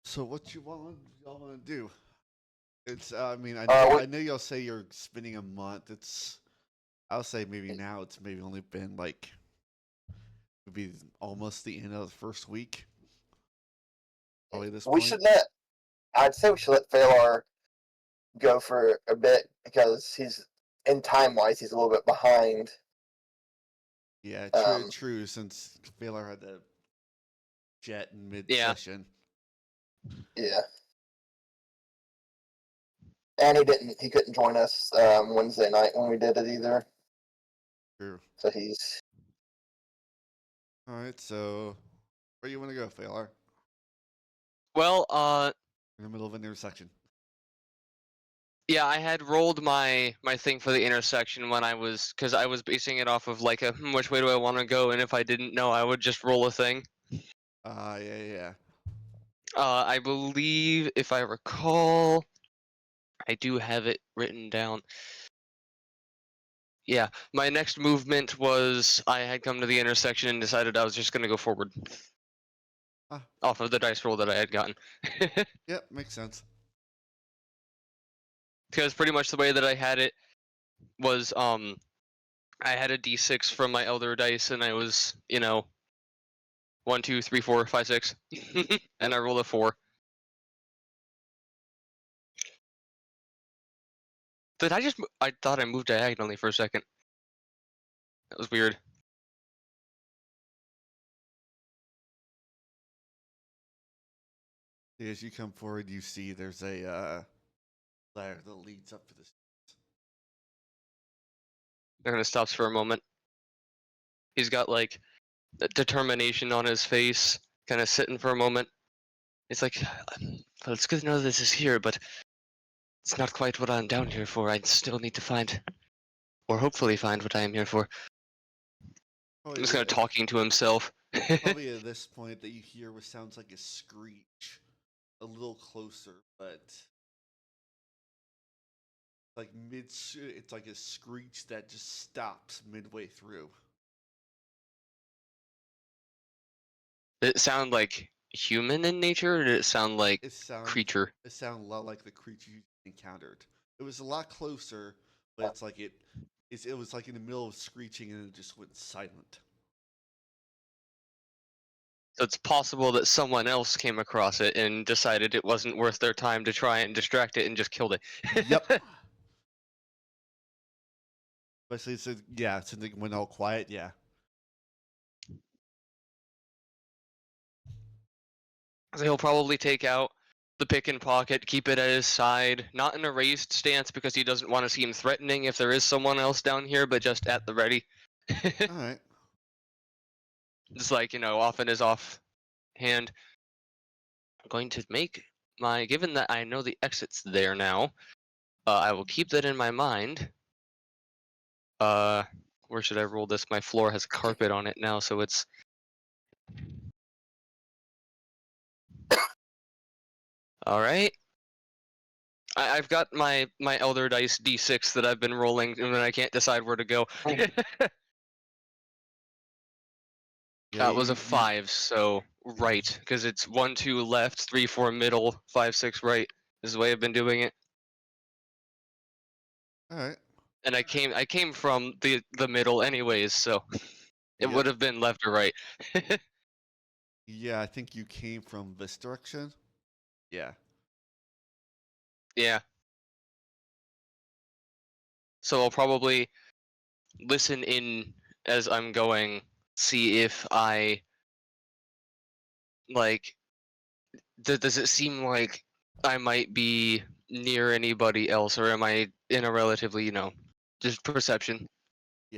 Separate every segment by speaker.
Speaker 1: So what y'all want to do? It's I mean
Speaker 2: We-
Speaker 1: I know y'all say you're spending a month. I'll say maybe now it's maybe only been like maybe almost the end of the first week. Probably this
Speaker 2: we
Speaker 1: point.
Speaker 2: should let. I'd say we should let Phalar go for a bit because he's in time wise he's a little bit behind.
Speaker 1: Yeah, true. Since Baylor had the jet in mid session.
Speaker 2: Yeah. And he couldn't join us Wednesday night when we did it either.
Speaker 1: True.
Speaker 2: So he's
Speaker 1: all right. So where you want to go, Phalar?
Speaker 3: Well,
Speaker 1: in the middle of an intersection.
Speaker 3: Yeah, I had rolled my thing for the intersection when because I was basing it off of like which way do I want to go, and if I didn't know, I would just roll a thing.
Speaker 1: Yeah.
Speaker 3: I believe, if I recall, I do have it written down. Yeah, my next movement was I had come to the intersection and decided I was just going to go forward. Off of the dice roll that I had gotten.
Speaker 1: Yep, makes sense.
Speaker 3: Because pretty much the way that I had it was, I had a d6 from my elder dice, and I was, 1, 2, 3, 4, 5, 6, and I rolled a 4. I thought I moved diagonally for a second. That was weird.
Speaker 1: As you come forward, you see there's a ladder that leads up to this.
Speaker 3: They're gonna stop for a moment. He's got like determination on his face, kind of sitting for a moment. It's like, well, it's good to know this is here, but it's not quite what I'm down here for. I still need to find, or hopefully find, what I am here for. I'm just kind of talking to himself.
Speaker 1: Probably at this point that you hear what sounds like a screech, a little closer, but like it's like a screech that just stops midway through.
Speaker 3: Did it sound like human in nature, or did it sound like creature?
Speaker 1: It sounded a lot like the creature you encountered. It was a lot closer, but it's like it was like in the middle of screeching and it just went silent.
Speaker 3: So it's possible that someone else came across it and decided it wasn't worth their time to try and distract it and just killed it.
Speaker 1: Yep. Especially since it went all quiet, yeah.
Speaker 3: So he'll probably take out the pick and pocket, keep it at his side, not in a raised stance because he doesn't want to seem threatening if there is someone else down here, but just at the ready.
Speaker 1: Alright.
Speaker 3: Just like, off in his off hand. I'm going to make given that I know the exit's there now, I will keep that in my mind. Where should I roll this? My floor has carpet on it now, so it's... Alright. I've got my Elder Dice D6 that I've been rolling, and I can't decide where to go. That was a 5, so right, because it's 1, 2 left, 3, 4 middle, 5, 6 right. This is the way I've been doing it.
Speaker 1: Alright.
Speaker 3: And I came from the middle anyways, so it would have been left or right.
Speaker 1: Yeah, I think you came from this direction. Yeah.
Speaker 3: Yeah. So I'll probably listen in as I'm going, see if I like does it seem like I might be near anybody else, or am I in a relatively, just perception,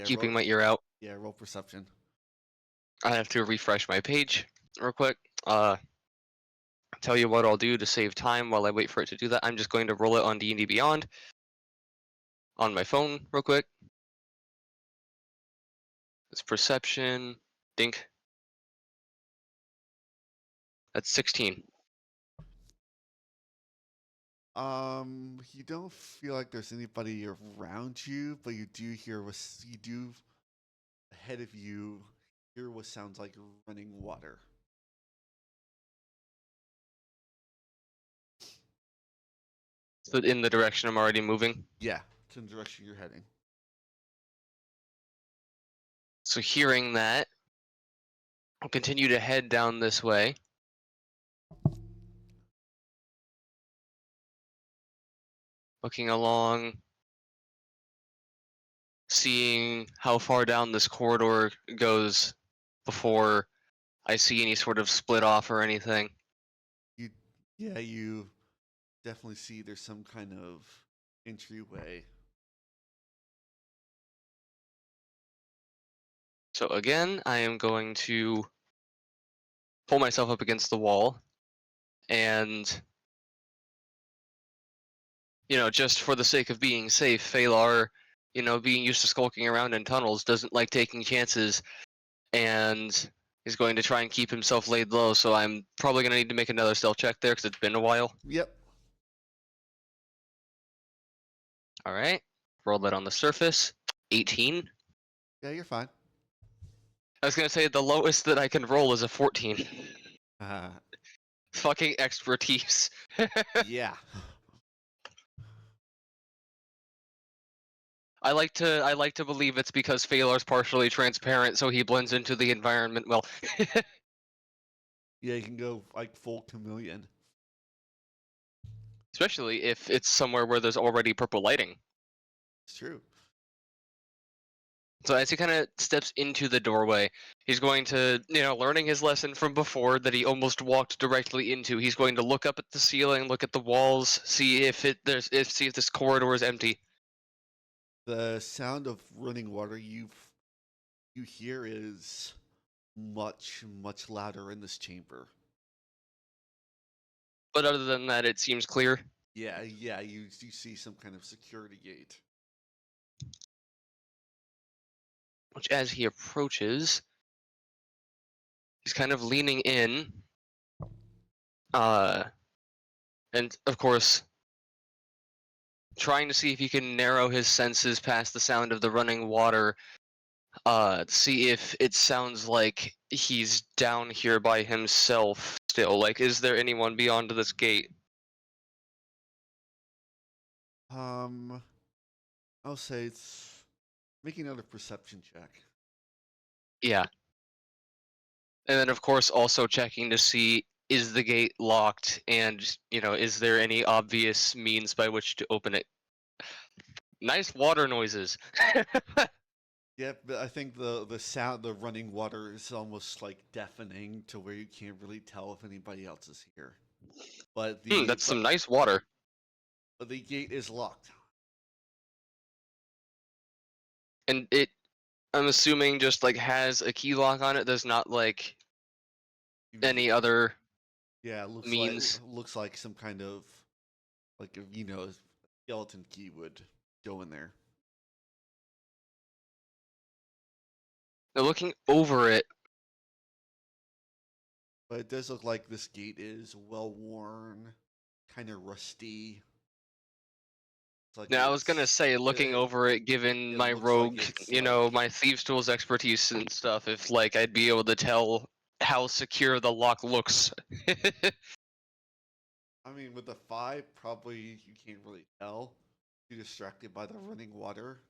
Speaker 3: keeping my ear out?
Speaker 1: Yeah, roll perception.
Speaker 3: I have to refresh my page real quick. Tell you what I'll do to save time while I wait for it to do that. I'm just going to roll it on D&D Beyond on my phone real quick. It's perception. Dink. That's 16.
Speaker 1: You don't feel like there's anybody around you, but you do hear ahead of you hear what sounds like running water.
Speaker 3: So in the direction I'm already moving.
Speaker 1: Yeah, it's in the direction you're heading.
Speaker 3: So hearing that, I'll continue to head down this way. Looking along, seeing how far down this corridor goes before I see any sort of split off or anything.
Speaker 1: You definitely see there's some kind of entryway.
Speaker 3: So again, I am going to pull myself up against the wall and, just for the sake of being safe, Phalar, being used to skulking around in tunnels, doesn't like taking chances and is going to try and keep himself laid low, so I'm probably going to need to make another stealth check there because it's been a while.
Speaker 1: Yep.
Speaker 3: Alright, roll that on the surface. 18.
Speaker 1: Yeah, you're fine.
Speaker 3: I was going to say the lowest that I can roll is a 14. Fucking expertise.
Speaker 1: Yeah.
Speaker 3: I like to believe it's because Phalar's partially transparent, so he blends into the environment well.
Speaker 1: Yeah, you can go like full chameleon.
Speaker 3: Especially if it's somewhere where there's already purple lighting.
Speaker 1: It's true.
Speaker 3: So as he kind of steps into the doorway, he's going to, learning his lesson from before that he almost walked directly into. He's going to look up at the ceiling, look at the walls, see if this corridor is empty.
Speaker 1: The sound of running water you hear is much louder in this chamber.
Speaker 3: But other than that, it seems clear.
Speaker 1: Yeah, you see some kind of security gate.
Speaker 3: Which, as he approaches, he's kind of leaning in. And of course, trying to see if he can narrow his senses past the sound of the running water. See if it sounds like he's down here by himself still. Like, is there anyone beyond this gate?
Speaker 1: I'll say it's making another perception check.
Speaker 3: Yeah. And then, of course, also checking to see, is the gate locked, and, is there any obvious means by which to open it? Nice water noises.
Speaker 1: Yeah, but I think the sound, the running water is almost like deafening to where you can't really tell if anybody else is here. But
Speaker 3: That's some nice water.
Speaker 1: but the gate is locked.
Speaker 3: And I'm assuming just, like, has a key lock on it. There's not, like, any other
Speaker 1: Yeah, it
Speaker 3: means.
Speaker 1: looks like some kind of like a skeleton key would go in there.
Speaker 3: Now, looking over it,
Speaker 1: But it does look like this gate is well worn, kind of rusty. It's like
Speaker 3: now I was gonna say, looking over it, given
Speaker 1: it
Speaker 3: my
Speaker 1: looks like
Speaker 3: rogue,
Speaker 1: it's like
Speaker 3: my thieves' tools expertise and stuff, if like I'd be able to tell how secure the lock looks.
Speaker 1: I mean, with the 5, probably you can't really tell. You're distracted by the running water.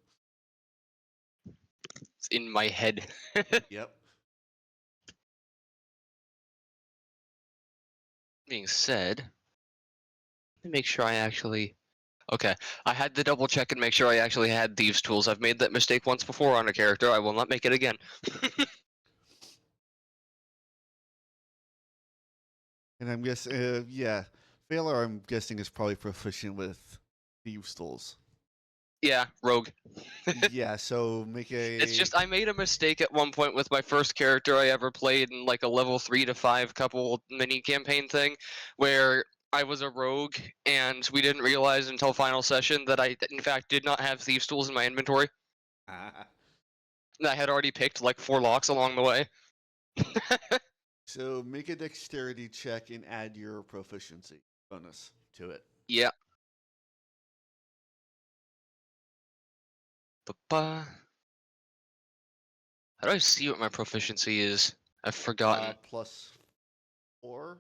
Speaker 3: It's in my head.
Speaker 1: Yep.
Speaker 3: Being said, let me make sure I actually. Okay, I had to double check and make sure I actually had thieves' tools. I've made that mistake once before on a character. I will not make it again.
Speaker 1: And I'm guessing, yeah, Phalar, I'm guessing, is probably proficient with thieves' tools.
Speaker 3: Yeah, rogue.
Speaker 1: Yeah, so make a.
Speaker 3: It's just I made a mistake at one point with my first character I ever played in like a level 3 to 5 couple mini campaign thing, where I was a rogue and we didn't realize until final session that I in fact did not have thieves' tools in my inventory. And I had already picked like 4 locks along the way.
Speaker 1: So make a dexterity check and add your proficiency bonus to it.
Speaker 3: Yeah. Ba-ba. How do I see what my proficiency is? I've forgotten.
Speaker 1: +4.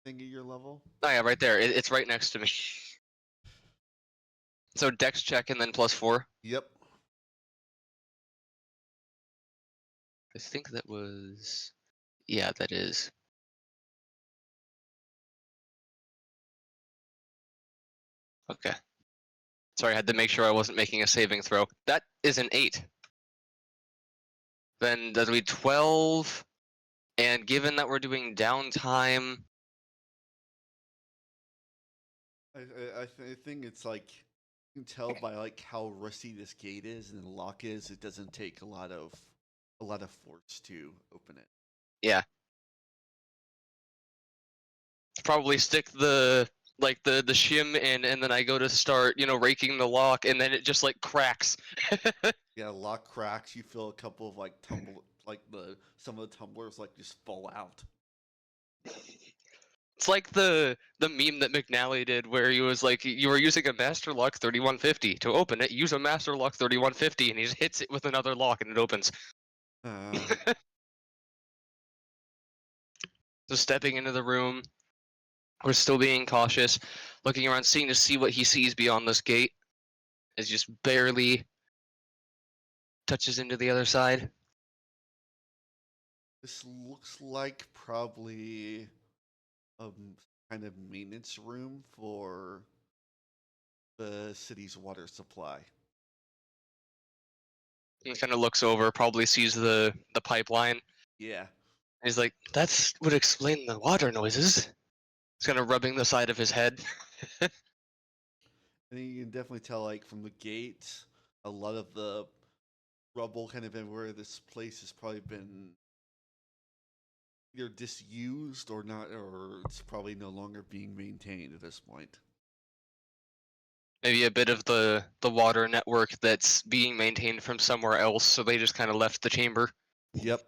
Speaker 1: Thing at your level.
Speaker 3: Oh yeah, right there. It's right next to me. So dex check and then +4.
Speaker 1: Yep.
Speaker 3: I think that was. Yeah, that is. Okay. Sorry, I had to make sure I wasn't making a saving throw. That is an 8. Then that'll be 12. And given that we're doing downtime,
Speaker 1: I think it's like you can tell by like how rusty this gate is and the lock is. It doesn't take a lot of force to open it.
Speaker 3: yeah. Probably stick the shim in, and then I go to start, raking the lock, and then it just like cracks.
Speaker 1: Yeah, lock cracks. You feel a couple of like some of the tumblers like just fall out.
Speaker 3: It's like the meme that McNally did, where he was like, you were using a Master Lock 3150 to open it. Use a Master Lock 3150, and he just hits it with another lock, and it opens. So stepping into the room, we're still being cautious, looking around, seeing to see what he sees beyond this gate. Is just barely touches into the other side.
Speaker 1: This looks like probably a kind of maintenance room for the city's water supply.
Speaker 3: He kind of looks over, probably sees the pipeline.
Speaker 1: Yeah.
Speaker 3: He's like, "That's would explain the water noises." He's kind of rubbing the side of his head.
Speaker 1: And you can definitely tell, like, from the gate, a lot of the rubble kind of everywhere. This place has probably been either disused or not, or it's probably no longer being maintained at this point.
Speaker 3: Maybe a bit of the water network that's being maintained from somewhere else, so they just kind of left the chamber.
Speaker 1: Yep.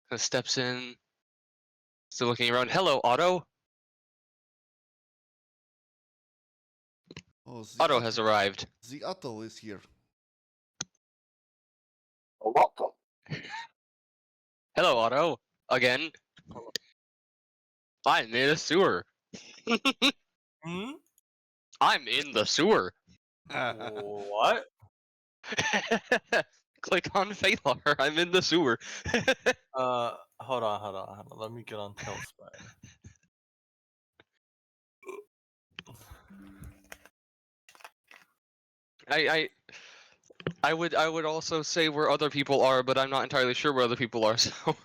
Speaker 3: Kind of steps in, still looking around. Hello, Otto.
Speaker 1: Oh,
Speaker 3: Otto has arrived.
Speaker 1: The Otto is here.
Speaker 2: Welcome.
Speaker 3: Hello, Otto. Again. I'm in a sewer.
Speaker 4: Hmm?
Speaker 3: I'm in the sewer.
Speaker 4: What?
Speaker 3: Click on Phalar. I'm in the sewer.
Speaker 4: Hold on. Let me get on Tailspire.
Speaker 3: I would also say where other people are, but I'm not entirely sure where other people are. So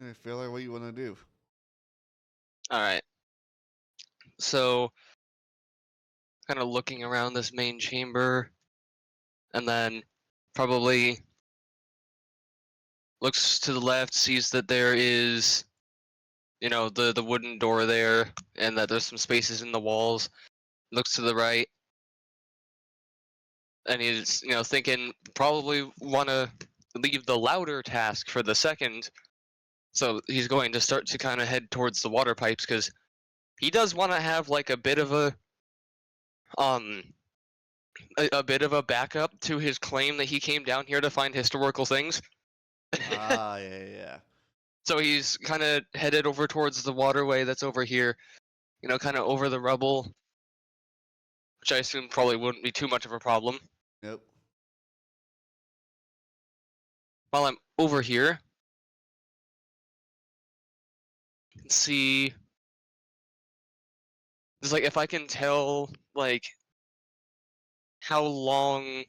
Speaker 1: I feel like what you want to do.
Speaker 3: all right. So kind of looking around this main chamber, and then probably looks to the left, sees that there is, the wooden door there, and that there's some spaces in the walls. Looks to the right, and he's thinking probably want to leave the louder task for the second. So he's going to start to kind of head towards the water pipes because he does want to have like a bit of a bit of a backup to his claim that he came down here to find historical things.
Speaker 1: Yeah.
Speaker 3: So he's kind of headed over towards the waterway that's over here, kind of over the rubble, which I assume probably wouldn't be too much of a problem.
Speaker 1: Nope.
Speaker 3: While I'm over here, see, it's like if I can tell like how long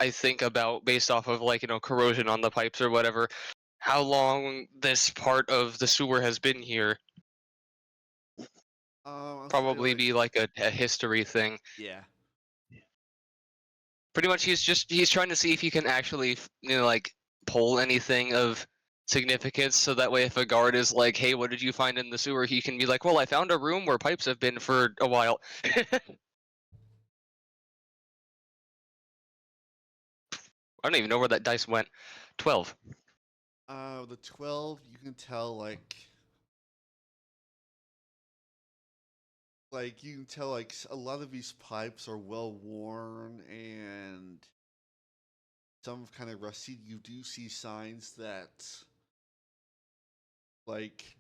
Speaker 3: I think about based off of like corrosion on the pipes or whatever, how long this part of the sewer has been here.
Speaker 1: I'll say
Speaker 3: Probably
Speaker 1: like,
Speaker 3: be like a history thing.
Speaker 1: yeah.
Speaker 3: Pretty much, he's trying to see if he can actually like pull anything of significance, so that way if a guard is like, "Hey, what did you find in the sewer?" he can be like, "Well, I found a room where pipes have been for a while." I don't even know where that dice went. 12.
Speaker 1: The 12, you can tell you can tell a lot of these pipes are well worn and some kind of rusty. You do see signs that like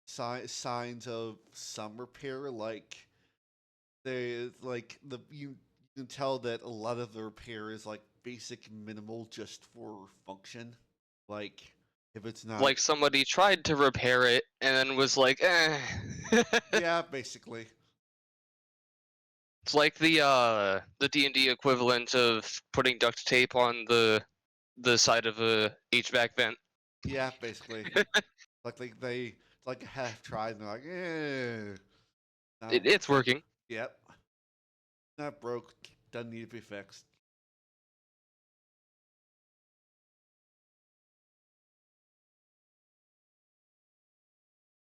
Speaker 1: signs of some repair, they you can tell that a lot of the repair is like basic minimal just for function. Like if it's not,
Speaker 3: Like somebody tried to repair it and then was like, "Eh."
Speaker 1: yeah, basically.
Speaker 3: It's like the D&D equivalent of putting duct tape on the side of a HVAC vent.
Speaker 1: Yeah, basically. Like they like half tried and they're like, not
Speaker 3: It's
Speaker 1: working.
Speaker 3: working.
Speaker 1: Yep. Not broke. Doesn't need to be fixed.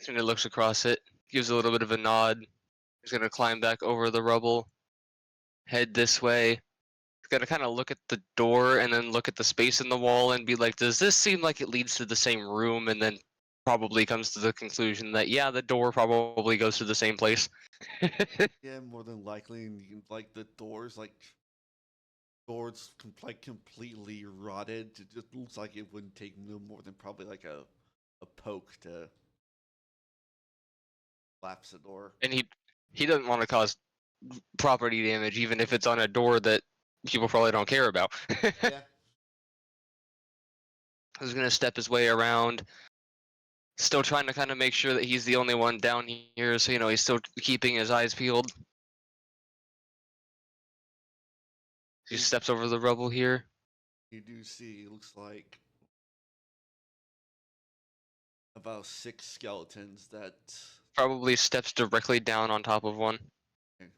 Speaker 3: And it looks across it, gives a little bit of a nod. He's gonna climb back over the rubble, head this way. He's gonna kind of look at the door and then look at the space in the wall and be like, "Does this seem like it leads to the same room?" And then probably comes to the conclusion that yeah, the door probably goes to the same place.
Speaker 1: Yeah, more than likely, and you can the doors completely rotted. It just looks like it wouldn't take no more than probably like a poke to collapse the door.
Speaker 3: And he doesn't want to cause property damage, even if it's on a door that people probably don't care about.
Speaker 1: Yeah.
Speaker 3: He's gonna step his way around, still trying to kind of make sure that he's the only one down here, so he's still keeping his eyes peeled. He
Speaker 1: You,
Speaker 3: steps over the rubble here.
Speaker 1: you do see, it looks like about 6 skeletons that.
Speaker 3: Probably steps directly down on top of one.
Speaker 1: Okay.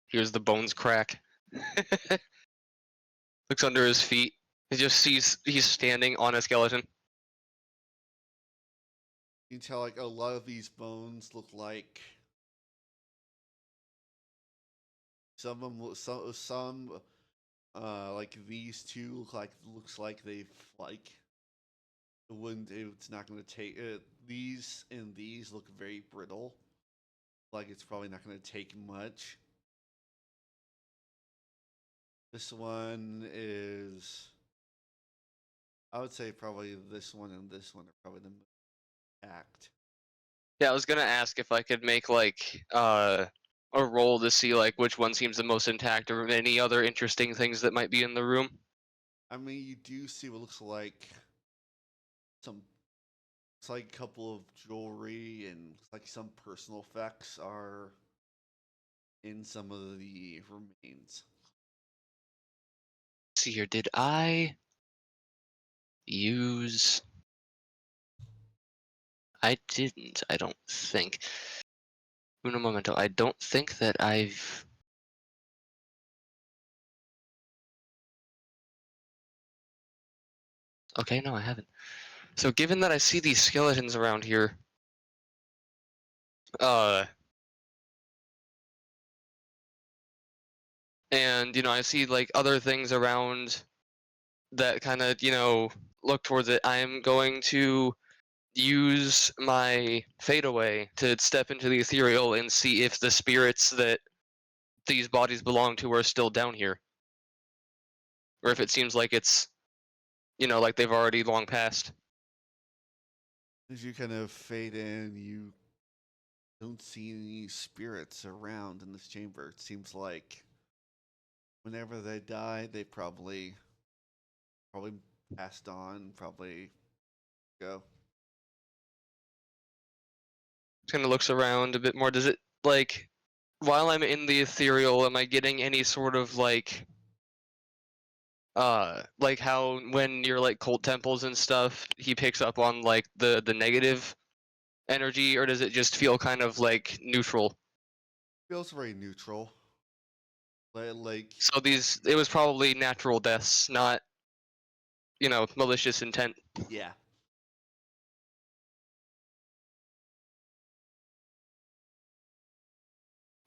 Speaker 3: Here's the bones crack. Looks under his feet. He just sees he's standing on a skeleton.
Speaker 1: You can tell a lot of these bones look like some of them some like these two looks like they've it's not going to take these and these look very brittle, like it's probably not going to take much. This one is, I would say probably this one and this one are probably the most act.
Speaker 3: Yeah, I was gonna ask if I could make like a roll to see like which one seems the most intact or any other interesting things that might be in the room.
Speaker 1: I mean, you do see what looks like some, it's like a couple of jewelry and like some personal effects are in some of the remains.
Speaker 3: Let's see here, did I use? I didn't. I don't think. Uno momento. I don't think that I've. Okay, no, I haven't. So given that I see these skeletons around here, uh, and I see like other things around that kind of look towards it, I am going to use my fade away to step into the ethereal and see if the spirits that these bodies belong to are still down here, or if it seems like it's like they've already long passed.
Speaker 1: As you kind of fade in, you don't see any spirits around in this chamber. It seems like whenever they die, they probably passed on, probably go.
Speaker 3: Kind of looks around a bit more. Does it like while I'm in the ethereal, am I getting any sort of like like how when you're like cult temples and stuff, he picks up on like the negative energy, or does it just feel kind of like neutral?
Speaker 1: Feels very neutral. Like
Speaker 3: So it was probably natural deaths, not, malicious intent.
Speaker 1: yeah.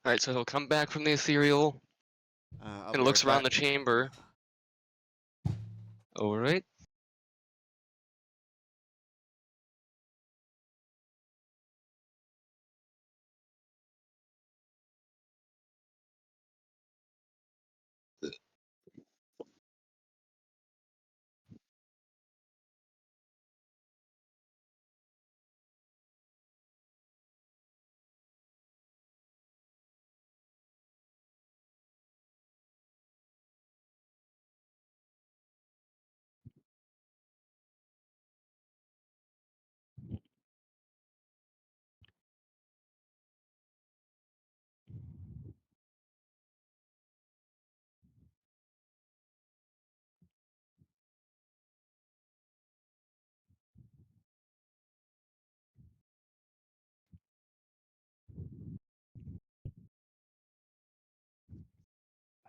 Speaker 3: Alright, so he'll come back from the ethereal
Speaker 1: I'll
Speaker 3: and
Speaker 1: be
Speaker 3: looks
Speaker 1: right
Speaker 3: around
Speaker 1: back.
Speaker 3: the chamber. Alright.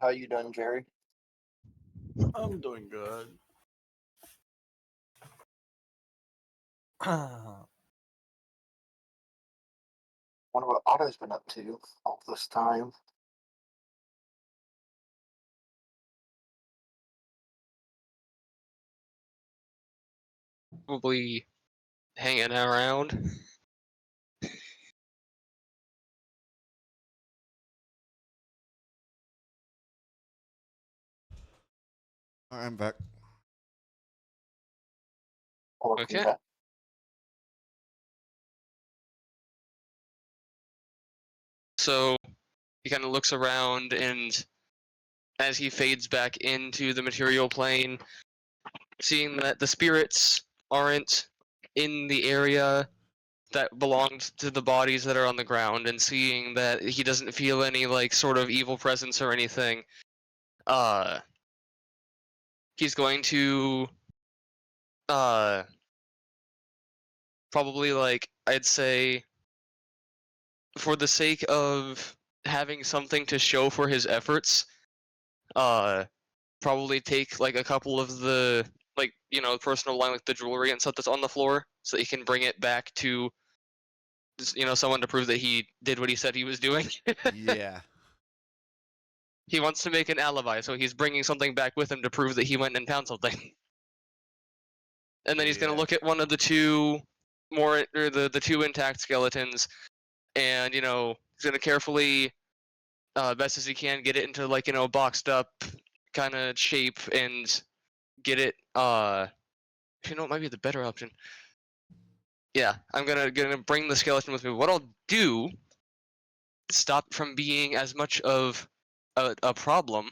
Speaker 2: How you doing, Jerry?
Speaker 4: I'm doing good.
Speaker 2: Wonder what Otto's been up to all this time.
Speaker 3: Probably hanging around.
Speaker 1: I'm back.
Speaker 2: Or
Speaker 3: Okay.
Speaker 2: Peter.
Speaker 3: So he kind of looks around, and as he fades back into the material plane, seeing that the spirits aren't in the area that belongs to the bodies that are on the ground, and seeing that he doesn't feel any like sort of evil presence or anything, he's going to probably, like, I'd say, for the sake of having something to show for his efforts, probably take like a couple of the, like, personal line, like the jewelry and stuff that's on the floor, so he can bring it back to someone to prove that he did what he said he was doing.
Speaker 1: Yeah.
Speaker 3: He wants to make an alibi, so he's bringing something back with him to prove that he went and found something. And then he's gonna
Speaker 1: Yeah.
Speaker 3: look at one of the two the two intact skeletons, and he's gonna carefully, best as he can, get it into like boxed up kind of shape, and get it. It might be the better option. Yeah, I'm gonna bring the skeleton with me. What I'll do, stop it from being as much of a problem.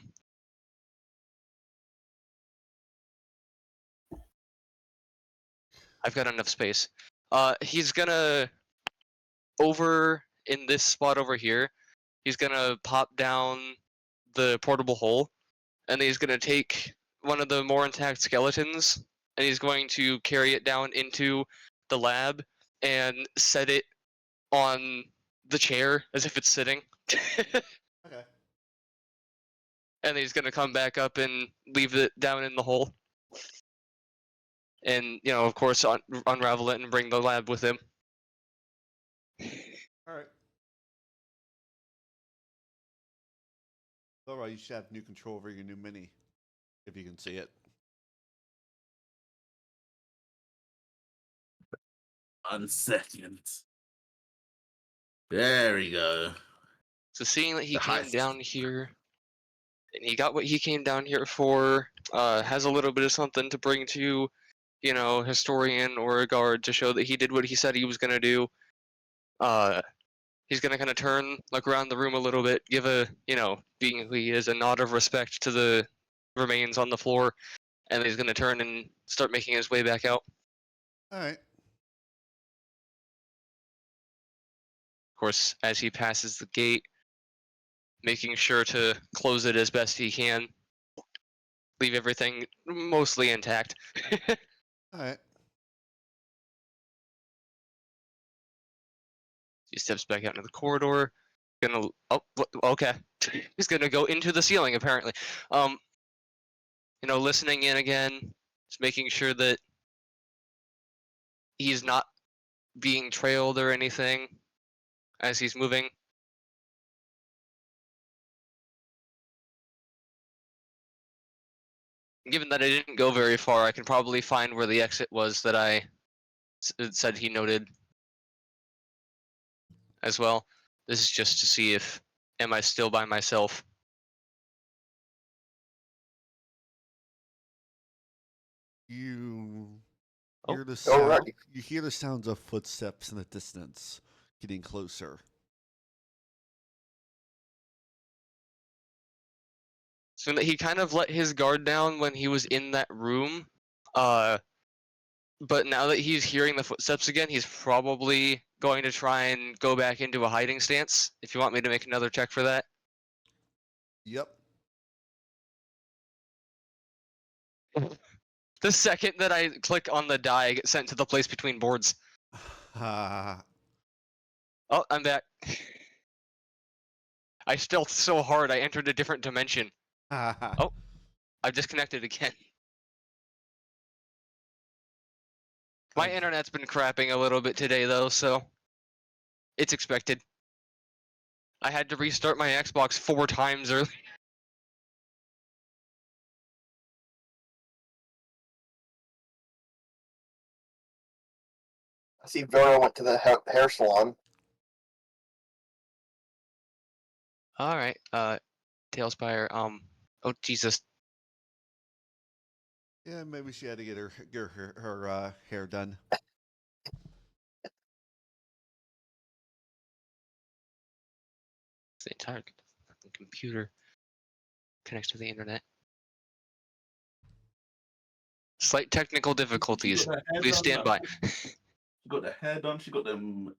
Speaker 3: I've got enough space. He's gonna, over in this spot over here, he's gonna pop down the portable hole, and then he's gonna take one of the more intact skeletons, and he's going to carry it down into the lab and set it on the chair as if it's sitting.
Speaker 1: Okay.
Speaker 3: And he's gonna come back up and leave it down in the hole. And, of course, unravel it and bring the lab with him.
Speaker 1: All right. All right. You should have new control over your new mini, if you can see it.
Speaker 5: 1 second. There we go.
Speaker 3: So seeing that he
Speaker 5: The
Speaker 3: came
Speaker 5: heist.
Speaker 3: down here, and he got what he came down here for, has a little bit of something to bring to, historian or a guard to show that he did what he said he was going to do. He's going to kind of turn, look around the room a little bit, give a, being who he is, a nod of respect to the remains on the floor, and he's going to turn and start making his way back out.
Speaker 1: All right.
Speaker 3: Of course, as he passes the gate, making sure to close it as best he can. leave everything mostly intact.
Speaker 1: All right.
Speaker 3: He steps back out into the corridor. Okay. He's gonna go into the ceiling apparently. Listening in again, just making sure that he's not being trailed or anything as he's moving. Given that I didn't go very far, I can probably find where the exit was that I said he noted as well. This is just to see if am I still by myself.
Speaker 1: You
Speaker 3: Oh.
Speaker 1: hear the
Speaker 2: Alright.
Speaker 1: sound. You hear the sounds of footsteps in the distance, getting closer.
Speaker 3: So he kind of let his guard down when he was in that room. But now that he's hearing the footsteps again, he's probably going to try and go back into a hiding stance. If you want me to make another check for that.
Speaker 1: Yep.
Speaker 3: The second that I click on the die, I get sent to the place between boards.
Speaker 1: Ha
Speaker 3: Oh, I'm back. I stealthed so hard, I entered a different dimension.
Speaker 1: ha ha.
Speaker 3: Oh. I've disconnected again. My internet's been crapping a little bit today, though, so it's expected. I had to restart my Xbox 4 times earlier.
Speaker 2: I see Vera went to the hair salon.
Speaker 3: All right, Tailspire. Oh Jesus.
Speaker 1: Yeah, maybe she had to get her hair done.
Speaker 3: The entire computer connects to the internet. Slight technical difficulties. Please stand by.
Speaker 5: She got the hair done. She got them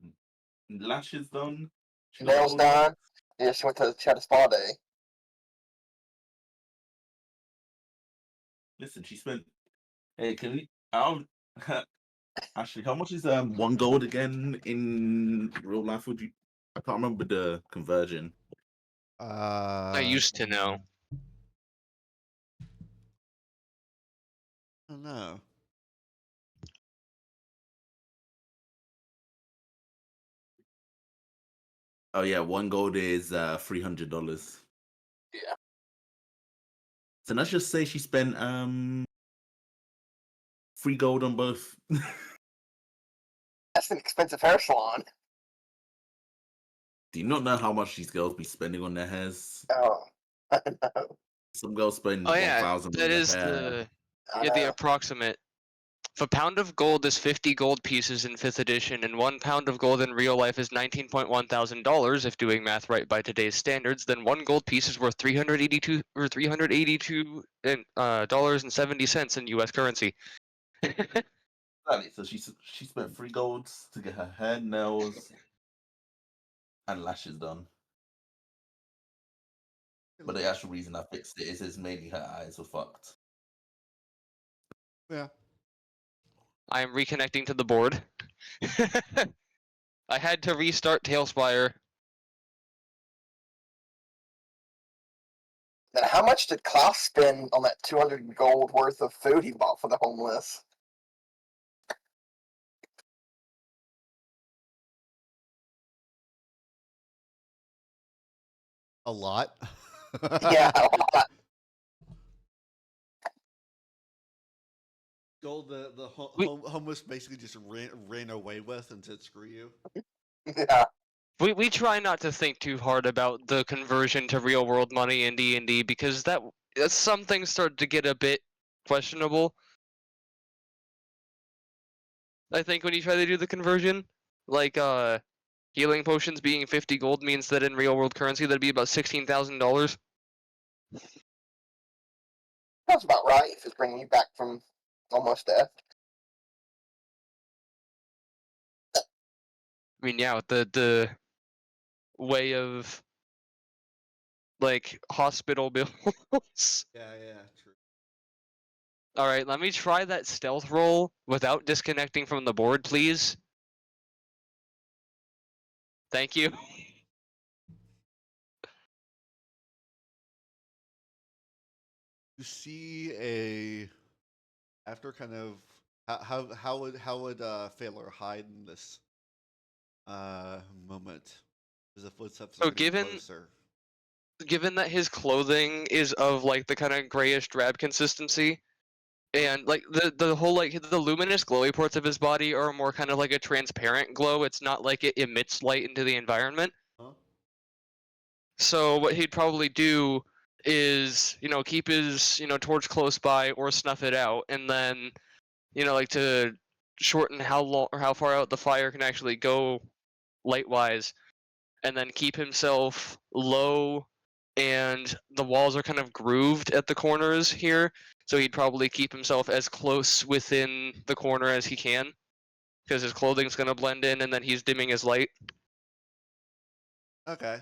Speaker 5: lashes done. She got
Speaker 2: Nails
Speaker 5: all-
Speaker 2: done. Yeah, she went to she had a spa day.
Speaker 5: Listen, she spent. Hey, can we? I'll. Actually, how much is one gold again in real life? Would you? I can't remember the conversion.
Speaker 3: I used to know.
Speaker 1: I don't know.
Speaker 5: Oh yeah, one gold is $300.
Speaker 2: Yeah.
Speaker 5: So let's just say she spent free gold on both.
Speaker 2: That's an expensive hair salon.
Speaker 5: Do you not know how much these girls be spending on their hairs?
Speaker 2: Oh, I know.
Speaker 5: Some girls spend
Speaker 3: Oh yeah,
Speaker 5: 1,000
Speaker 3: that
Speaker 5: on their
Speaker 3: is
Speaker 5: hair.
Speaker 3: the approximate. If a pound of gold is 50 gold pieces in 5th edition, and 1 pound of gold in real life is $19.1 thousand, if doing math right by today's standards, then 1 gold piece is worth $382 dollars and 70 cents in U.S. currency.
Speaker 5: Exactly. So she spent free golds to get her hair, nails, and lashes done. But the actual reason I fixed it is mainly her eyes were fucked.
Speaker 1: Yeah.
Speaker 3: I am reconnecting to the board. I had to restart Tailspire.
Speaker 2: Then how much did Klaus spend on that 200 gold worth of food he bought for the homeless?
Speaker 1: A lot.
Speaker 2: Yeah, a lot.
Speaker 1: Gold the homeless basically just ran away with and said screw you.
Speaker 2: Yeah.
Speaker 3: We try not to think too hard about the conversion to real world money in D&D because some things start to get a bit questionable. I think when you try to do the conversion, like healing potions being 50 gold means that in real world currency that'd be about $16,000.
Speaker 2: That's about right if it's bringing you back from almost death.
Speaker 3: I mean, yeah, with the way of like hospital bills.
Speaker 1: Yeah, true.
Speaker 3: All right, let me try that stealth roll without disconnecting from the board, please. Thank you.
Speaker 1: You see after kind of how would Phalar hide in this moment as the footsteps are
Speaker 3: So
Speaker 1: getting closer?
Speaker 3: given that his clothing is of like the kind of grayish drab consistency, and like the whole like the luminous glowy parts of his body are more kind of like a transparent glow. It's not like it emits light into the environment.
Speaker 1: Huh?
Speaker 3: So what he'd probably do is, keep his, torch close by or snuff it out, and then, like to shorten how long or how far out the fire can actually go light wise, and then keep himself low, and the walls are kind of grooved at the corners here, so he'd probably keep himself as close within the corner as he can, because his clothing's going to blend in, and then he's dimming his light.
Speaker 1: Okay.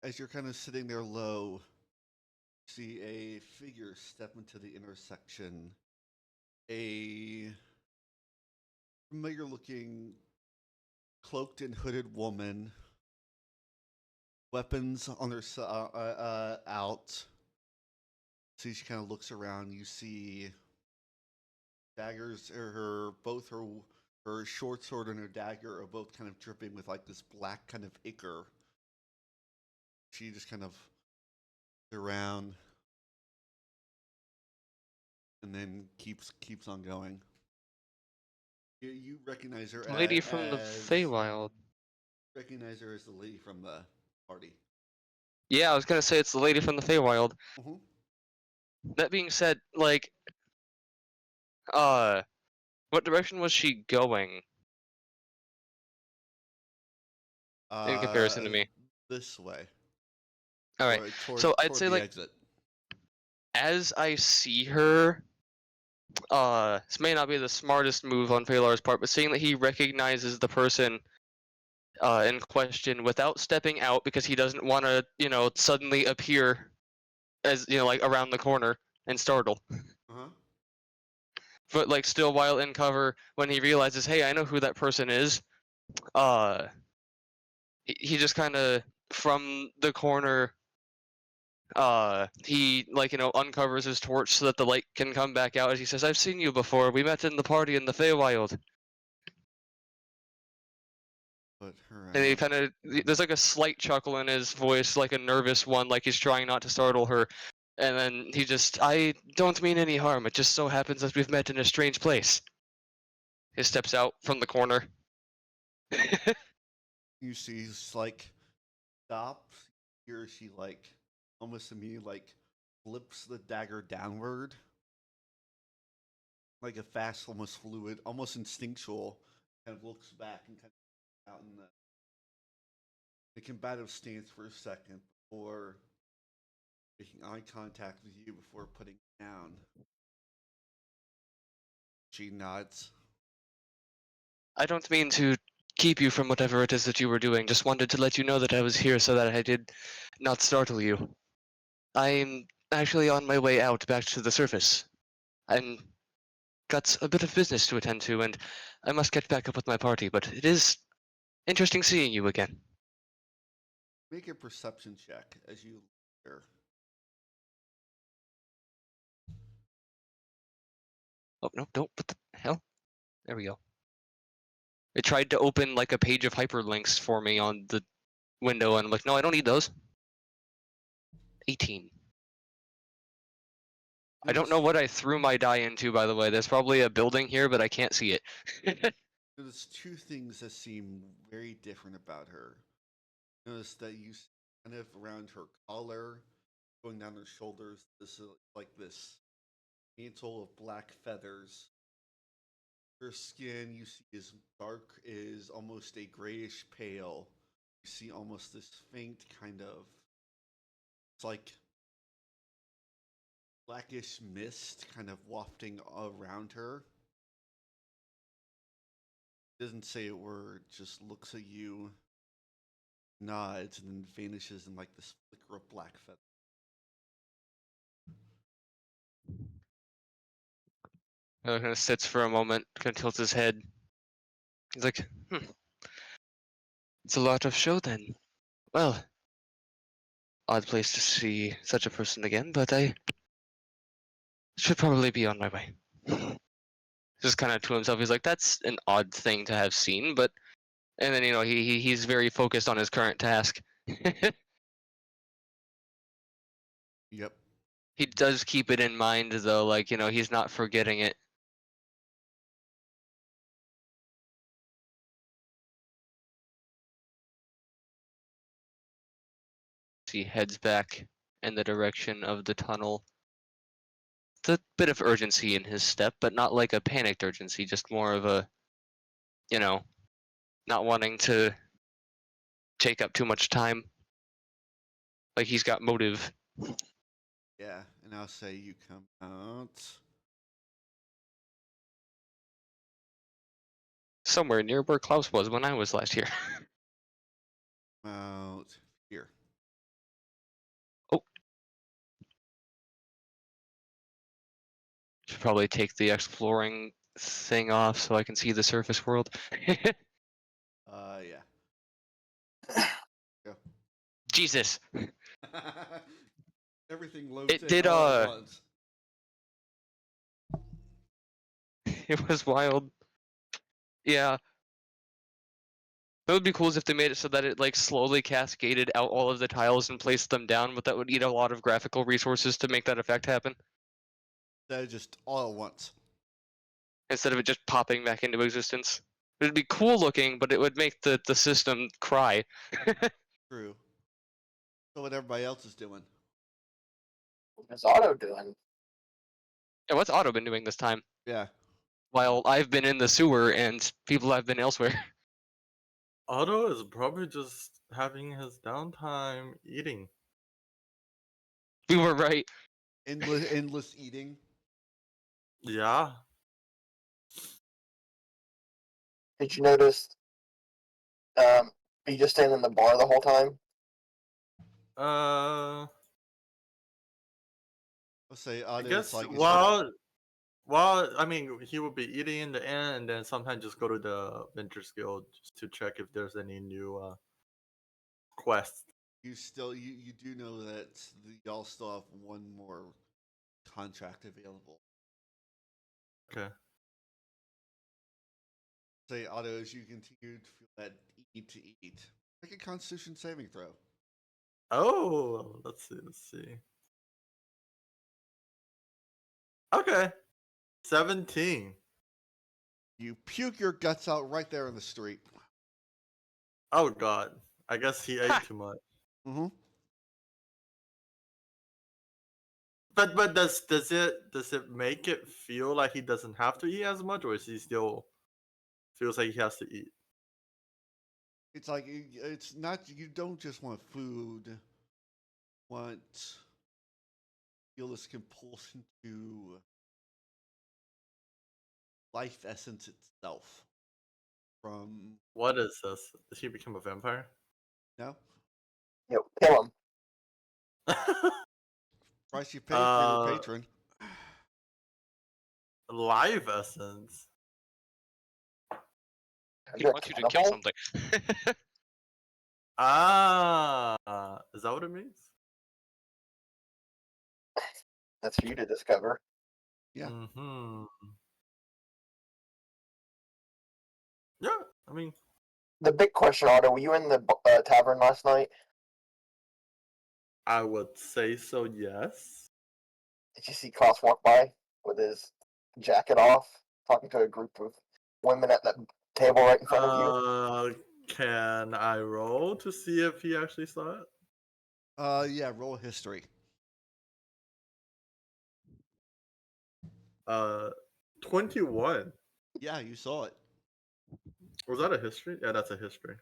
Speaker 1: As you're kind of sitting there low, you see a figure step into the intersection. A familiar looking, cloaked and hooded woman, weapons on her out. So she kind of looks around. You see daggers, or her short sword and her dagger are both kind of dripping with like this black kind of ichor. She just kind of around and then keeps on going. You recognize her
Speaker 3: Lady from the Feywild.
Speaker 1: Recognize her as the lady from the party.
Speaker 3: Yeah, I was gonna say it's the lady from the Feywild.
Speaker 1: Mm-hmm.
Speaker 3: That being said, like, what direction was she going in comparison to me?
Speaker 1: This way.
Speaker 3: All right, so I'd say
Speaker 1: the
Speaker 3: like
Speaker 1: exit.
Speaker 3: as I see her, this may not be the smartest move on Phalar's part, but seeing that he recognizes the person in question without stepping out because he doesn't want to, suddenly appear as like around the corner and startle.
Speaker 1: Uh-huh.
Speaker 3: But like still while in cover, when he realizes, hey, I know who that person is, uh, he just kind of from the corner, he like uncovers his torch so that the light can come back out as he says, I've seen you before. We met in the party in the Feywild.
Speaker 1: Put her
Speaker 3: And he
Speaker 1: out.
Speaker 3: kind of there's like a slight chuckle in his voice, like a nervous one, like he's trying not to startle her. And then he just, I don't mean any harm. It just so happens that we've met in a strange place. He steps out from the corner.
Speaker 1: You see, like stops. Here she like almost immediately like flips the dagger downward, like a fast, almost fluid, almost instinctual. Kind of looks back and kind of out in the combative stance for a second before making eye contact with you before putting it down. She nods.
Speaker 3: I don't mean to keep you from whatever it is that you were doing. Just wanted to let you know that I was here so that I did not startle you. I'm actually on my way out back to the surface. I'm got a bit of business to attend to, and I must get back up with my party, but it is interesting seeing you again.
Speaker 1: Make a perception check as you hear.
Speaker 3: Oh, no, don't. What the hell? There we go. It tried to open like a page of hyperlinks for me on the window, and I'm like, no, I don't need those. 18. I don't know what I threw my die into, by the way. There's probably a building here, but I can't see it.
Speaker 1: There's two things that seem very different about her. Notice that you see kind of around her collar, going down her shoulders, this like this mantle of black feathers. Her skin you see is dark, is almost a grayish pale. You see almost this faint kind of, it's like blackish mist kind of wafting around her. Doesn't say a word, just looks at you, nods, and then vanishes in like this flicker of black feather.
Speaker 3: Kind of sits for a moment, kind of tilts his head. He's like, it's a lot of show then. Well, odd place to see such a person again, but I should probably be on my way. Just kind of to himself, he's like, that's an odd thing to have seen, but and then he's very focused on his current task.
Speaker 1: Yep.
Speaker 3: He does keep it in mind though, like he's not forgetting it. He heads back in the direction of the tunnel. It's a bit of urgency in his step, but not like a panicked urgency, just more of a, not wanting to take up too much time. Like he's got motive.
Speaker 1: Yeah, and I'll say you come out.
Speaker 3: Somewhere near where Klaus was when I was last here.
Speaker 1: Out here.
Speaker 3: Oh. Should probably take the exploring thing off so I can see the surface world.
Speaker 1: Yeah. Go.
Speaker 3: Jesus.
Speaker 1: Everything loads
Speaker 3: It
Speaker 1: in
Speaker 3: did
Speaker 1: all at once.
Speaker 3: It was wild. Yeah. It would be cool if they made it so that it like slowly cascaded out all of the tiles and placed them down, but that would eat a lot of graphical resources to make that effect happen.
Speaker 1: That is just all at once.
Speaker 3: Instead of it just popping back into existence. It'd be cool looking, but it would make the system cry.
Speaker 1: True. So what everybody else is doing.
Speaker 2: What's Otto doing?
Speaker 3: And what's Otto been doing this time?
Speaker 1: Yeah.
Speaker 3: While I've been in the sewer and people have been elsewhere.
Speaker 4: Otto is probably just having his downtime eating.
Speaker 3: We were right.
Speaker 1: Endless eating.
Speaker 4: Yeah.
Speaker 2: Did you notice? You just staying in the bar the whole time?
Speaker 1: I'll say
Speaker 4: I
Speaker 1: Otto
Speaker 4: guess
Speaker 1: is like
Speaker 4: well, I mean, he would be eating in the end, and then sometimes just go to the Ventures Guild just to check if there's any new quests.
Speaker 1: you do know that y'all still have one more contract available.
Speaker 4: Okay.
Speaker 1: Say Otto, as you continue to feel that need to eat. Make a Constitution saving throw.
Speaker 4: Oh, let's see. Okay. 17.
Speaker 1: You puke your guts out right there in the street.
Speaker 4: Oh god. I guess he ate too much.
Speaker 1: Mm-hmm.
Speaker 4: But does it make it feel like he doesn't have to eat as much, or is he still feels like he has to eat?
Speaker 1: It's like it's not. You don't just want food. Want feel this compulsion to life essence itself. From
Speaker 4: What is this? Does he become a vampire?
Speaker 1: no
Speaker 2: Kill him.
Speaker 1: price you pay for your
Speaker 4: uh,
Speaker 1: patron.
Speaker 4: live essence.
Speaker 3: He wants you to kill something.
Speaker 4: Ah, is that what it means?
Speaker 2: That's for you to discover.
Speaker 1: Yeah.
Speaker 4: Mm-hmm. Yeah, I mean,
Speaker 2: The big question, Otto, were you in the tavern last night?
Speaker 4: I would say so, yes.
Speaker 2: Did you see Klaus walk by with his jacket off, talking to a group of women at that table right in front of you?
Speaker 4: Can I roll to see if he actually saw it?
Speaker 1: Yeah. Roll history.
Speaker 4: 21.
Speaker 1: Yeah, you saw it.
Speaker 4: Was that a history? Yeah, that's a history.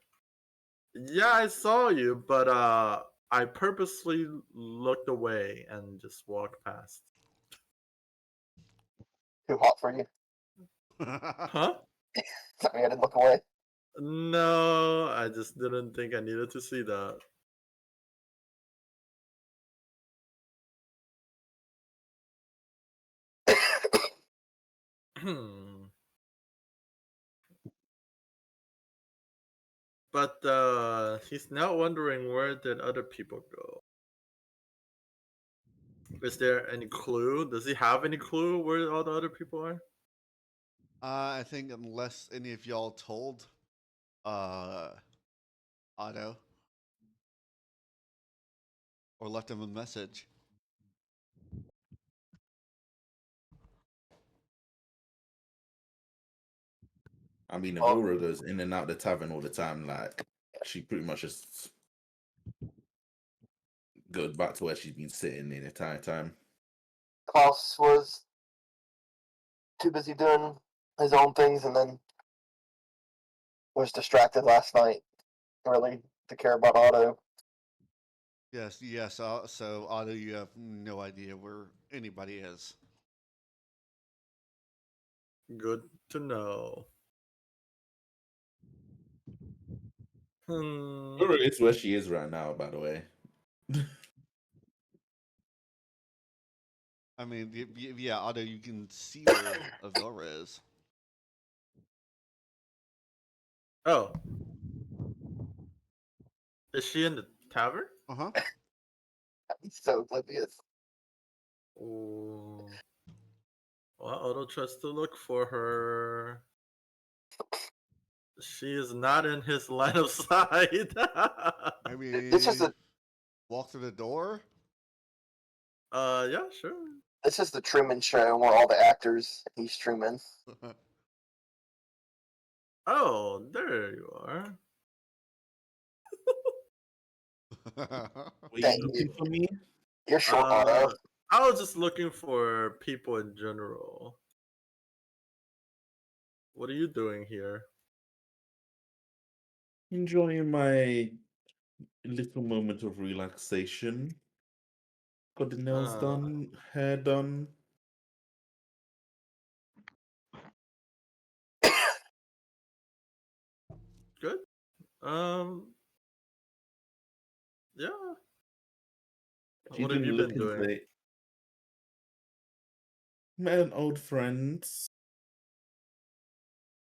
Speaker 4: Yeah, I saw you, but I purposely looked away and just walked past.
Speaker 2: Too hot for you?
Speaker 4: Huh?
Speaker 2: Sorry, I didn't look away.
Speaker 4: No, I just didn't think I needed to see that. But he's now wondering, where did other people go? Is there any clue? Does he have any clue where all the other people are?
Speaker 1: I think unless any of y'all told Otto or left him a message.
Speaker 5: I mean,
Speaker 2: Oh.
Speaker 5: Aurora goes in and out the tavern all the time. Like, she pretty much just goes back to where she's been sitting the entire time.
Speaker 2: Klaus was too busy doing his own things and then was distracted last night, really, to care about Otto.
Speaker 1: Yes. So Otto, you have no idea where anybody is.
Speaker 4: Good to know.
Speaker 5: Aurora is where she is right now, by the way.
Speaker 1: I mean, yeah, Otto, you can see where Avila is.
Speaker 4: Oh. Is she in the tavern?
Speaker 1: Uh-huh.
Speaker 2: He's so oblivious.
Speaker 4: Ooh. Well, Otto tries to look for her. She is not in his line of sight.
Speaker 1: Maybe
Speaker 2: It's just a
Speaker 1: walk through the door.
Speaker 4: Yeah, sure.
Speaker 2: It's just the Truman Show where all the actors he's Truman.
Speaker 4: Oh, there you are.
Speaker 5: Were
Speaker 2: Thank
Speaker 5: you looking
Speaker 2: you.
Speaker 5: for me?
Speaker 2: You're short, Otto.
Speaker 4: I was just looking for people in general. What are you doing here?
Speaker 5: Enjoying my little moment of relaxation. Got the nails done, hair done.
Speaker 4: Good. Yeah.
Speaker 5: She's
Speaker 4: What have
Speaker 5: been
Speaker 4: you been
Speaker 5: looking
Speaker 4: doing?
Speaker 5: for it. Met an old friend.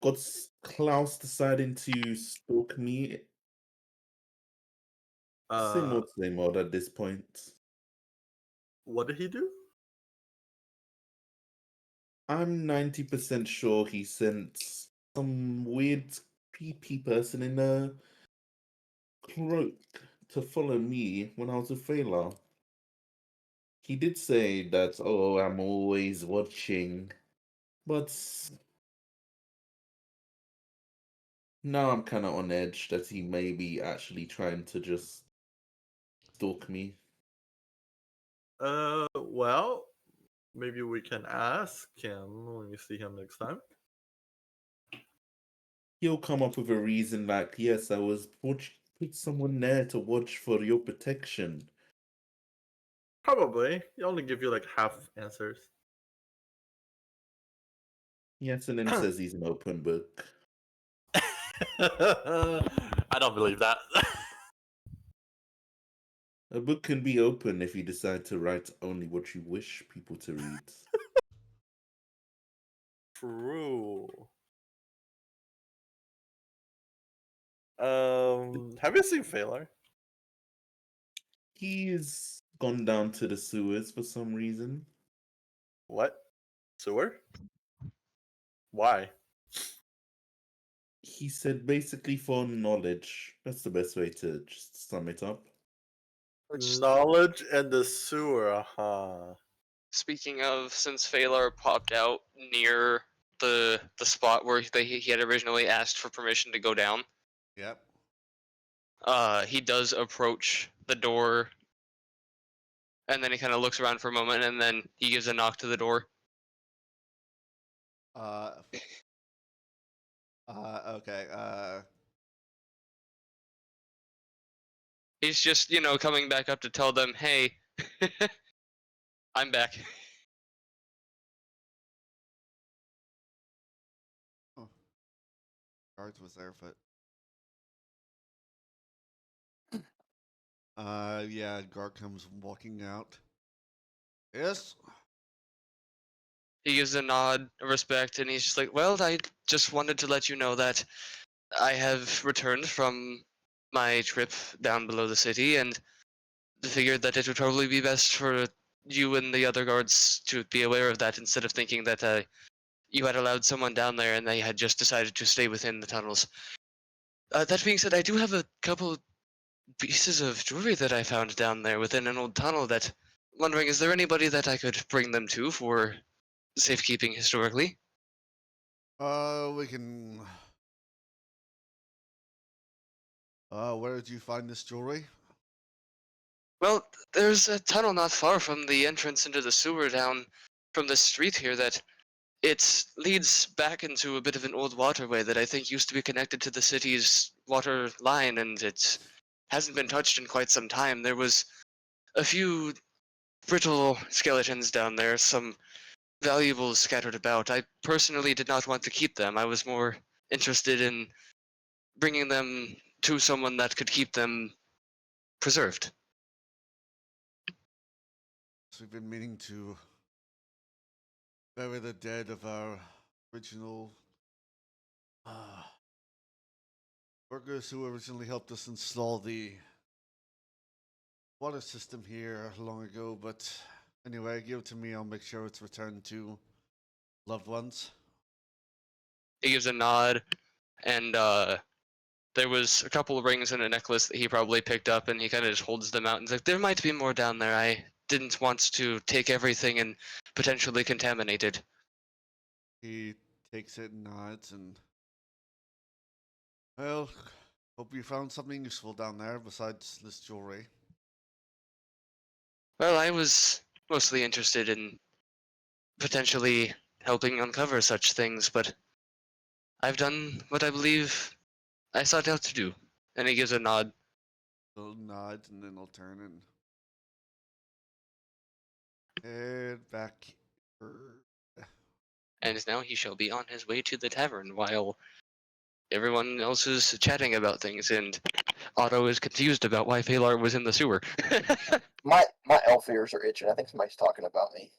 Speaker 5: Got Klaus deciding to stalk me. Same old at this point.
Speaker 4: What did he do?
Speaker 5: I'm 90% sure he sent some weird, creepy person in a cloak to follow me when I was a failure. He did say that, oh, I'm always watching, but now I'm kind of on edge that he may be actually trying to just stalk me.
Speaker 4: Well, maybe we can ask him when we see him next time.
Speaker 5: He'll come up with a reason like, yes, I was put someone there to watch for your protection.
Speaker 4: Probably. He only give you like half answers.
Speaker 5: Yes, and then says he's an open book.
Speaker 4: I don't believe that.
Speaker 5: A book can be open if you decide to write only what you wish people to read.
Speaker 4: True. Have you seen Phalar?
Speaker 5: He's gone down to the sewers for some reason.
Speaker 4: What? Sewer? Why?
Speaker 5: He said basically for knowledge. That's the best way to just sum it up.
Speaker 4: Knowledge and the sewer, huh?
Speaker 3: Speaking of, since Phalar popped out near the spot where he had originally asked for permission to go down,
Speaker 1: Yep.
Speaker 3: he does approach the door, and then he kind of looks around for a moment, and then he gives a knock to the door.
Speaker 1: Okay.
Speaker 3: He's just, coming back up to tell them, hey, I'm back.
Speaker 1: Guards was there, but yeah, guard comes walking out. Yes.
Speaker 3: He gives a nod of respect, and he's just like, "Well, I just wanted to let you know that I have returned from my trip down below the city, and figured that it would probably be best for you and the other guards to be aware of that instead of thinking that you had allowed someone down there and they had just decided to stay within the tunnels. That being said, I do have a couple pieces of jewelry that I found down there within an old tunnel that wondering, is there anybody that I could bring them to for safekeeping historically?"
Speaker 1: We can. Where did you find this jewelry?
Speaker 3: Well, there's a tunnel not far from the entrance into the sewer down from the street here that it leads back into a bit of an old waterway that I think used to be connected to the city's water line, and it hasn't been touched in quite some time. There was a few brittle skeletons down there, some valuables scattered about. I personally did not want to keep them. I was more interested in bringing them to someone that could keep them preserved.
Speaker 1: So we've been meaning to bury the dead of our original workers who originally helped us install the water system here long ago. But anyway, give it to me. I'll make sure it's returned to loved ones.
Speaker 3: He gives a nod, and there was a couple of rings and a necklace that he probably picked up, and he kind of just holds them out and is like, "There might be more down there. I didn't want to take everything and potentially contaminate it."
Speaker 1: He takes it and nods and, well, hope you found something useful down there besides this jewelry.
Speaker 3: Well, I was mostly interested in potentially helping uncover such things, but I've done what I believe I sought out to do. And he gives a nod.
Speaker 1: He'll nod and then he'll turn and head back.
Speaker 3: And now he shall be on his way to the tavern while everyone else is chatting about things, and Otto is confused about why Phalar was in the sewer.
Speaker 2: My elf ears are itching. I think somebody's talking about me.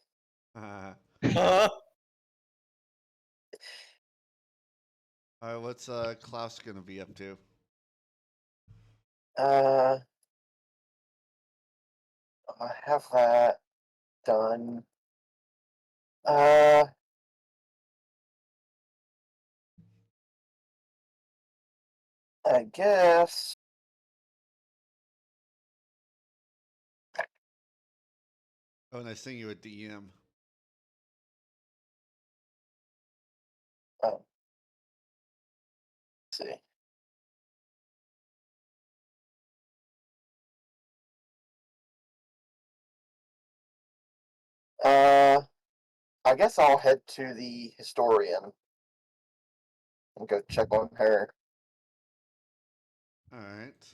Speaker 1: Alright, what's Klaus gonna be up to?
Speaker 2: I have that done. I guess.
Speaker 1: Oh, and I sing you a DM.
Speaker 2: Oh, let's see. I guess I'll head to the historian and go check on her.
Speaker 1: Alright.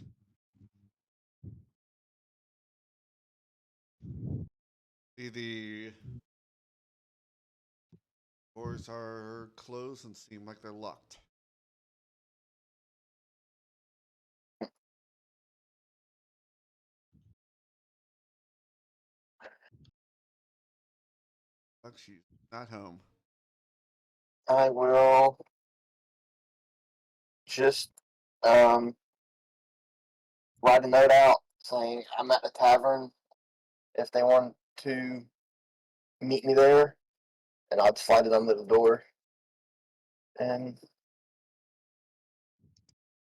Speaker 1: See, the doors are closed and seem like they're locked. Like she's not home.
Speaker 2: I will just write a note out saying I'm at the tavern if they want to meet me there, and I'll slide it under the door and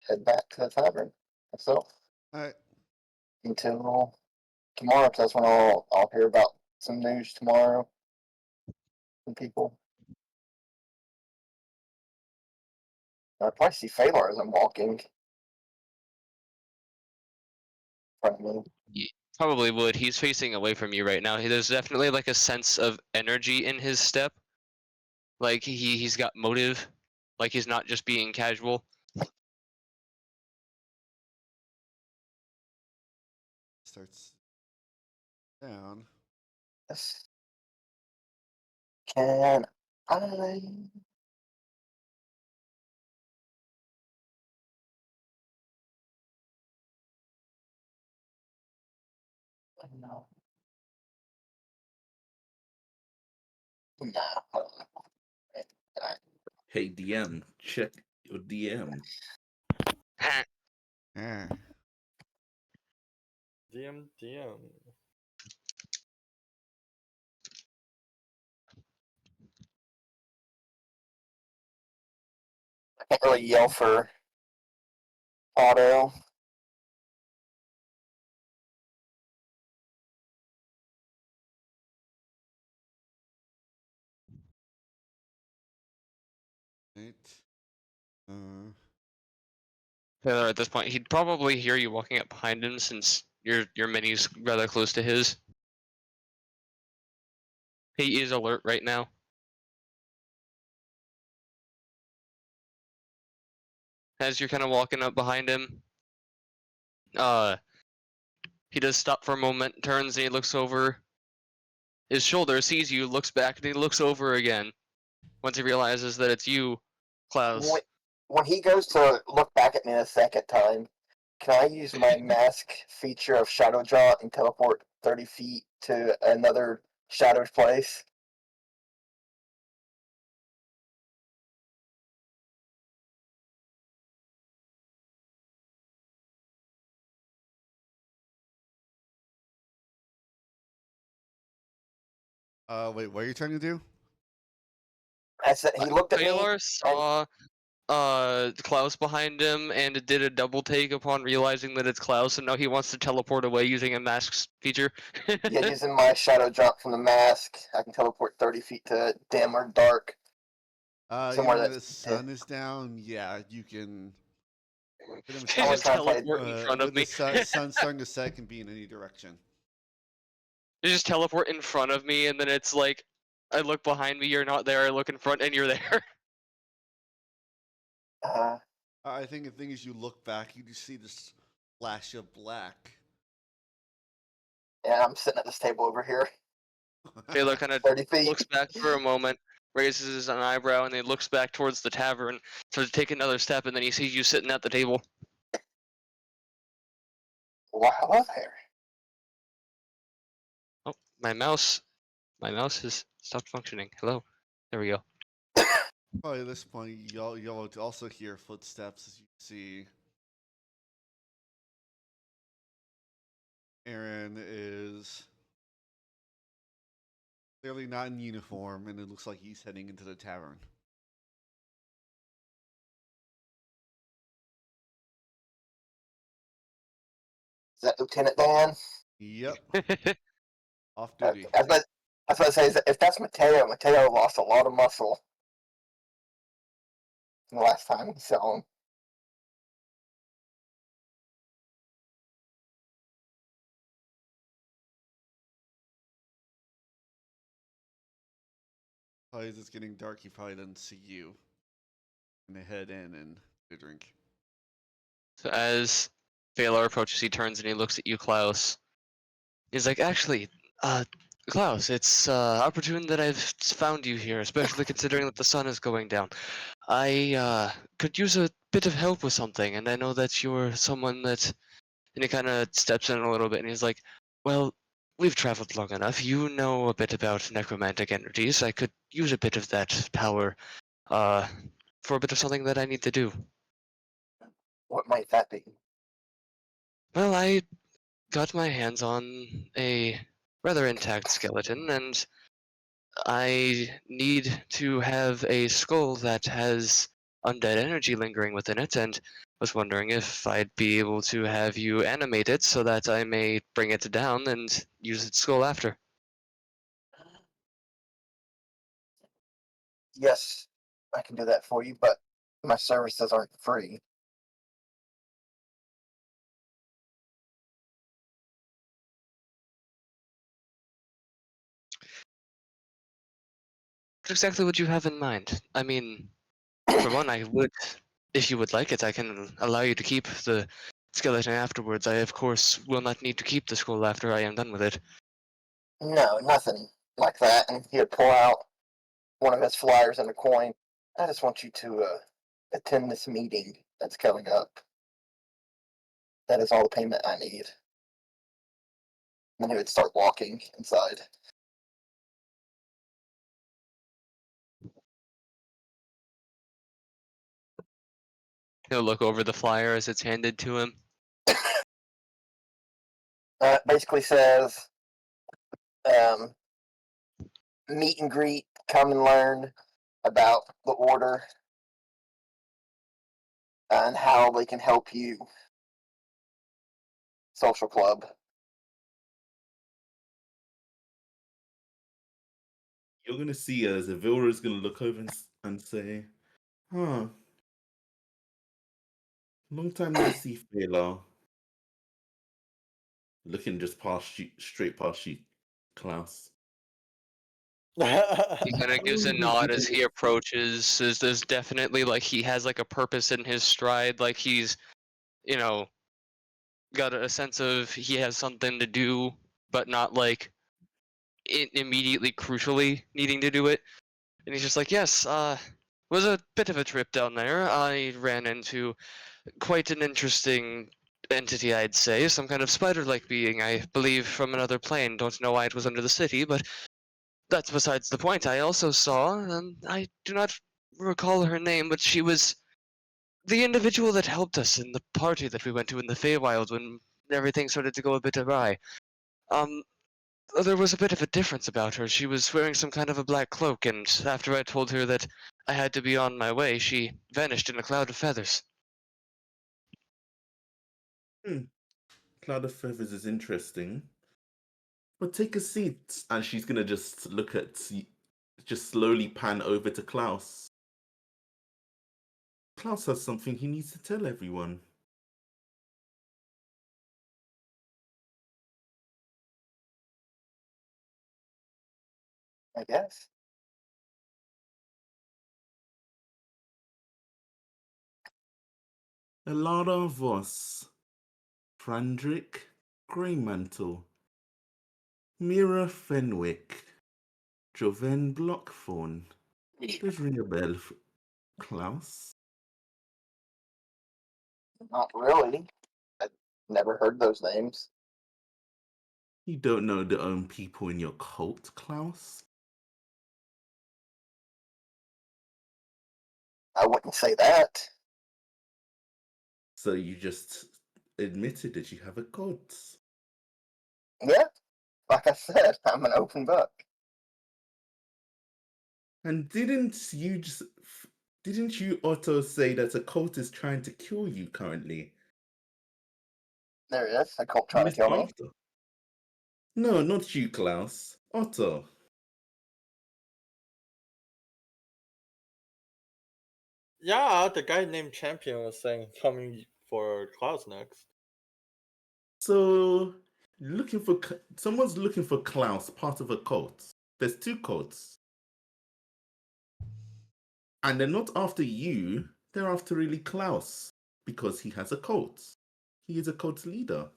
Speaker 2: head back to the tavern myself
Speaker 1: Alright.
Speaker 2: until tomorrow, because that's when I'll hear about some news tomorrow from people. I probably see Phalar as I'm walking in front of me.
Speaker 3: He probably would. He's facing away from you right now. There's definitely like a sense of energy in his step. Like he's got motive. Like he's not just being casual.
Speaker 1: Starts down.
Speaker 2: Yes. Can I? No. No. I don't know.
Speaker 5: Hey DM, check your DM.
Speaker 1: Yeah.
Speaker 4: DM.
Speaker 2: I can't really yell for auto.
Speaker 1: Right. Uh,
Speaker 3: Taylor, at this point, he'd probably hear you walking up behind him since your mini's rather close to his. He is alert right now. As you're kind of walking up behind him, he does stop for a moment, turns, and he looks over his shoulder, sees you, looks back, and he looks over again. Once he realizes that it's you, Klaus.
Speaker 2: When he goes to look back at me a second time, can I use my mask feature of Shadow Jaw and teleport 30 feet to another shadowed place?
Speaker 1: wait, what are you trying to do?
Speaker 2: I said he looked at me.
Speaker 3: Taylor saw Klaus behind him and did a double take upon realizing that it's Klaus, and now he wants to teleport away using a mask feature.
Speaker 2: Yeah, using my shadow jump from the mask, I can teleport 30 feet to dim or dark. Somewhere
Speaker 1: When the
Speaker 2: that's
Speaker 1: sun is down, yeah, you can pretty much
Speaker 3: Just
Speaker 2: trying to play-
Speaker 3: teleport in front of
Speaker 1: with the
Speaker 3: me.
Speaker 1: sun starting to set, can be in any direction.
Speaker 3: You just teleport in front of me, and then it's like, I look behind me, you're not there. I look in front, and you're there.
Speaker 1: I think the thing is, you look back, you just see this flash of black.
Speaker 2: Yeah, I'm sitting at this table over here.
Speaker 3: Taylor kind of
Speaker 2: 30 feet.
Speaker 3: looks back for a moment, raises an eyebrow, and then looks back towards the tavern, starts to take another step, and then he sees you sitting at the table.
Speaker 2: Wow, hello there.
Speaker 3: Oh, my mouse has stopped functioning. Hello. There we go.
Speaker 1: Probably at this point, y'all also hear footsteps as you see Aaron is clearly not in uniform, and it looks like he's heading into the tavern.
Speaker 2: Is that Lieutenant Dan?
Speaker 1: Yep,
Speaker 3: That's
Speaker 1: off duty.
Speaker 2: I was about to say, if that's Mateo lost a lot of muscle the last time we saw him.
Speaker 1: Probably as it's getting dark, he probably doesn't see you. And they head in and get a drink.
Speaker 3: So as Baylor approaches, he turns and he looks at you, Klaus. He's like, actually, Klaus, it's opportune that I've found you here, especially considering that the sun is going down. I could use a bit of help with something, and I know that you're someone that. And he kind of steps in a little bit, and he's like, well, we've traveled long enough. You know a bit about necromantic energies. I could use a bit of that power for a bit of something that I need to do.
Speaker 2: What might that be?
Speaker 3: Well, I got my hands on a rather intact skeleton, and I need to have a skull that has undead energy lingering within it, and was wondering if I'd be able to have you animate it so that I may bring it down and use its skull after.
Speaker 2: Yes, I can do that for you, but my services aren't free.
Speaker 3: What exactly would you have in mind? I mean, for one, I would, if you would like it, I can allow you to keep the skeleton afterwards. I, of course, will not need to keep the skull after I am done with it.
Speaker 2: No, nothing like that. And he'd pull out one of his flyers and a coin. I just want you to attend this meeting that's coming up. That is all the payment I need. And then he would start walking inside.
Speaker 3: He'll look over the flyer as it's handed to him.
Speaker 2: It basically says, meet and greet, come and learn about the order and how they can help you. Social club.
Speaker 5: You're gonna see Zavilra's gonna look over and say, "Huh, long time no see, Fela." Looking just past you, straight past you, Klaus.
Speaker 3: He kind of
Speaker 5: How
Speaker 3: gives
Speaker 5: long
Speaker 3: a
Speaker 5: have you
Speaker 3: nod
Speaker 5: been
Speaker 3: as he approaches. There's definitely like he has like a purpose in his stride. Like he's, you know, got a sense of he has something to do, but not like immediately crucially needing to do it. And he's just like, yes, was a bit of a trip down there. I ran into quite an interesting entity, I'd say, some kind of spider-like being, I believe, from another plane. Don't know why it was under the city, but that's besides the point. I also saw, I do not recall her name, but she was the individual that helped us in the party that we went to in the Feywild when everything started to go a bit awry. Um, there was a bit of a difference about her. She was wearing some kind of a black cloak, and after I told her that I had to be on my way, she vanished in a cloud of feathers.
Speaker 5: Cloud of Feathers is interesting. But take a seat. And she's gonna just just slowly pan over to Klaus. Klaus has something he needs to tell everyone.
Speaker 2: I guess.
Speaker 5: Elara Voss, Frandrick Greymantle, Mira Fenwick, Joven Blockthorn. Does ring a bell, Klaus?
Speaker 2: Not really. I've never heard those names.
Speaker 5: You don't know the people in your cult, Klaus?
Speaker 2: I wouldn't say that.
Speaker 5: So you just admitted that you have a cult.
Speaker 2: Yeah, like I said, I'm an open book.
Speaker 5: And didn't you Otto say that a cult is trying to kill you currently?
Speaker 2: There it is. A cult trying to
Speaker 5: Miss
Speaker 2: kill me.
Speaker 5: Arthur? No, not you, Klaus. Otto.
Speaker 4: Yeah, the guy named Champion was saying coming for Klaus next.
Speaker 5: So someone's looking for Klaus, part of a cult. There's two cults. And they're not after you, they're after really Klaus. Because he has a cult. He is a cult leader.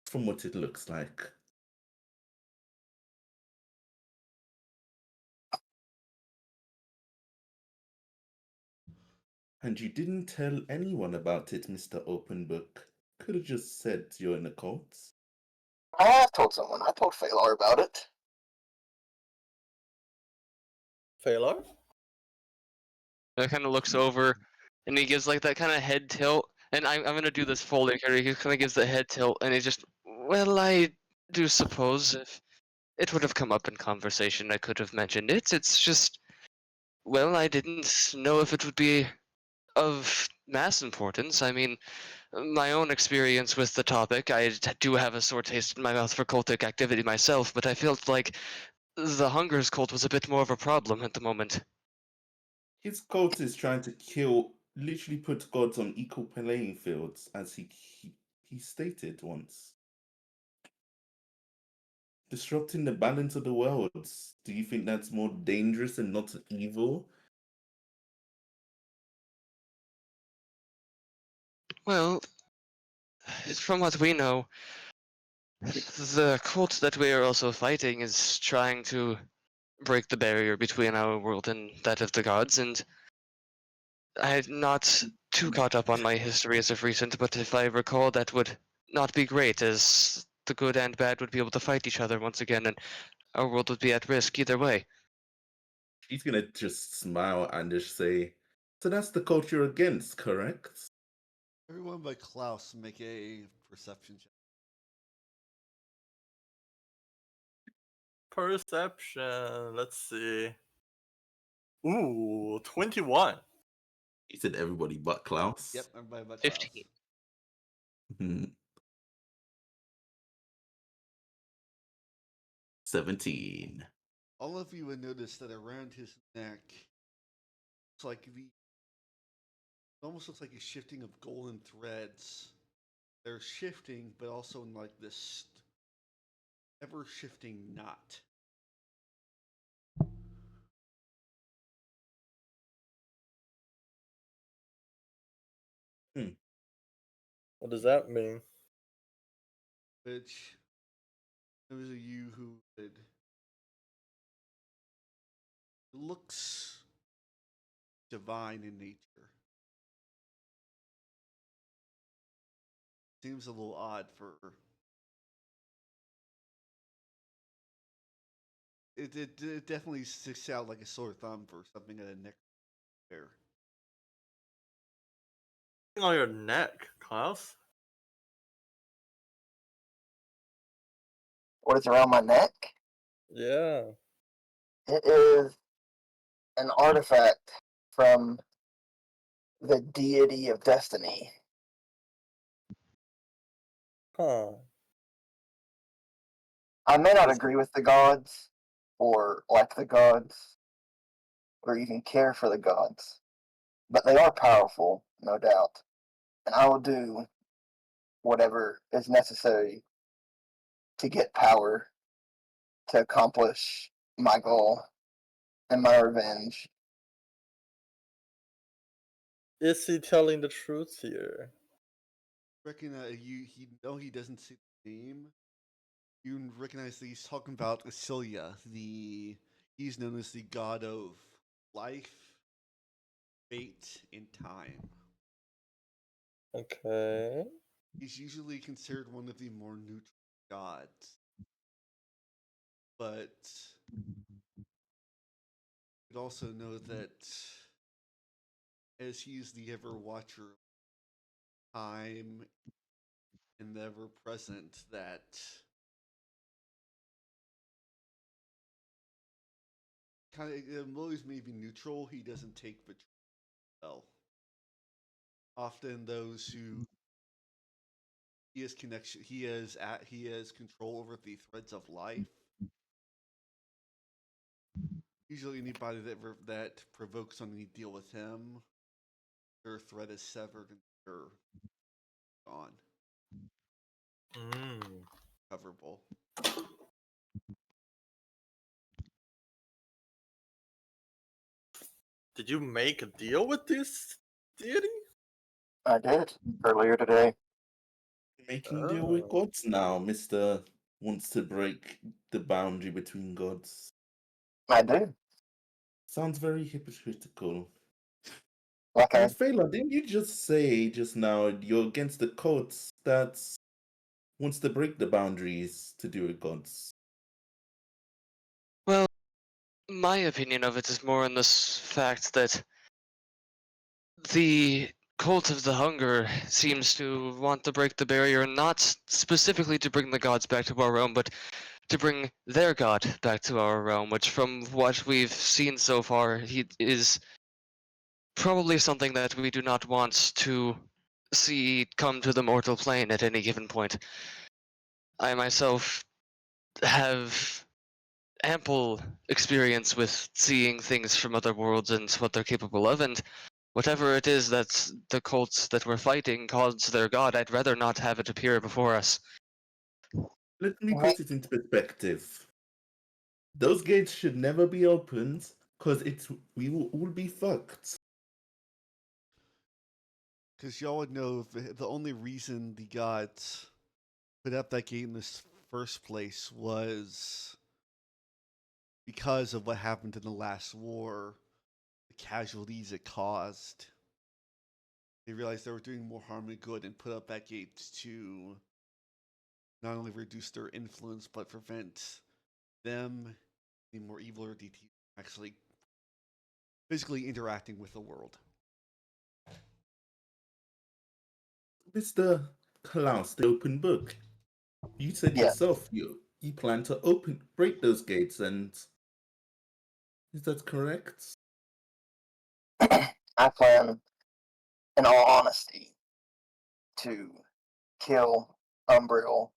Speaker 5: From what it looks like. And you didn't tell anyone about it, Mr. Open Book. Could have just said you're in a cult.
Speaker 2: I have told someone. I told Phalar about it.
Speaker 4: Phalar?
Speaker 3: That kind of looks over, and he gives like that kind of head tilt. And I'm gonna do this folding here. He kind of gives the head tilt, and he just, well, I do suppose if it would have come up in conversation, I could have mentioned it. It's just, well, I didn't know if it would be of mass importance. I mean, my own experience with the topic, I do have a sore taste in my mouth for cultic activity myself, but I felt like the Hungers cult was a bit more of a problem at the moment.
Speaker 5: His cult is trying to literally put gods on equal playing fields, as he stated once. Disrupting the balance of the worlds. Do you think that's more dangerous and not evil?
Speaker 3: Well, from what we know, the cult that we are also fighting is trying to break the barrier between our world and that of the gods, and I'm not too caught up on my history as of recent, but if I recall, that would not be great, as the good and bad would be able to fight each other once again, and our world would be at risk either way.
Speaker 5: He's gonna just smile and just say, So that's the cult you're against, correct?
Speaker 1: Everyone but Klaus make a perception check.
Speaker 4: Perception. Let's see. Ooh, 21.
Speaker 5: He said everybody but Klaus.
Speaker 1: Yep, everybody but Klaus.
Speaker 3: 15.
Speaker 5: Hmm. 17.
Speaker 1: All of you would notice that around his neck, it's like it almost looks like a shifting of golden threads. They're shifting, but also in like this ever shifting knot.
Speaker 4: What does that mean?
Speaker 1: Which those of you who would it looks divine in nature. Seems a little odd for it definitely sticks out like a sore thumb for something at a neck there.
Speaker 4: On your neck, Klaus.
Speaker 2: What is around my neck?
Speaker 4: Yeah.
Speaker 2: It is an artifact from the deity of destiny.
Speaker 4: Huh.
Speaker 2: I may not agree with the gods, or like the gods, or even care for the gods, but they are powerful, no doubt, and I will do whatever is necessary to get power to accomplish my goal and my revenge.
Speaker 4: Is he telling the truth here?
Speaker 1: Recognize he doesn't see the name. You recognize that he's talking about Asilia, he's known as the god of life, fate, and time.
Speaker 4: Okay.
Speaker 1: He's usually considered one of the more neutral gods. But you also know that as he's the ever watcher of time and the ever present, that kind of always may be neutral, he doesn't take betrayal well. Often those who he has connection he has control over the threads of life. Usually anybody that provokes something to deal with him, their thread is severed and they're gone.
Speaker 4: Mm.
Speaker 1: Coverable.
Speaker 4: Did you make a deal with this deity?
Speaker 2: I did earlier today.
Speaker 5: Making deal with
Speaker 4: Oh.
Speaker 5: gods now. Mr. wants to break the boundary between gods.
Speaker 2: I do.
Speaker 5: Sounds very hypocritical.
Speaker 2: Like I
Speaker 5: Miss Fela, didn't you just say just now you're against the cults that wants to break the boundaries to do with gods?
Speaker 3: Well, my opinion of it is more in this fact that the cult of the hunger seems to want to break the barrier, not specifically to bring the gods back to our realm, but to bring their god back to our realm, which from what we've seen so far, he is probably something that we do not want to see come to the mortal plane at any given point. I myself have ample experience with seeing things from other worlds and what they're capable of, and whatever it is that the cults that we're fighting calls their god, I'd rather not have it appear before us.
Speaker 5: Let me
Speaker 2: we
Speaker 5: put it into perspective. Those gates should never be opened because we will all be fucked.
Speaker 1: Because y'all would know if the only reason the gods put up that gate in this first place was because of what happened in the last war, the casualties it caused. They realized they were doing more harm than good and put up that gate to not only reduce their influence but prevent them, the more evil or DT, actually physically interacting with the world.
Speaker 5: Mr. Klaus, the open book. You said
Speaker 2: Yeah.
Speaker 5: yourself you plan to break those gates, and is that correct?
Speaker 2: I plan, in all honesty, to kill Umbriel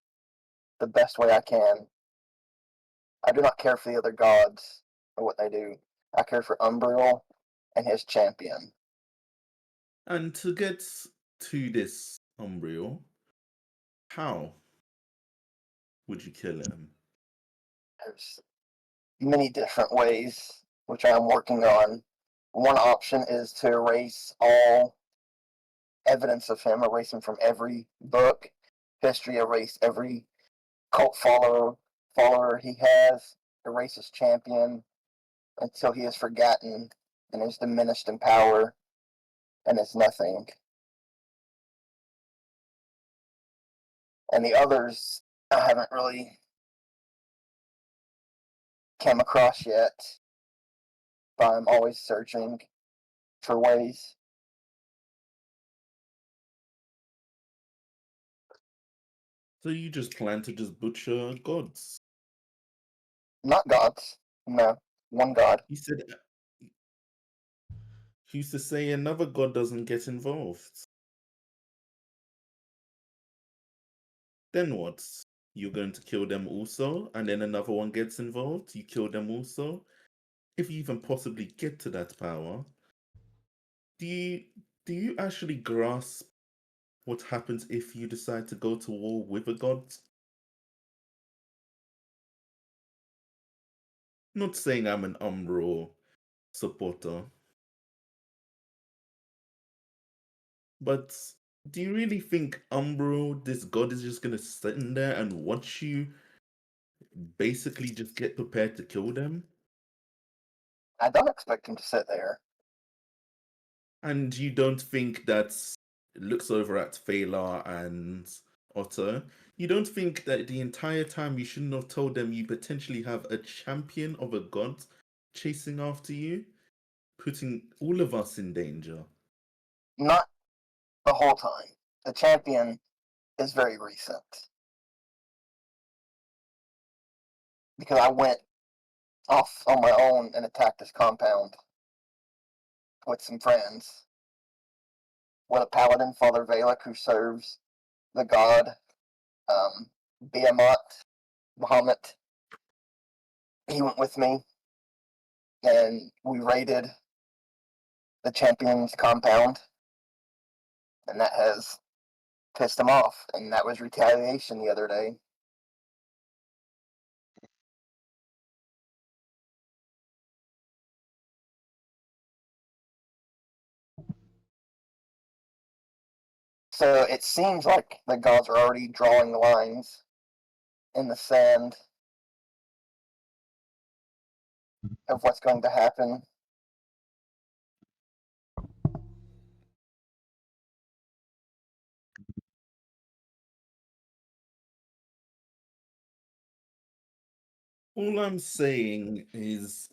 Speaker 2: the best way I can. I do not care for the other gods or what they do. I care for Umbriel and his champion.
Speaker 5: And to get to this Umbriel, how would you kill him?
Speaker 2: There's many different ways which I am working on. One option is to erase all evidence of him, erase him from every book, history, erase every cult follower he has, erase his champion until he is forgotten and is diminished in power and is nothing. And the others I haven't really come across yet, but I'm always searching for ways.
Speaker 5: So you just plan to just butcher gods?
Speaker 2: Not gods, no, one god.
Speaker 5: He said he used to say another god doesn't get involved. Then what? You're going to kill them also, and then another one gets involved, you kill them also? If you even possibly get to that power, do you actually grasp what happens if you decide to go to war with a god? Not saying I'm an Umbro supporter, but do you really think Umbro, this god, is just gonna sit in there and watch you basically just get prepared to kill them?
Speaker 2: I don't expect him to sit there.
Speaker 5: And you don't think that looks over at Phalar and Otto? You don't think that the entire time you shouldn't have told them you potentially have a champion of a god chasing after you, putting all of us in danger?
Speaker 2: Not the whole time. The champion is very recent. Because I went off on my own and attacked this compound with some friends. With a paladin, Father Valak, who serves the god Behemoth, Bahamut. He went with me, and we raided the champion's compound, and that has pissed him off, and that was retaliation the other day. So it seems like the gods are already drawing the lines in the sand of what's going to happen.
Speaker 5: All I'm saying is,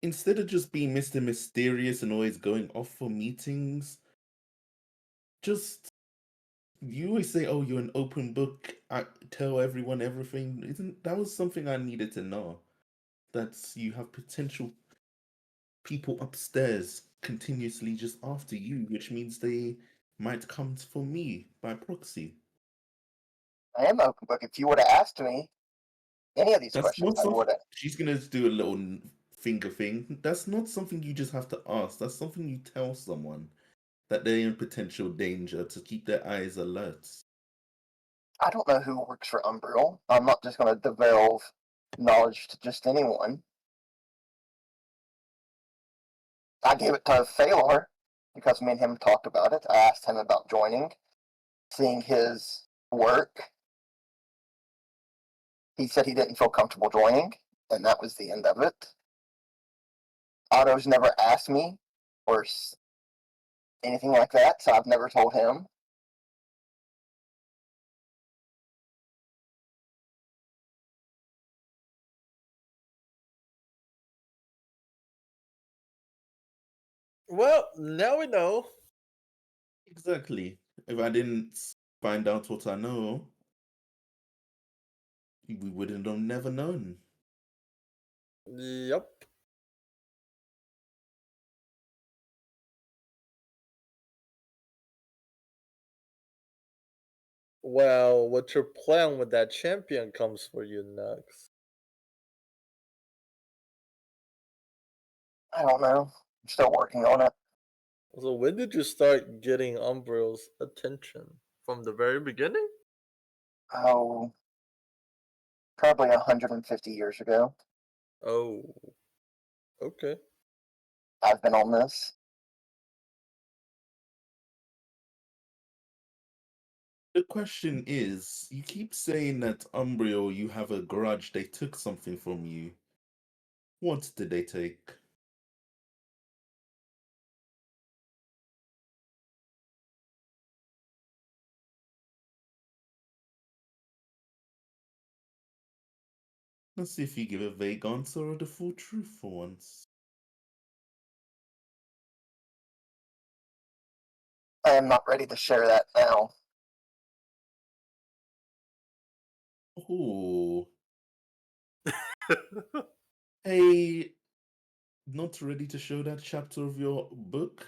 Speaker 5: instead of just being Mr. Mysterious and always going off for meetings, just you always say, "Oh, you're an open book. I tell everyone everything." Isn't that was something I needed to know? That you have potential people upstairs continuously just after you, which means they might come for me by proxy.
Speaker 2: I am open book. If you would have asked me any of these
Speaker 5: That's
Speaker 2: questions,
Speaker 5: not
Speaker 2: I
Speaker 5: something
Speaker 2: would have.
Speaker 5: she's gonna do a little finger thing. That's not something you just have to ask. That's something you tell someone that they're in potential danger to keep their eyes alert.
Speaker 2: I don't know who works for Umbriel. I'm not just going to devolve knowledge to just anyone. I gave it to Phalar because me and him talked about it. I asked him about joining, seeing his work. He said he didn't feel comfortable joining, and that was the end of it. Otto's never asked me or anything like that, so I've never told him.
Speaker 4: Well, now we know.
Speaker 5: Exactly. If I didn't find out what I know, we wouldn't have never known.
Speaker 4: Yep. Well, what's your plan when that champion comes for you next?
Speaker 2: I don't know. I'm still working on it.
Speaker 4: So when did you start getting Umbriel's attention? From the very beginning?
Speaker 2: Oh, probably 150 years ago.
Speaker 4: Oh, okay.
Speaker 2: I've been on this.
Speaker 5: The question is, you keep saying that Umbrio, you have a grudge, they took something from you. What did they take? Let's see if you give a vague answer or the full truth for once.
Speaker 2: I am not ready to share that now.
Speaker 5: Oh, hey, not ready to show that chapter of your book?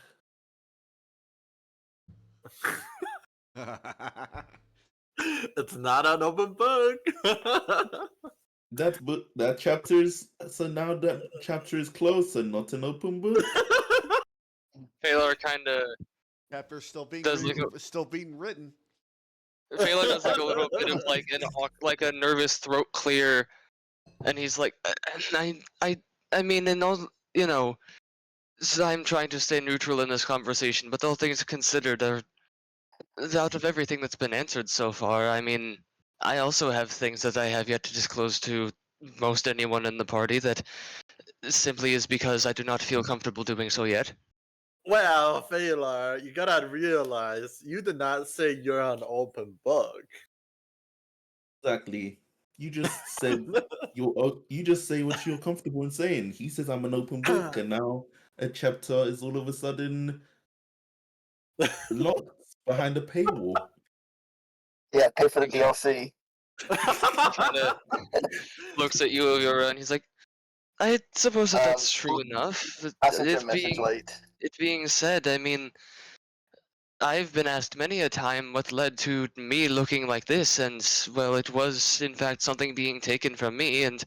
Speaker 4: It's not an open book.
Speaker 5: That book, that chapter's, so now that chapter is closed and not an open book?
Speaker 3: Phalar kind of
Speaker 1: Chapter's
Speaker 3: does like
Speaker 1: still being written.
Speaker 3: Phalar does like a little bit of like like a nervous throat clear, and he's like, I mean, and all you know, I'm trying to stay neutral in this conversation, but all things considered, out of everything that's been answered so far, I mean, I also have things that I have yet to disclose to most anyone in the party that simply is because I do not feel comfortable doing so yet.
Speaker 4: Well, Phalar, you gotta realize you did not say you're an open book.
Speaker 5: Exactly. You just said you just say what you're comfortable in saying. He says I'm an open book, and now a chapter is all of a sudden locked behind a paywall.
Speaker 2: Yeah, pay for the
Speaker 3: Yeah.
Speaker 2: DLC.
Speaker 3: Kinda looks at you, Yura, and he's like, I suppose that that's true enough.
Speaker 2: I sent you a message late.
Speaker 3: It being said, I mean, I've been asked many a time what led to me looking like this, and well, it was in fact something being taken from me, and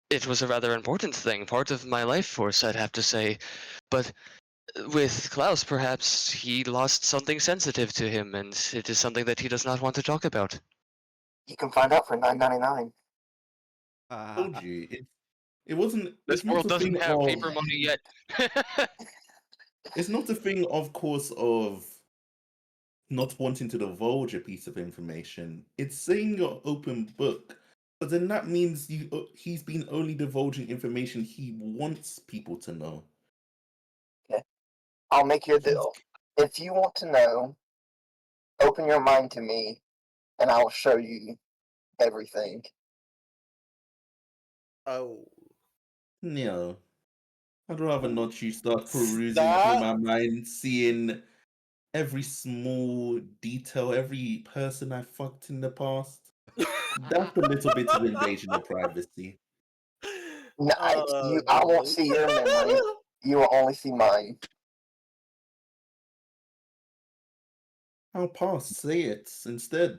Speaker 3: it was a rather important thing, part of my life force, I'd have to say. But with Klaus, perhaps he lost something sensitive to him, and it is something that he does not want to talk about.
Speaker 2: You can find out for $9.99.
Speaker 5: Told you. It wasn't
Speaker 3: This
Speaker 5: it's not
Speaker 3: world
Speaker 5: a thing
Speaker 3: doesn't have
Speaker 5: of
Speaker 3: paper money yet.
Speaker 5: it's not a thing, of course, of not wanting to divulge a piece of information. It's saying you're open book. But then that means he's been only divulging information he wants people to know.
Speaker 2: I'll make you a
Speaker 5: He's
Speaker 2: deal. If you want to know, open your mind to me, and I will show you everything.
Speaker 4: Oh.
Speaker 5: no. I'd rather not you start perusing through
Speaker 4: Stop.
Speaker 5: my mind, seeing every small detail, every person I fucked in the past. That's a little bit of invasion of privacy.
Speaker 2: No, I won't see your memory. You will only see mine.
Speaker 5: I'll pass, say it instead.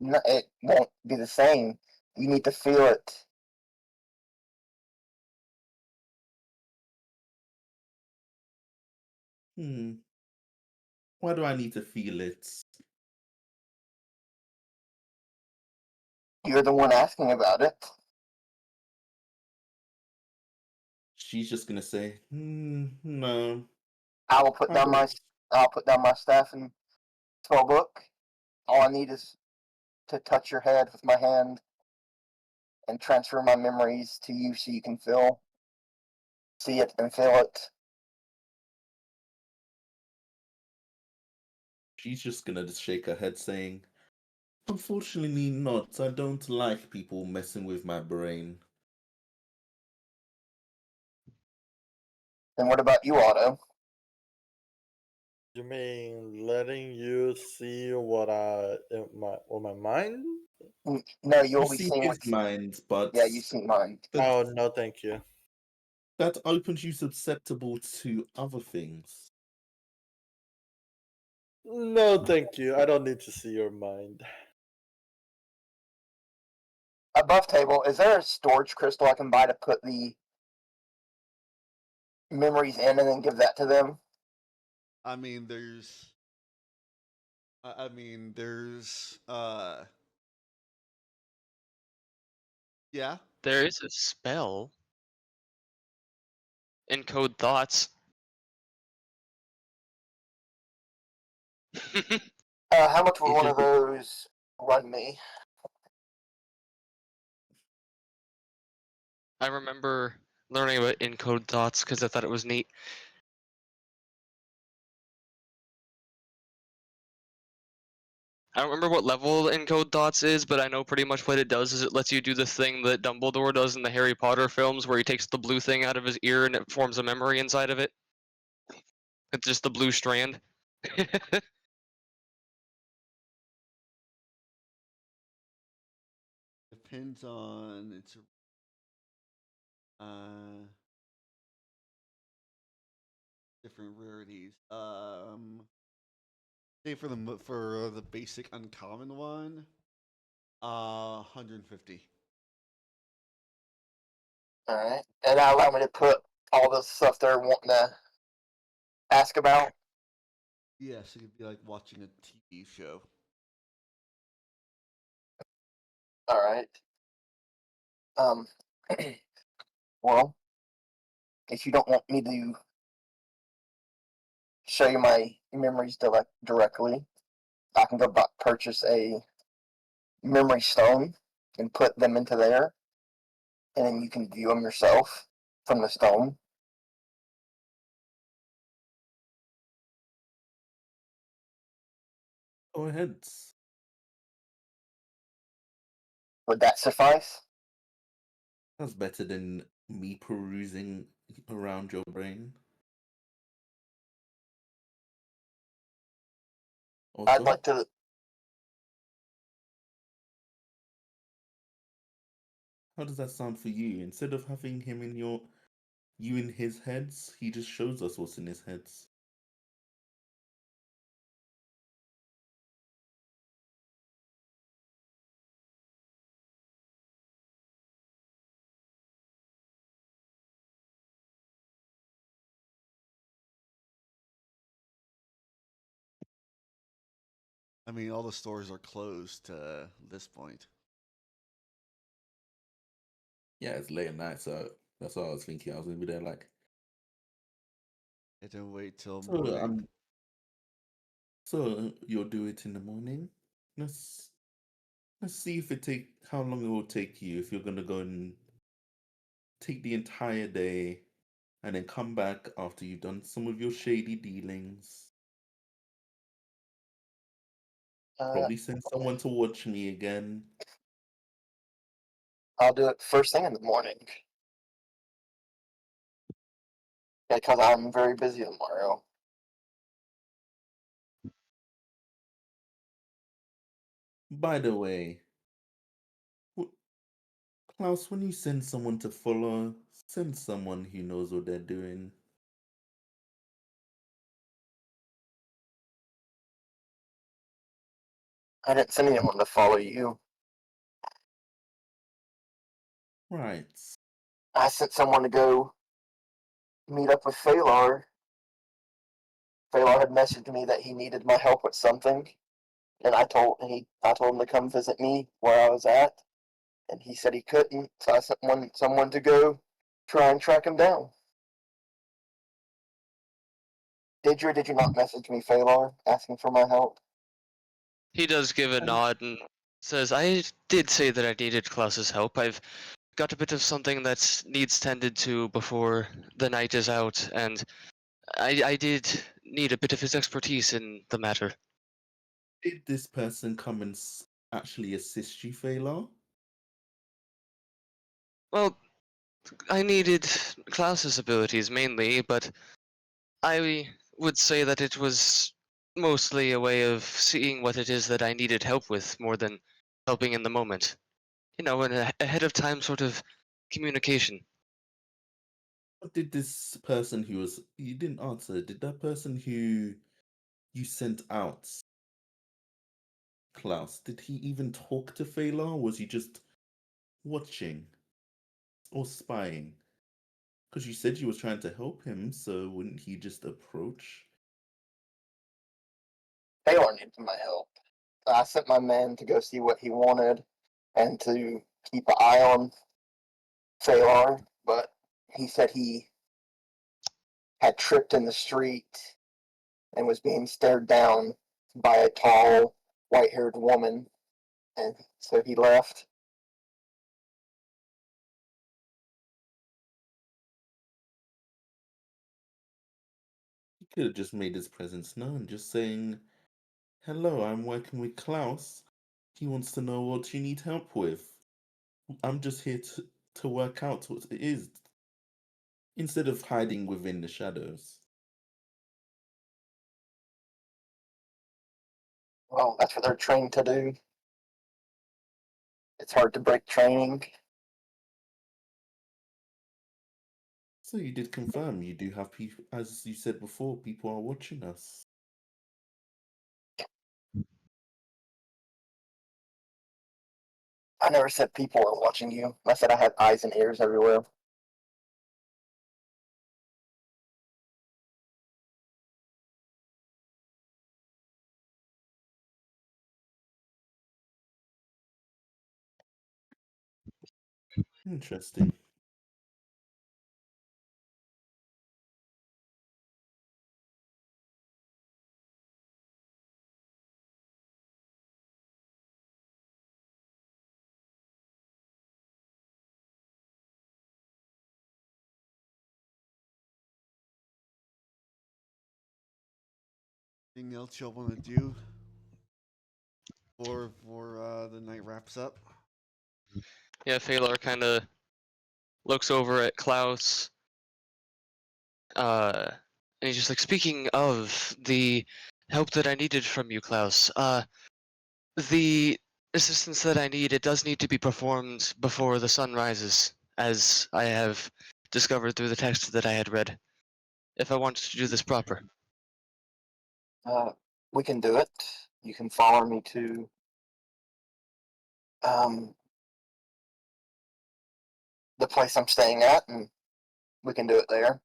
Speaker 2: No, it won't be the same. You need to feel it.
Speaker 5: Why do I need to feel it?
Speaker 2: You're the one asking about it.
Speaker 5: She's just gonna say, no.
Speaker 2: I will put
Speaker 5: I
Speaker 2: down my
Speaker 5: don't.
Speaker 2: I'll put down my staff and spell book. All I need is to touch your head with my hand and transfer my memories to you so you can see it and feel it.
Speaker 5: She's just gonna just shake her head, saying, unfortunately not. I don't like people messing with my brain.
Speaker 2: And what about you, Otto?
Speaker 4: You mean letting you see what my mind?
Speaker 2: No,
Speaker 5: You
Speaker 2: you'll be
Speaker 5: see
Speaker 2: seeing
Speaker 5: his
Speaker 2: what's.
Speaker 5: mind, but
Speaker 2: Yeah, you see mine.
Speaker 5: that,
Speaker 4: Oh no, thank you.
Speaker 5: that opens you susceptible to other things.
Speaker 4: No, thank you. I don't need to see your mind.
Speaker 2: Above table, is there a storage crystal I can buy to put the memories in and then give that to them?
Speaker 1: I mean, there's. I mean, there's. Yeah.
Speaker 3: There is a spell. Encode thoughts.
Speaker 2: How much would
Speaker 5: It
Speaker 2: one
Speaker 5: just
Speaker 2: of those run me?
Speaker 3: I remember learning about encode thoughts because I thought it was neat. I don't remember what level encode thoughts is, but I know pretty much what it does is it lets you do the thing that Dumbledore does in the Harry Potter films where he takes the blue thing out of his ear and it forms a memory inside of it. It's just the blue strand.
Speaker 1: Depends on its. Different rarities. Say for the basic uncommon one, 150.
Speaker 2: All right, and that allow me to put all the stuff they're wanting to ask about.
Speaker 1: Yes, it could be like watching a TV show.
Speaker 2: All right. Um. Well, if you don't want me to show you my memories directly, I can go purchase a memory stone and put them into there, and then you can view them yourself from the stone.
Speaker 5: go ahead.
Speaker 2: Would that suffice?
Speaker 5: That's better than me perusing around your brain.
Speaker 2: I'd
Speaker 5: Also,
Speaker 2: like to.
Speaker 5: how does that sound for you? Instead of having him in you in his heads, he just shows us what's in his heads.
Speaker 1: I mean, all the stores are closed to this point.
Speaker 5: Yeah, it's late at night, so that's what I was thinking. I was gonna be there like,
Speaker 1: It didn't wait till
Speaker 5: so
Speaker 1: morning.
Speaker 5: so you'll do it in the morning. Let's let's see if it take how long it will take you if you're gonna go and take the entire day and then come back after you've done some of your shady dealings.
Speaker 2: Uh,
Speaker 5: Probably send someone to watch me again.
Speaker 2: I'll do it first thing in the morning because I'm very busy tomorrow.
Speaker 5: By the way, Klaus, when you send someone to follow, send someone who knows what they're doing.
Speaker 2: I didn't send anyone to follow you.
Speaker 5: Right.
Speaker 2: I sent someone to go meet up with Phalar. Phalar had messaged me that he needed my help with something, and I told him to come visit me where I was at, and he said he couldn't, so I sent someone to go try and track him down. Did you or did you not message me, Phalar, asking for my help?
Speaker 3: He does give a nod and says, I did say that I needed Klaus's help. I've got a bit of something that needs tended to before the night is out, and I did need a bit of his expertise in the matter.
Speaker 5: Did this person come and actually assist you, Phalar?
Speaker 3: Well, I needed Klaus's abilities mainly, but I would say that it was mostly a way of seeing what it is that I needed help with more than helping in the moment. You know, an ahead of time sort of communication.
Speaker 5: What did this person who was you didn't answer? Did that person who you sent out, Klaus, did he even talk to Phalar? Was he just watching or spying? Because you said you was trying to help him, so wouldn't he just approach?
Speaker 2: Taylor needed my help. I sent my men to go see what he wanted and to keep an eye on Phalar, but he said he had tripped in the street and was being stared down by a tall, white-haired woman, and so he left.
Speaker 5: He could have just made his presence known, just saying, "Hello, I'm working with Klaus. He wants to know what you need help with. I'm just here to work out what it is," instead of hiding within the shadows.
Speaker 2: Well, that's what they're trained to do. It's hard to break training.
Speaker 5: So you did confirm you do have people, as you said before, people are watching us.
Speaker 2: I never said people are watching you. I said I had eyes and ears everywhere.
Speaker 5: Interesting.
Speaker 1: Anything else y'all want to do before the night wraps up?
Speaker 3: Yeah, Phalar kind of looks over at Klaus, and he's just like, speaking of the help that I needed from you, Klaus, the assistance that I need, it does need to be performed before the sun rises, as I have discovered through the text that I had read, if I wanted to do this proper.
Speaker 2: We can do it. You can follow me to the place I'm staying at, and we can do it there.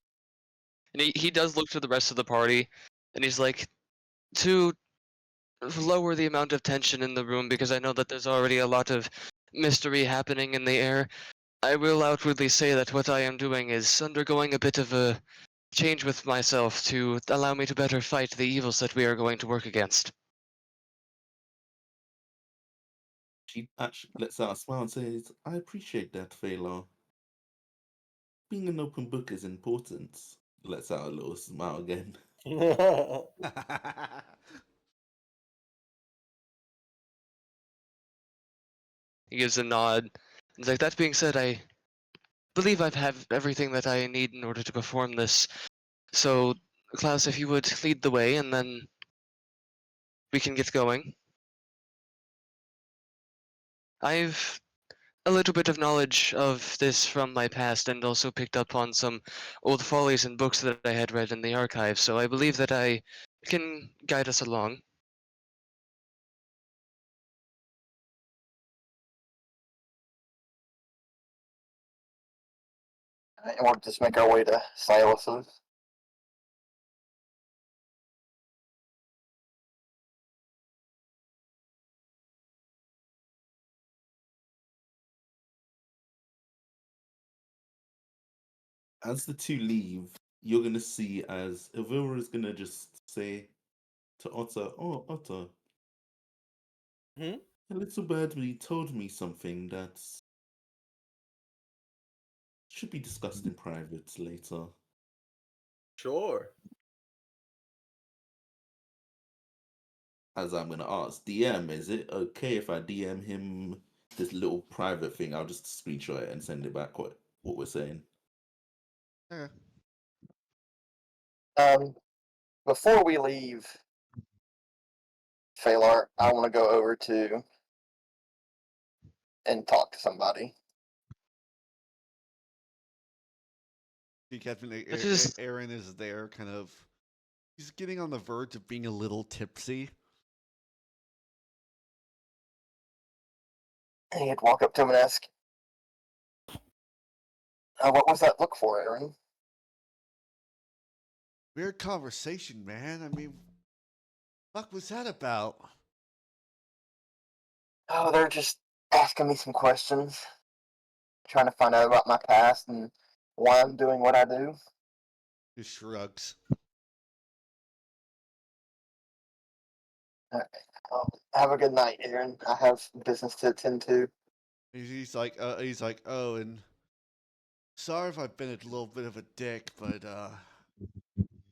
Speaker 3: And he does look to the rest of the party, and he's like, to lower the amount of tension in the room, because I know that there's already a lot of mystery happening in the air, I will outwardly say that what I am doing is undergoing a bit of a change with myself to allow me to better fight the evils that we are going to work against.
Speaker 5: She actually lets out a smile and says, "I appreciate that, Phalar. Being an open book is important." Lets out a little smile again.
Speaker 3: He gives a nod. He's like, that being said, I believe I have everything that I need in order to perform this. So, Klaus, if you would lead the way, and then we can get going. I've a little bit of knowledge of this from my past, and also picked up on some old follies and books that I had read in the archive, so I believe that I can guide us along.
Speaker 2: And we'll just make our way to Silas's.
Speaker 5: As the two leave, you're gonna see as Avila is gonna just say to Otter, "Oh, Otter,
Speaker 6: Hmm?
Speaker 5: a little birdie told me something that should be discussed in private later."
Speaker 6: Sure.
Speaker 5: As I'm gonna ask, DM, is it okay if I DM him this little private thing? I'll just screenshot it and send it back. What we're saying.
Speaker 1: Okay.
Speaker 2: Um, before we leave, Phalar, I want to go over to and talk to somebody.
Speaker 1: You Captain
Speaker 3: This is-
Speaker 1: Aaron is there, kind of. He's getting on the verge of being a little tipsy.
Speaker 2: And he'd walk up to him and ask, what was that look for, Aaron?
Speaker 1: Weird conversation, man. I mean, fuck was that about?
Speaker 2: Oh, they're just asking me some questions, trying to find out about my past and why I'm doing what I do.
Speaker 1: He shrugs.
Speaker 2: Have a good night, Aaron. I have business to attend to.
Speaker 1: He's like, oh, and sorry if I've been a little bit of a dick, but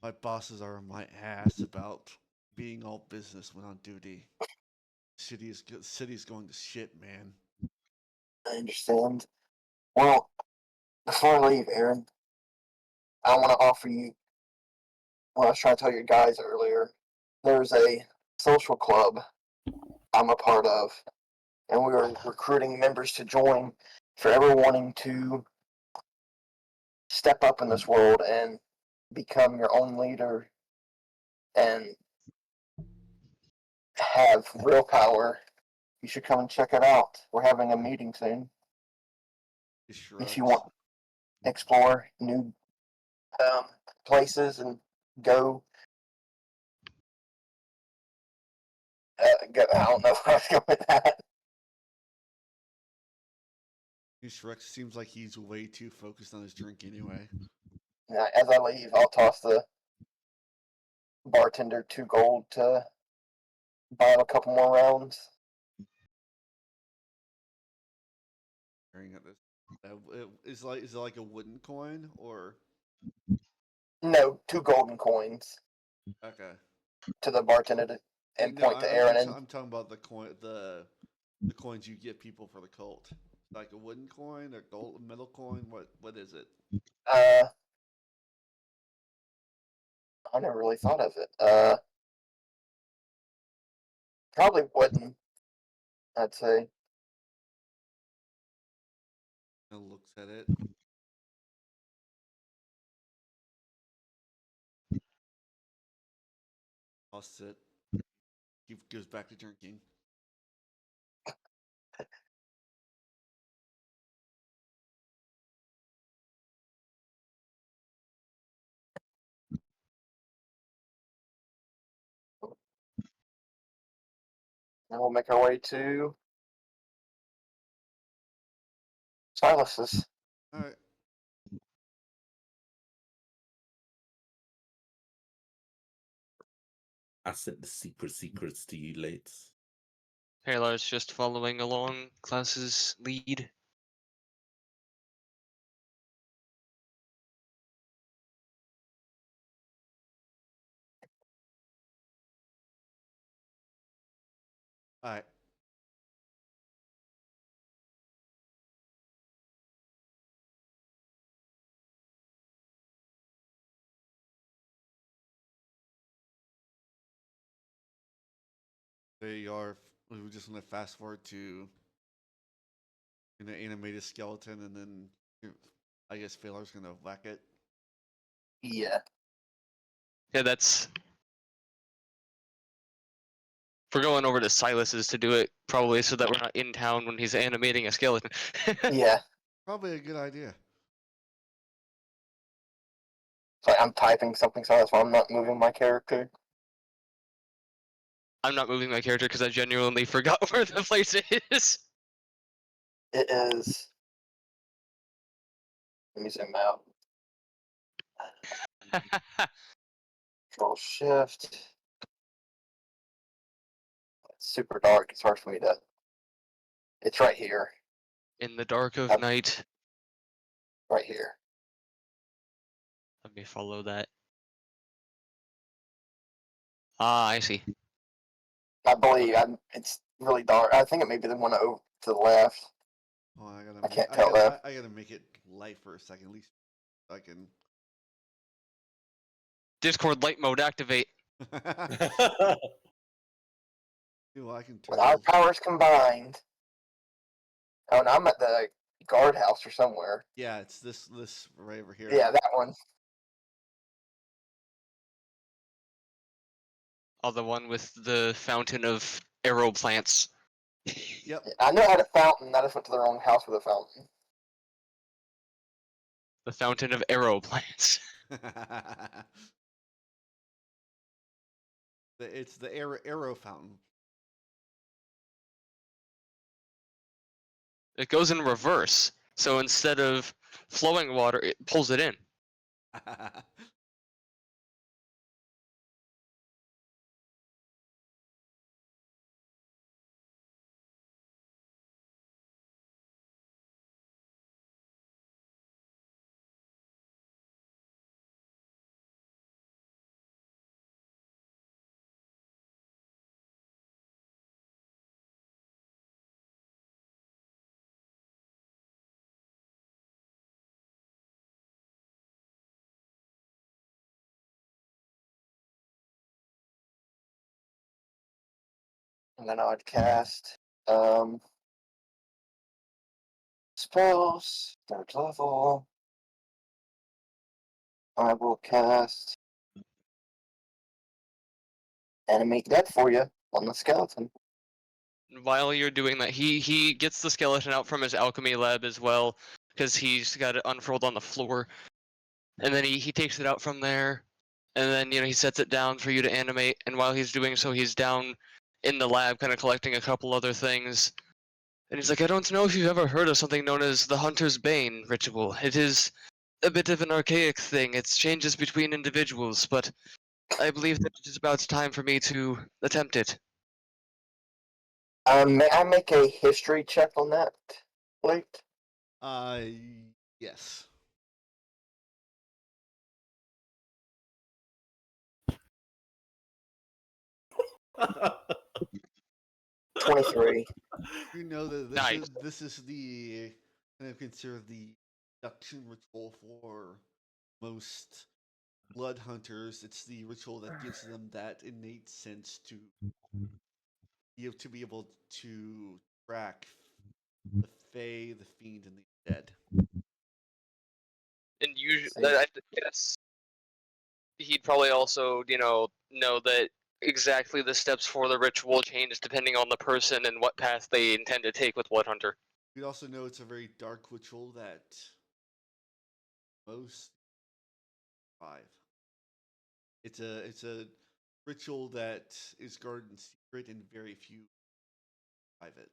Speaker 1: my bosses are on my ass about being all business when on duty. City's going to shit, man.
Speaker 2: I understand. Well, before I leave, Aaron, I want to offer you. Well, I was trying to tell your guys earlier. There's a social club I'm a part of, and we are recruiting members to join for everyone wanting to step up in this world and become your own leader and have real power. You should come and check it out. We're having a meeting soon.
Speaker 1: He shrugs.
Speaker 2: If you want to explore new places and go, I don't know where I was going with that.
Speaker 1: He shrugs. Seems like he's way too focused on his drink anyway.
Speaker 2: As I leave, I'll toss the bartender 2 gold to buy him a couple more rounds.
Speaker 1: Staring at this. Is it like a wooden coin or?
Speaker 2: No, 2 golden coins
Speaker 1: Okay.
Speaker 2: to the bartender and
Speaker 1: No,
Speaker 2: point to Aaron. And
Speaker 1: I'm talking about the coin, the coins you give people for the cult. Like a wooden coin, a gold, metal coin. What is it?
Speaker 2: I never really thought of it. Probably wooden, I'd say.
Speaker 1: And looks at it. Tosses it. He goes back to drinking.
Speaker 2: And we'll make our way to Silas's.
Speaker 1: All right.
Speaker 5: I sent the secrets to you, lates.
Speaker 3: Phalar's just following along class's lead.
Speaker 1: All right. They are. We just want to fast forward to an animated skeleton, and then I guess Phalar's gonna whack it.
Speaker 2: Yeah.
Speaker 3: Yeah, that's. We're going over to Silas's to do it, probably so that we're not in town when he's animating a skeleton.
Speaker 2: Yeah.
Speaker 1: Probably a good idea.
Speaker 2: It's like I'm typing something, so that's why I'm not moving my character.
Speaker 3: I'm not moving my character because I genuinely forgot where the place is.
Speaker 2: It is. Let me zoom out. Control Shift. It's super dark. It's hard for me to. It's right here.
Speaker 3: In the dark of
Speaker 2: Yep.
Speaker 3: night.
Speaker 2: Right here.
Speaker 3: Let me follow that. Ah, I see.
Speaker 2: I believe it's really dark. I think it may be the one over to the left.
Speaker 1: Oh,
Speaker 2: I can't tell that.
Speaker 1: I gotta make it light for a second, at least I can.
Speaker 3: Discord light mode activate.
Speaker 1: Ooh, I can
Speaker 2: With our
Speaker 1: totally.
Speaker 2: powers combined. Oh, and I'm at the guardhouse or somewhere.
Speaker 1: Yeah, it's this right over here.
Speaker 2: Yeah, that one.
Speaker 3: Oh, the one with the fountain of arrow plants.
Speaker 1: Yep.
Speaker 2: I know I had a fountain. I just went to the wrong house with a fountain.
Speaker 3: The fountain of arrow plants.
Speaker 1: It's the arrow fountain.
Speaker 3: It goes in reverse. So instead of flowing water, it pulls it in.
Speaker 2: And then I would cast spells, 3rd level. I will cast Animate Death for you on the skeleton.
Speaker 3: While you're doing that, he gets the skeleton out from his alchemy lab as well, because he's got it unfurled on the floor. And then he takes it out from there, and then he sets it down for you to animate. And while he's doing so, he's down in the lab, kind of collecting a couple other things. And he's like, I don't know if you've ever heard of something known as the Hunter's Bane ritual. It is a bit of an archaic thing. It changes between individuals, but I believe that it is about time for me to attempt it.
Speaker 2: May I make a history check on that, Blake?
Speaker 1: Yes.
Speaker 4: Oh,
Speaker 2: 23.
Speaker 1: You know that
Speaker 3: Nice.
Speaker 1: this is the kind of considered the induction ritual for most blood hunters. It's the ritual that gives them that innate sense to be able to track the Fae, the Fiend, and the Dead.
Speaker 3: And usually,
Speaker 2: See.
Speaker 3: yes, he'd probably also, know that exactly the steps for the ritual change depending on the person and what path they intend to take with Blood Hunter.
Speaker 1: We also know it's a very dark ritual that most survive. It's a ritual that is guarded in secret, and very few survive it.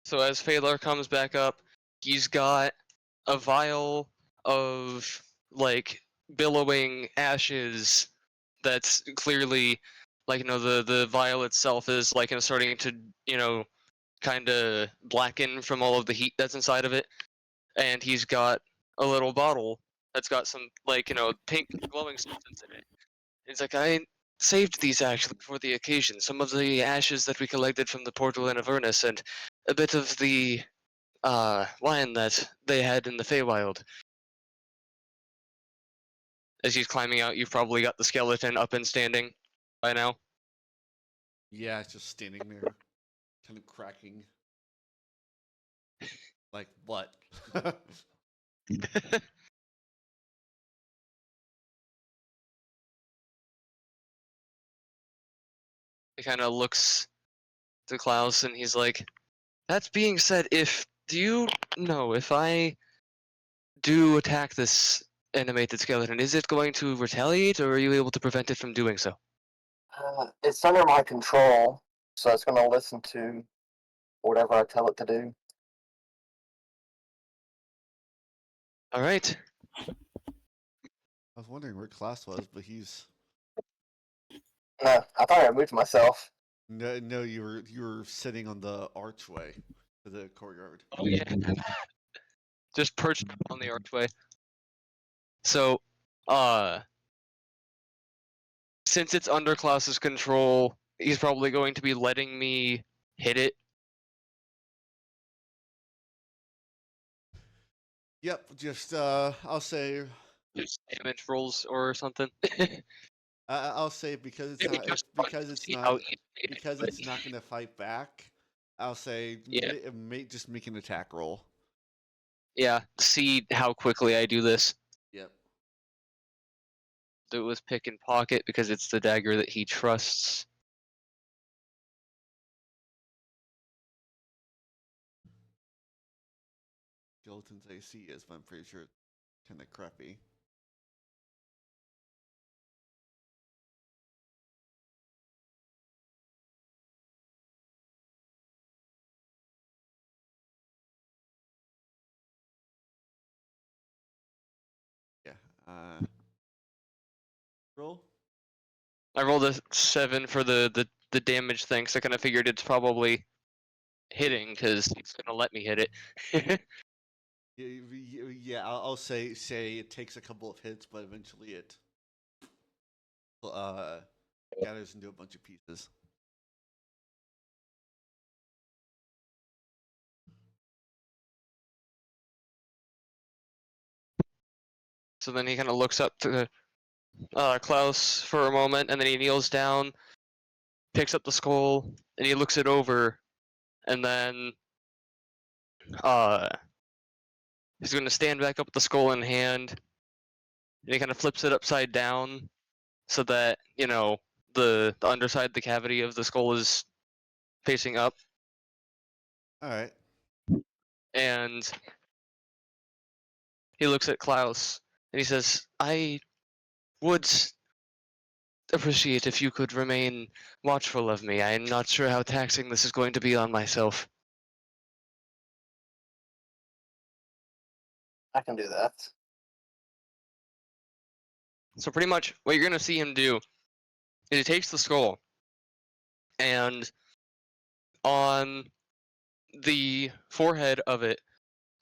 Speaker 3: So as Phalar comes back up, he's got a vial of billowing ashes that's clearly the vial itself is starting to kind of blacken from all of the heat that's inside of it. And he's got a little bottle that's got some pink glowing substance in it. It's like, I saved these actually for the occasion. Some of the ashes that we collected from the portal in Avernus, and a bit of the wine that they had in the Feywild. As he's climbing out, you've probably got the skeleton up and standing by now.
Speaker 1: Yeah, it's just standing there, kind of cracking. Like what?
Speaker 3: He kind of looks to Klaus and he's like, that being said, if I do attack this animated skeleton, is it going to retaliate, or are you able to prevent it from doing so?
Speaker 2: It's under my control, so it's going to listen to whatever I tell it to do.
Speaker 3: All right.
Speaker 1: I was wondering where Klaus was, but he's
Speaker 2: No, I thought I moved myself.
Speaker 1: no. You were sitting on the archway to the courtyard.
Speaker 3: Oh yeah. Just perched on the archway. So, since it's under Klaus's control, he's probably going to be letting me hit it.
Speaker 1: Yep, just I'll say
Speaker 3: Just damage rolls or something.
Speaker 1: I'll say because it's
Speaker 3: Maybe
Speaker 1: not
Speaker 3: just
Speaker 1: because it's
Speaker 3: see
Speaker 1: not
Speaker 3: how easy it is,
Speaker 1: because
Speaker 3: but-
Speaker 1: it's not going to fight back. I'll say
Speaker 3: Yeah.
Speaker 1: just make an attack roll.
Speaker 3: Yeah, see how quickly I do this.
Speaker 1: Yep.
Speaker 3: Do it with pick and pocket because it's the dagger that he trusts.
Speaker 1: Skeleton's AC is, but I'm pretty sure it's kind of crappy. Yeah. Roll.
Speaker 3: I rolled a 7 for the damage thing, so I kind of figured it's probably hitting because he's gonna let me hit it.
Speaker 1: Yeah, I'll say it takes a couple of hits, but eventually it gathers into a bunch of pieces.
Speaker 3: So then he kind of looks up to Klaus for a moment, and then he kneels down, picks up the skull, and he looks it over, and then he's going to stand back up with the skull in hand, and he kind of flips it upside down so that, you know, the underside, the cavity of the skull is facing up,
Speaker 1: All right.
Speaker 3: and he looks at Klaus, and he says, I would appreciate if you could remain watchful of me. I'm not sure how taxing this is going to be on myself.
Speaker 2: I can do that.
Speaker 3: So pretty much what you're going to see him do is he takes the skull, and on the forehead of it,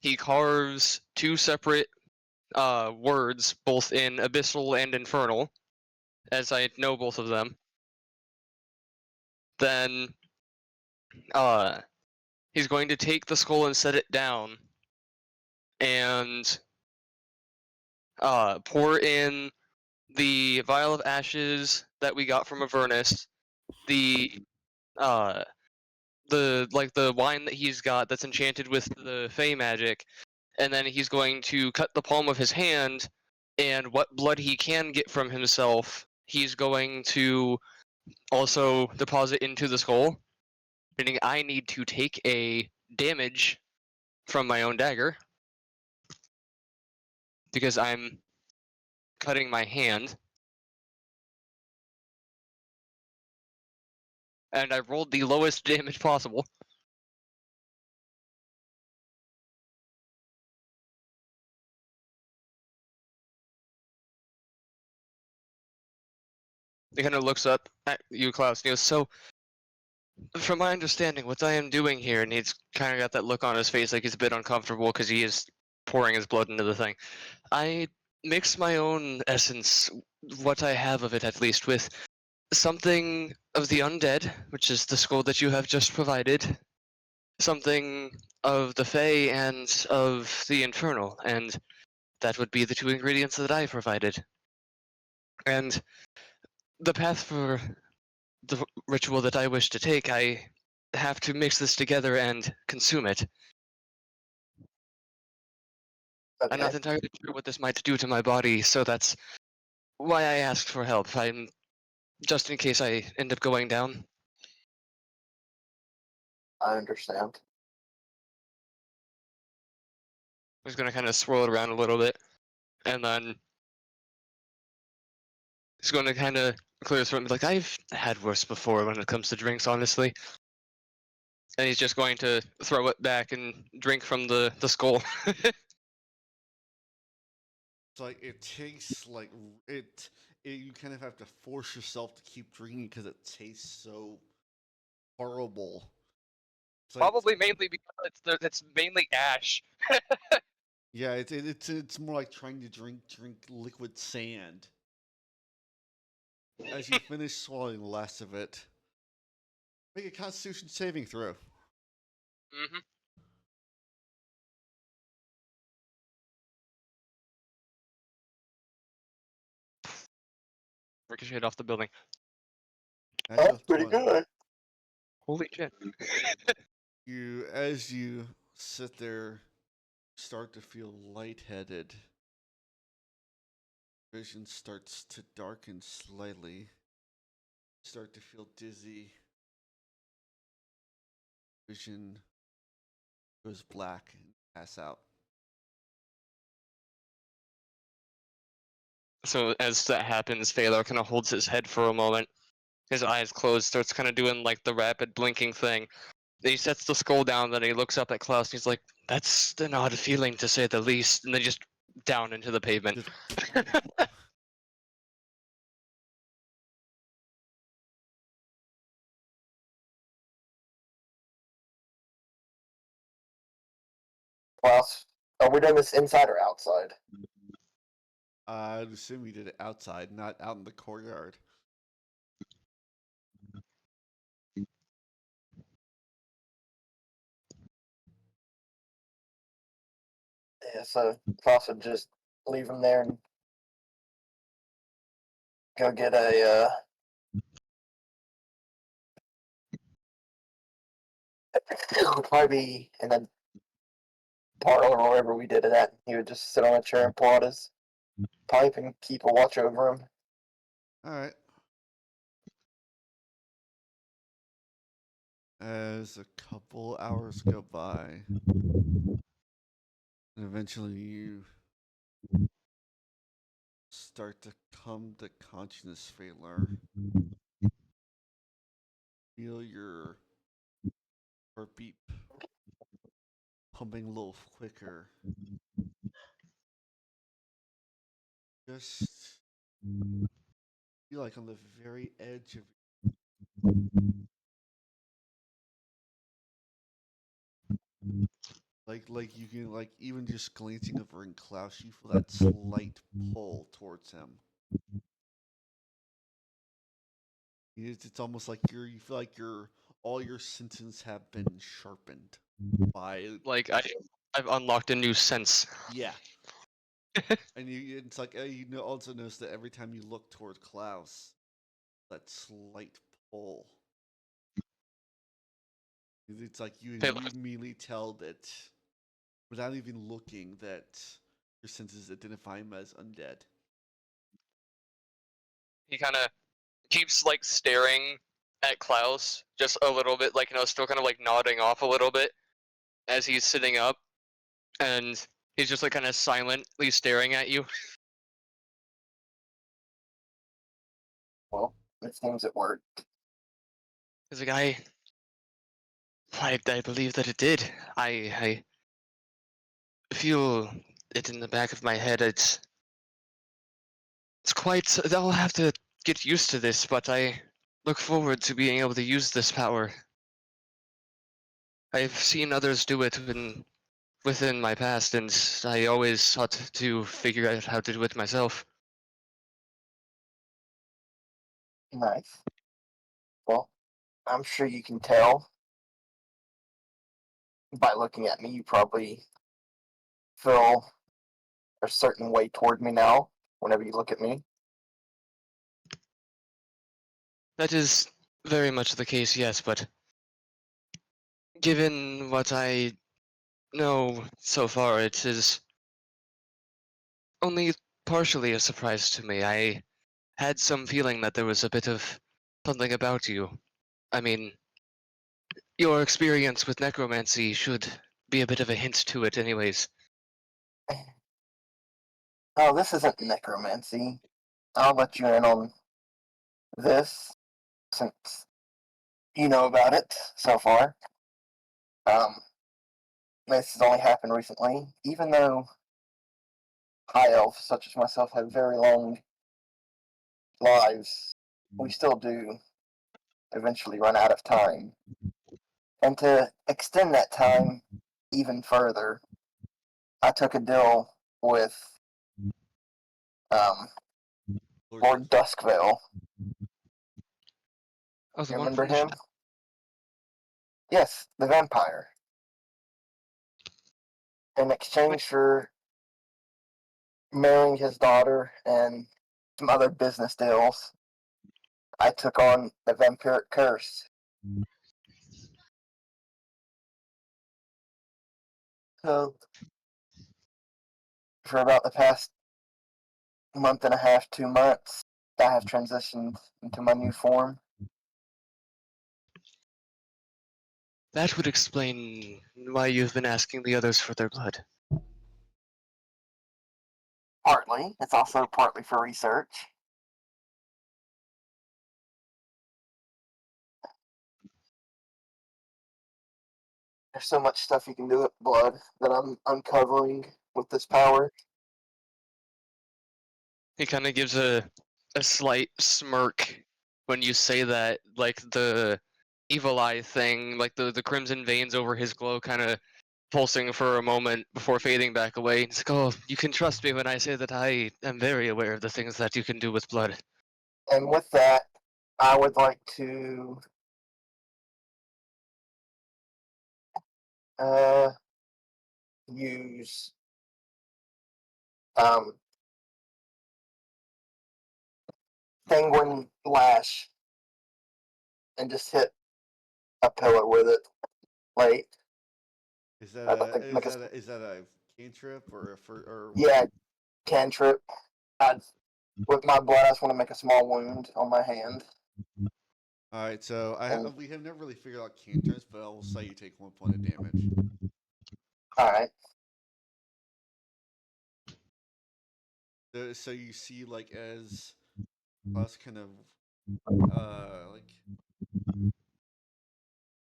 Speaker 3: he carves two separate words, both in abyssal and infernal, as I know both of them. Then he's going to take the skull and set it down, and pour in the vial of ashes that we got from Avernus, the the wine that he's got that's enchanted with the Fey magic, and then he's going to cut the palm of his hand, and what blood he can get from himself, he's going to also deposit into the skull. Meaning I need to take a damage from my own dagger because I'm cutting my hand. And I rolled the lowest damage possible. He kind of looks up at you, Klaus, and he goes, so, from my understanding, what I am doing here, and he's kind of got that look on his face like he's a bit uncomfortable because he is pouring his blood into the thing. I mix my own essence, what I have of it at least, with something of the undead, which is the skull that you have just provided, something of the Fey and of the Infernal, and that would be the two ingredients that I provided. And the path for the ritual that I wish to take, I have to mix this together and consume it. I'm
Speaker 2: Okay.
Speaker 3: not entirely sure what this might do to my body, so that's why I asked for help. I'm just in case I end up going down.
Speaker 2: I understand.
Speaker 3: I'm just gonna kind of swirl it around a little bit, and then he's going to kind of clear his throat and be like, I've had worse before when it comes to drinks, honestly. And he's just going to throw it back and drink from the skull.
Speaker 1: It's like it tastes like you kind of have to force yourself to keep drinking because it tastes so horrible. It's like,
Speaker 3: Probably mainly because it's mainly ash.
Speaker 1: yeah, it's more like trying to drink liquid sand. As you finish swallowing the last of it, make a Constitution saving throw.
Speaker 3: Mm-hmm. ricocheted off the building.
Speaker 1: Natural
Speaker 2: That's pretty
Speaker 1: 20.
Speaker 2: good.
Speaker 3: Holy shit.
Speaker 1: You, as you sit there, start to feel lightheaded. Vision starts to darken slightly. Start to feel dizzy. Vision goes black and pass out.
Speaker 3: So as that happens, Phalar kind of holds his head for a moment. His eyes closed, starts kind of doing like the rapid blinking thing. Then he sets the skull down, then he looks up at Klaus and he's like, "That's an odd feeling to say the least." And then just down into the pavement.
Speaker 2: Klaus, are we doing this inside or outside?
Speaker 1: I'd assume you did it outside, not out in the courtyard.
Speaker 2: Yeah, so Klaus would just leave him there and go get a it would probably be in the parlor or wherever we did it at. He would just sit on a chair and pull out his pipe and keep a watch over him.
Speaker 1: All right. As a couple hours go by, and eventually you start to come to consciousness, Phalar. Feel your heartbeat pumping a little quicker. Just feel like on the very edge of like you can like even just glancing over in Klaus, you feel that slight pull towards him. It's almost like you feel like all your senses have been sharpened by
Speaker 3: Like I've unlocked a new sense.
Speaker 1: yeah. And it's like you know, also notice that every time you look toward Klaus, that slight pull. It's like you
Speaker 3: Phalar,
Speaker 1: immediately tell that, without even looking, that your senses identify him as undead.
Speaker 3: he kind of keeps like staring at Klaus just a little bit, like still kind of like nodding off a little bit as he's sitting up, and he's just like kind of silently staring at you.
Speaker 2: Well, it seems it worked.
Speaker 3: He's like, I believe that it did. I feel it in the back of my head. It's quite. I'll have to get used to this, but I look forward to being able to use this power. I've seen others do it within my past, and I always sought to figure out how to do it myself.
Speaker 2: Nice. Well, I'm sure you can tell by looking at me. You probably feel a certain way toward me now whenever you look at me.
Speaker 3: That is very much the case, yes, but given what I know so far, it is only partially a surprise to me. I had some feeling that there was a bit of something about you. I mean, your experience with necromancy should be a bit of a hint to it, anyways.
Speaker 2: Oh, this isn't necromancy. I'll let you in on this since you know about it so far. This has only happened recently. Even though high elves such as myself have very long lives, we still do eventually run out of time. And to extend that time even further, I took a deal with Lord Duskvale.
Speaker 3: Oh, the
Speaker 2: You
Speaker 3: one
Speaker 2: remember
Speaker 3: from the
Speaker 2: him? Yes, the vampire. In exchange for marrying his daughter and some other business deals, I took on the vampiric curse. So, for about the past month and a half, 2 months, I have transitioned into my new form.
Speaker 3: That would explain why you've been asking the others for their blood.
Speaker 2: Partly. It's also partly for research. There's so much stuff you can do with blood that I'm uncovering with this power.
Speaker 3: He kind of gives a slight smirk when you say that, like the evil eye thing, like the crimson veins over his glow kind of pulsing for a moment before fading back away. He's like, oh, you can trust me when I say that I am very aware of the things that you can do with blood.
Speaker 2: And with that, I would like to use penguin lash and just hit a pillar with it. Like,
Speaker 1: Is that is that a cantrip or
Speaker 2: yeah, cantrip. With my blood, I just want to make a small wound on my hand.
Speaker 1: All right, so
Speaker 2: And,
Speaker 1: we have never really figured out cantrips, but I will say you take 1 point of damage.
Speaker 2: alright.
Speaker 1: So you see, like, as Klaus kind of like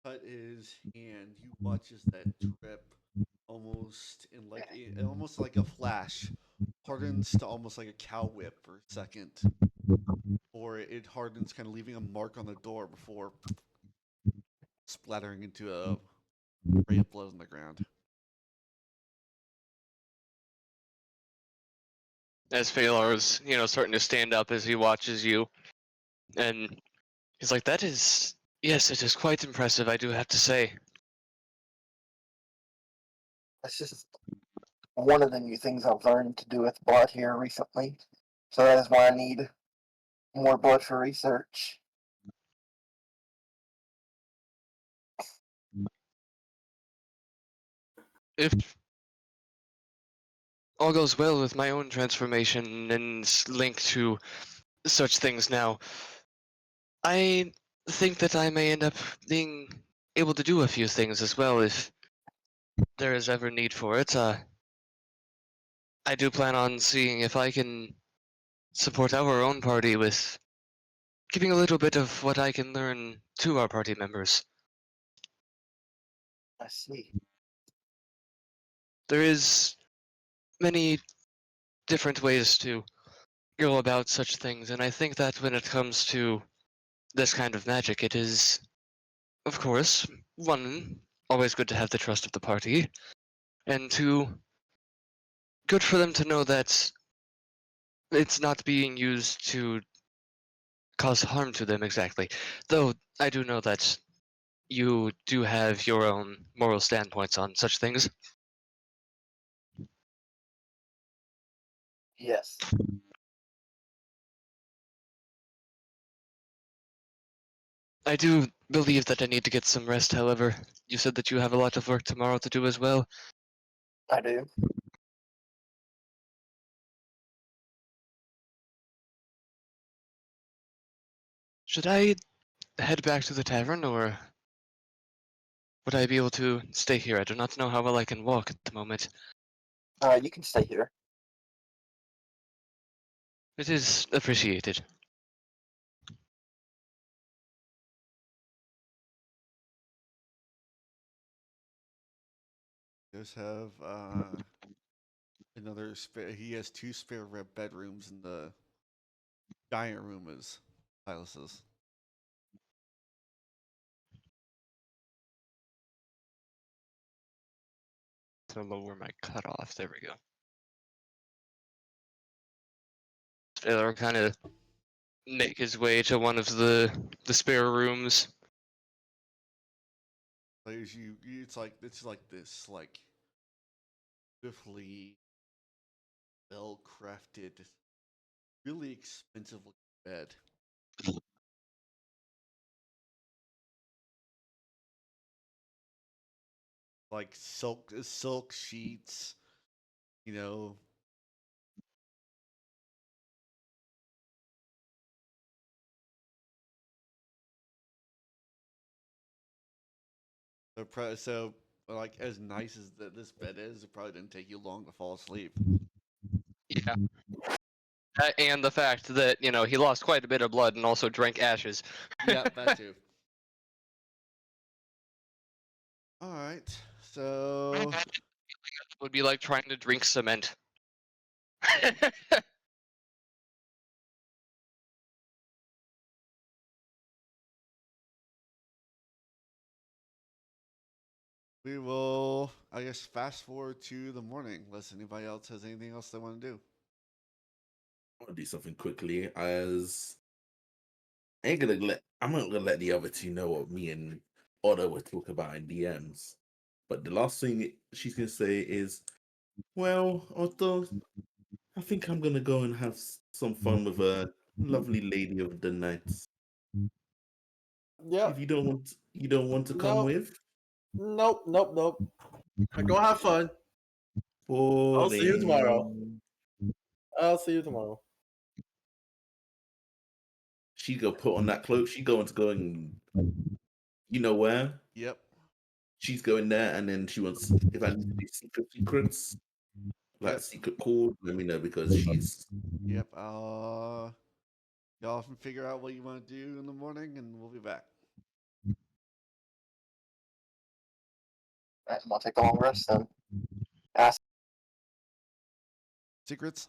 Speaker 1: cut his hand, you watch as that trip almost almost like a flash hardens to almost like a cow whip for a second, or it hardens, kind of leaving a mark on the door before splattering into a ray of blood on the ground.
Speaker 3: As Phalar's, starting to stand up as he watches you, and he's like, that is, yes, it is quite impressive, I do have to say.
Speaker 2: That's just one of the new things I've learned to do with blood here recently. So that is why I need more blood for research.
Speaker 3: If all goes well with my own transformation and link to such things now, I think that I may end up being able to do a few things as well if there is ever need for it. I do plan on seeing if I can support our own party with giving a little bit of what I can learn to our party members.
Speaker 2: I see.
Speaker 3: There is many different ways to go about such things, and I think that when it comes to this kind of magic, it is, of course, one, always good to have the trust of the party, and two, good for them to know that it's not being used to cause harm to them exactly. Though I do know that you do have your own moral standpoints on such things.
Speaker 2: Yes.
Speaker 3: I do believe that I need to get some rest, however. You said that you have a lot of work tomorrow to do as well.
Speaker 2: I do.
Speaker 3: Should I head back to the tavern, or would I be able to stay here? I do not know how well I can walk at the moment.
Speaker 2: You can stay here.
Speaker 3: It is appreciated.
Speaker 1: He does have another spare. He has 2 spare red bedrooms in the giant room as Silas's.
Speaker 3: To lower my cutoff. There we go. Taylor kind of make his way to one of the spare rooms.
Speaker 1: Like it's like this like beautifully well crafted, really expensive looking bed. like silk sheets, you know. So like as nice as this bed is, it probably didn't take you long to fall asleep.
Speaker 3: Yeah. And the fact that, he lost quite a bit of blood and also drank ashes.
Speaker 1: Yeah, that too. All right, so
Speaker 3: Would be like trying to drink cement.
Speaker 1: we will, I guess, fast forward to the morning. Unless anybody else has anything else they want to do.
Speaker 5: I want to do something quickly. As I'm not gonna let the other two know what me and Otto were talking about in DMs. But the last thing she's gonna say is, "Well, Otto, I think I'm gonna go and have some fun with a lovely lady of the night.
Speaker 6: Yep.
Speaker 5: If you don't want to come
Speaker 6: Nope.
Speaker 5: with,
Speaker 6: Nope. Go have fun. I'll see you tomorrow.
Speaker 5: boring."
Speaker 6: I'll see you tomorrow.
Speaker 5: She go put on that cloak. She going to go and you know where?
Speaker 1: Yep.
Speaker 5: She's going there, and then she wants if I need to do secrets, like
Speaker 1: Yep.
Speaker 5: secret code, let me know because she's
Speaker 1: Yep. Y'all can figure out what you want to do in the morning, and we'll be back.
Speaker 2: Right, I'm gonna take a long rest then. Ask.
Speaker 1: Secrets.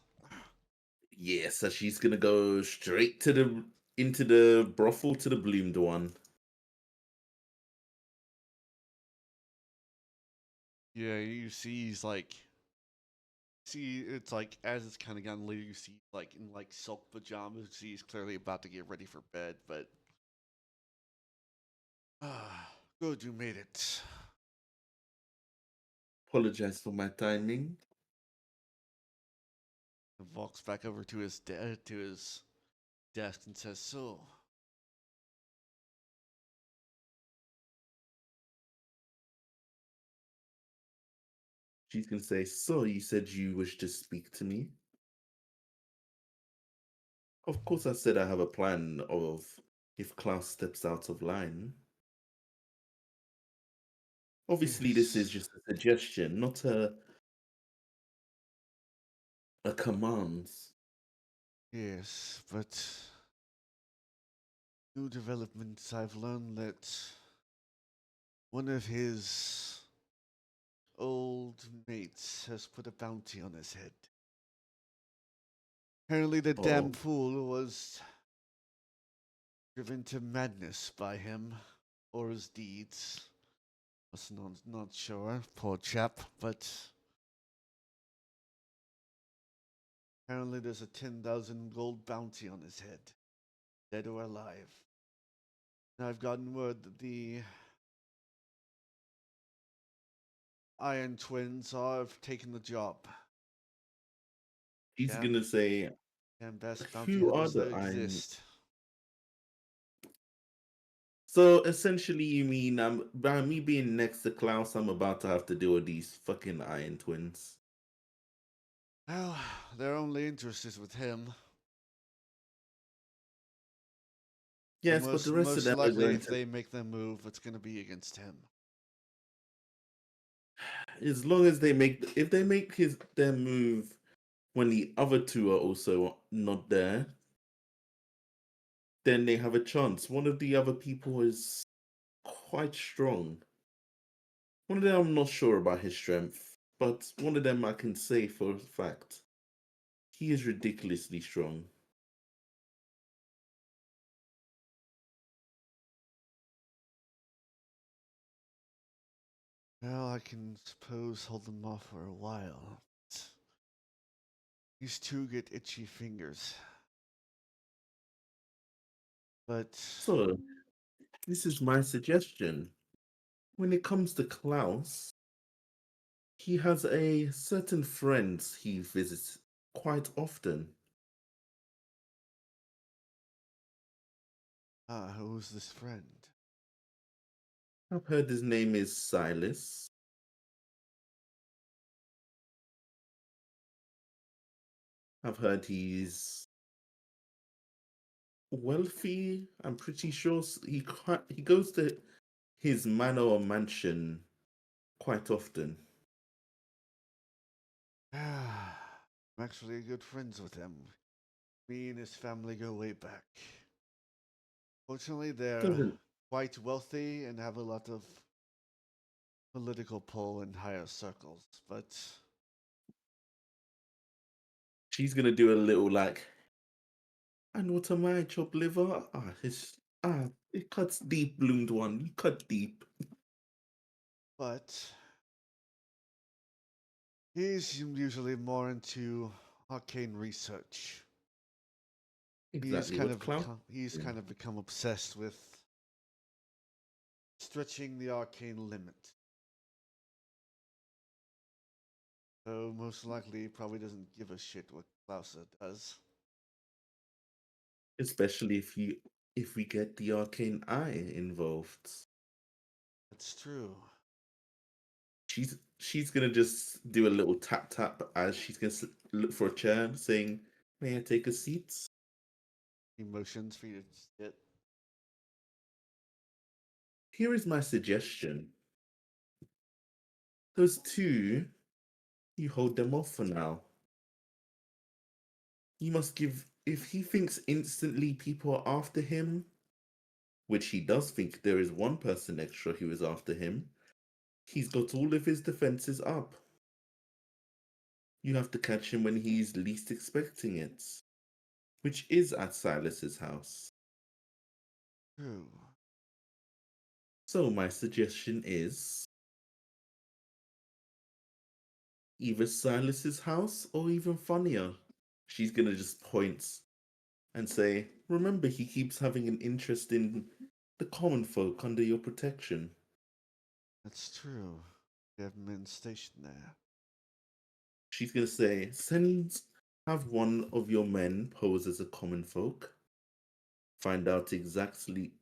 Speaker 5: yeah. So she's gonna go straight to the into the brothel to the bloomed one.
Speaker 1: Yeah, you see, he's like, it's like as it's kind of gotten later, you see like in like silk pajamas. You see, he's clearly about to get ready for bed, but good, you made it.
Speaker 5: Apologize for my timing.
Speaker 1: And walks back over to his desk and says, "So,
Speaker 5: She's gonna say, "So you said you wish to speak to me?" Of course, I said I have a plan of if Klaus steps out of line. Obviously, this is
Speaker 1: yes,
Speaker 5: just a suggestion, not a command.
Speaker 1: yes, but new developments. I've learned that one of his old mates has put a bounty on his head. Apparently, the damn
Speaker 5: Oh,
Speaker 1: fool was driven to madness by him or his deeds. Was not sure, poor chap, but apparently there's a 10,000 gold bounty on his head, dead or alive. And I've gotten word that the Iron Twins have taken the job.
Speaker 5: he's
Speaker 1: Damn,
Speaker 5: gonna say,
Speaker 1: damn best bounty
Speaker 5: "Who are
Speaker 1: hunters that
Speaker 5: the Iron?"
Speaker 1: exist.
Speaker 5: So essentially, you mean by me being next to Klaus, I'm about to have to deal with these fucking Iron Twins.
Speaker 1: Well, their only interest is with him. So
Speaker 5: Yes, but the rest of
Speaker 1: most
Speaker 5: them are
Speaker 1: likely,
Speaker 5: going
Speaker 1: if
Speaker 5: to.
Speaker 1: they make their move, it's going to be against him.
Speaker 5: As long as they make, if they make their move when the other two are also not there, then they have a chance. One of the other people is quite strong. One of them I'm not sure about his strength, but one of them I can say for a fact. He is ridiculously strong.
Speaker 1: Well, I can suppose hold them off for a while. These two get itchy fingers. But
Speaker 5: So, this is my suggestion. When it comes to Klaus, he has a certain friends he visits quite often.
Speaker 1: who's this friend?
Speaker 5: I've heard his name is Silas. I've heard he's wealthy. I'm pretty sure he goes to his manor or mansion quite often.
Speaker 1: I'm actually good friends with him. Me and his family go way back. Fortunately, they're
Speaker 5: Doesn't
Speaker 1: quite wealthy and have a lot of political pull in higher circles, but
Speaker 5: she's gonna do a little like, and what am I, chopped liver? It cuts deep, bloomed one. You cut deep.
Speaker 1: but he's usually more into arcane research.
Speaker 5: Exactly what Cloud.
Speaker 1: He's kind of become obsessed with stretching the arcane limit. So most likely he probably doesn't give a shit what Klauser does.
Speaker 5: Especially if we get the arcane eye involved.
Speaker 1: That's true.
Speaker 5: She's gonna just do a little tap tap as she's gonna look for a chair, saying, "May I take a seat?"
Speaker 1: Emotions for you to sit.
Speaker 5: Here is my suggestion. Those two, you hold them off for now. You must give. If he thinks instantly people are after him, which he does think there is one person extra who is after him, he's got all of his defenses up. You have to catch him when he's least expecting it, which is at Silas's house.
Speaker 1: True.
Speaker 5: So my suggestion is either Silas's house or even funnier. She's gonna just point and say, remember he keeps having an interest in the common folk under your protection.
Speaker 1: That's true. You have men stationed there.
Speaker 5: She's gonna say, have one of your men pose as a common folk. Find out exactly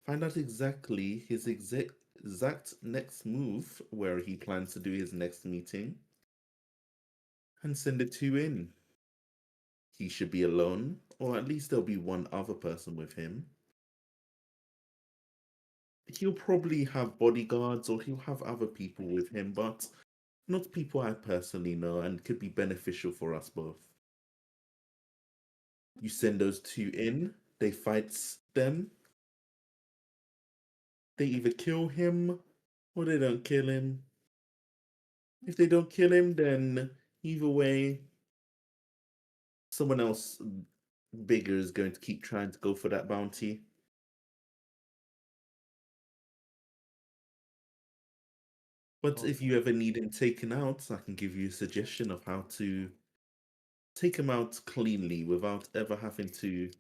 Speaker 5: find out exactly his exact next move where he plans to do his next meeting. And send it to in. He should be alone, or at least there'll be one other person with him. He'll probably have bodyguards or he'll have other people with him, but not people I personally know and could be beneficial for us both. You send those two in, they fight them. They either kill him or they don't kill him. If they don't kill him, then either way, someone else bigger is going to keep trying to go for that bounty. But if you ever need him taken out, I can give you a suggestion of how to take him out cleanly without ever having to.